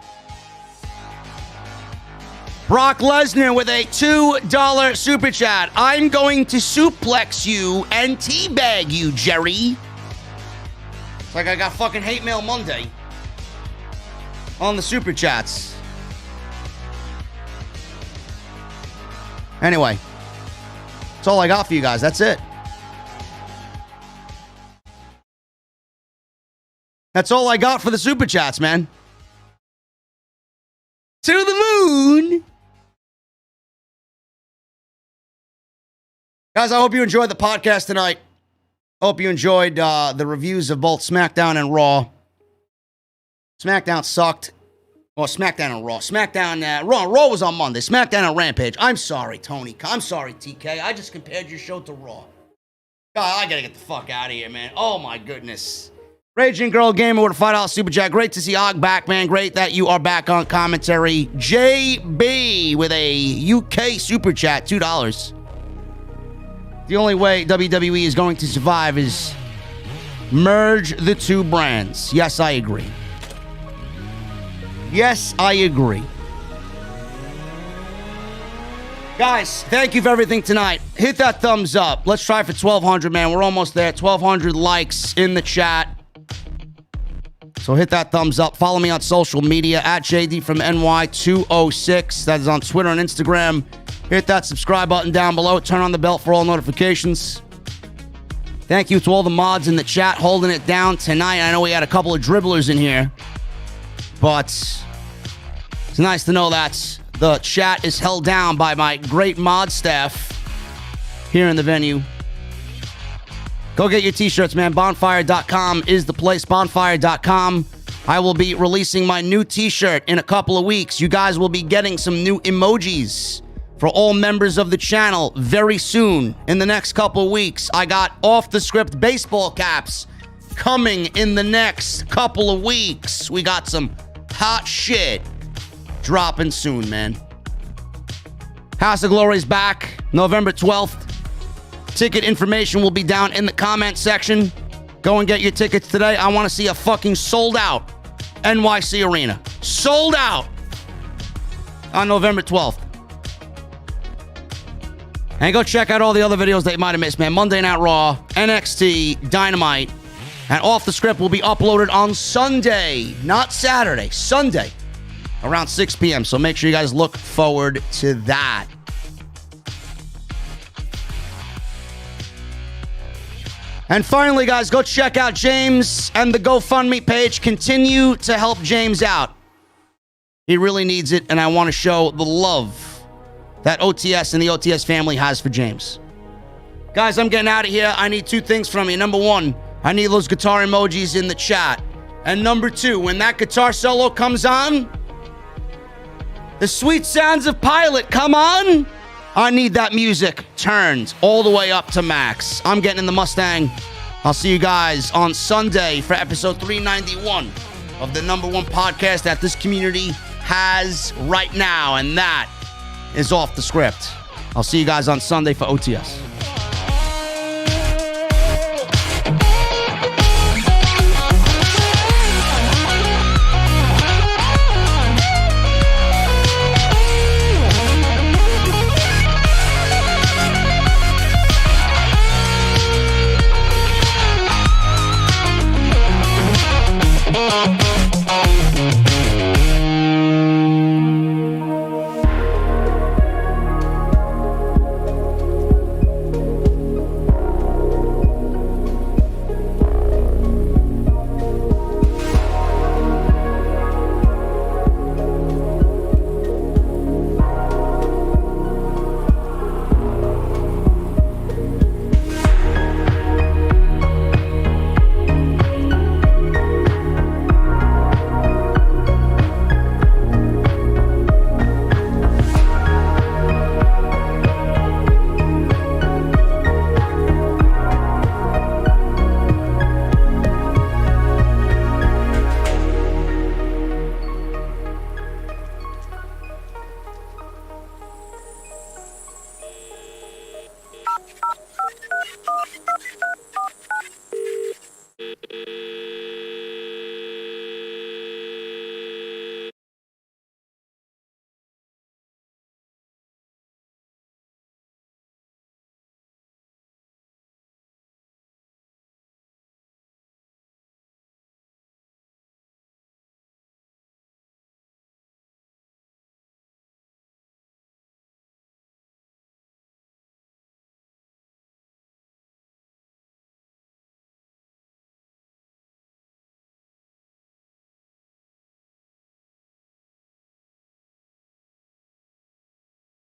Brock Lesnar with a $2 super chat. I'm going to suplex you and teabag you, Jerry. It's like I got fucking hate mail Monday on the super chats. Anyway, that's all I got for you guys. That's it. That's all I got for the super chats, man. To the moon. Guys, I hope you enjoyed the podcast tonight. Hope you enjoyed the reviews of both SmackDown and Raw. SmackDown sucked. Well, SmackDown and Raw. Raw was on Monday. SmackDown and Rampage. I'm sorry, Tony. I'm sorry, TK. I just compared your show to Raw. God, I gotta get the fuck out of here, man. Oh, my goodness. Raging Girl Gamer with a $5 super chat. Great to see Og back, man. Great that you are back on commentary. JB with a UK super chat. $2. The only way WWE is going to survive is merge the two brands. Yes, I agree. Yes, I agree. Guys, thank you for everything tonight. Hit that thumbs up. Let's try for 1,200, man. We're almost there. 1,200 likes in the chat. So hit that thumbs up. Follow me on social media at JD from NY206. That is on Twitter and Instagram. Hit that subscribe button down below. Turn on the bell for all notifications. Thank you to all the mods in the chat holding it down tonight. I know we had a couple of dribblers in here, but it's nice to know that the chat is held down by my great mod staff here in the venue. Go get your t-shirts, man. Bonfire.com is the place. Bonfire.com. I will be releasing my new t-shirt in a couple of weeks. You guys will be getting some new emojis for all members of the channel very soon. In the next couple of weeks, I got off-the-script baseball caps coming in the next couple of weeks. We got some hot shit dropping soon, man. House of Glory is back November 12th. Ticket information will be down in the comment section. Go and get your tickets today. I want to see a fucking sold-out NYC Arena. Sold out on November 12th. And go check out all the other videos that you might have missed, man. Monday Night Raw, NXT, Dynamite, and Off the Script will be uploaded on Sunday, not Saturday, Sunday, around 6 p.m. So make sure you guys look forward to that. And finally, guys, go check out James and the GoFundMe page. Continue to help James out. He really needs it, and I want to show the love that OTS and the OTS family has for James. Guys, I'm getting out of here. I need two things from you. Number one, I need those guitar emojis in the chat. And number two, when that guitar solo comes on, the sweet sounds of Pilot come on, I need that music turned all the way up to max. I'm getting in the Mustang. I'll see you guys on Sunday for episode 391 of the number one podcast that this community has right now, and that is Off the Script. I'll see you guys on Sunday for OTS.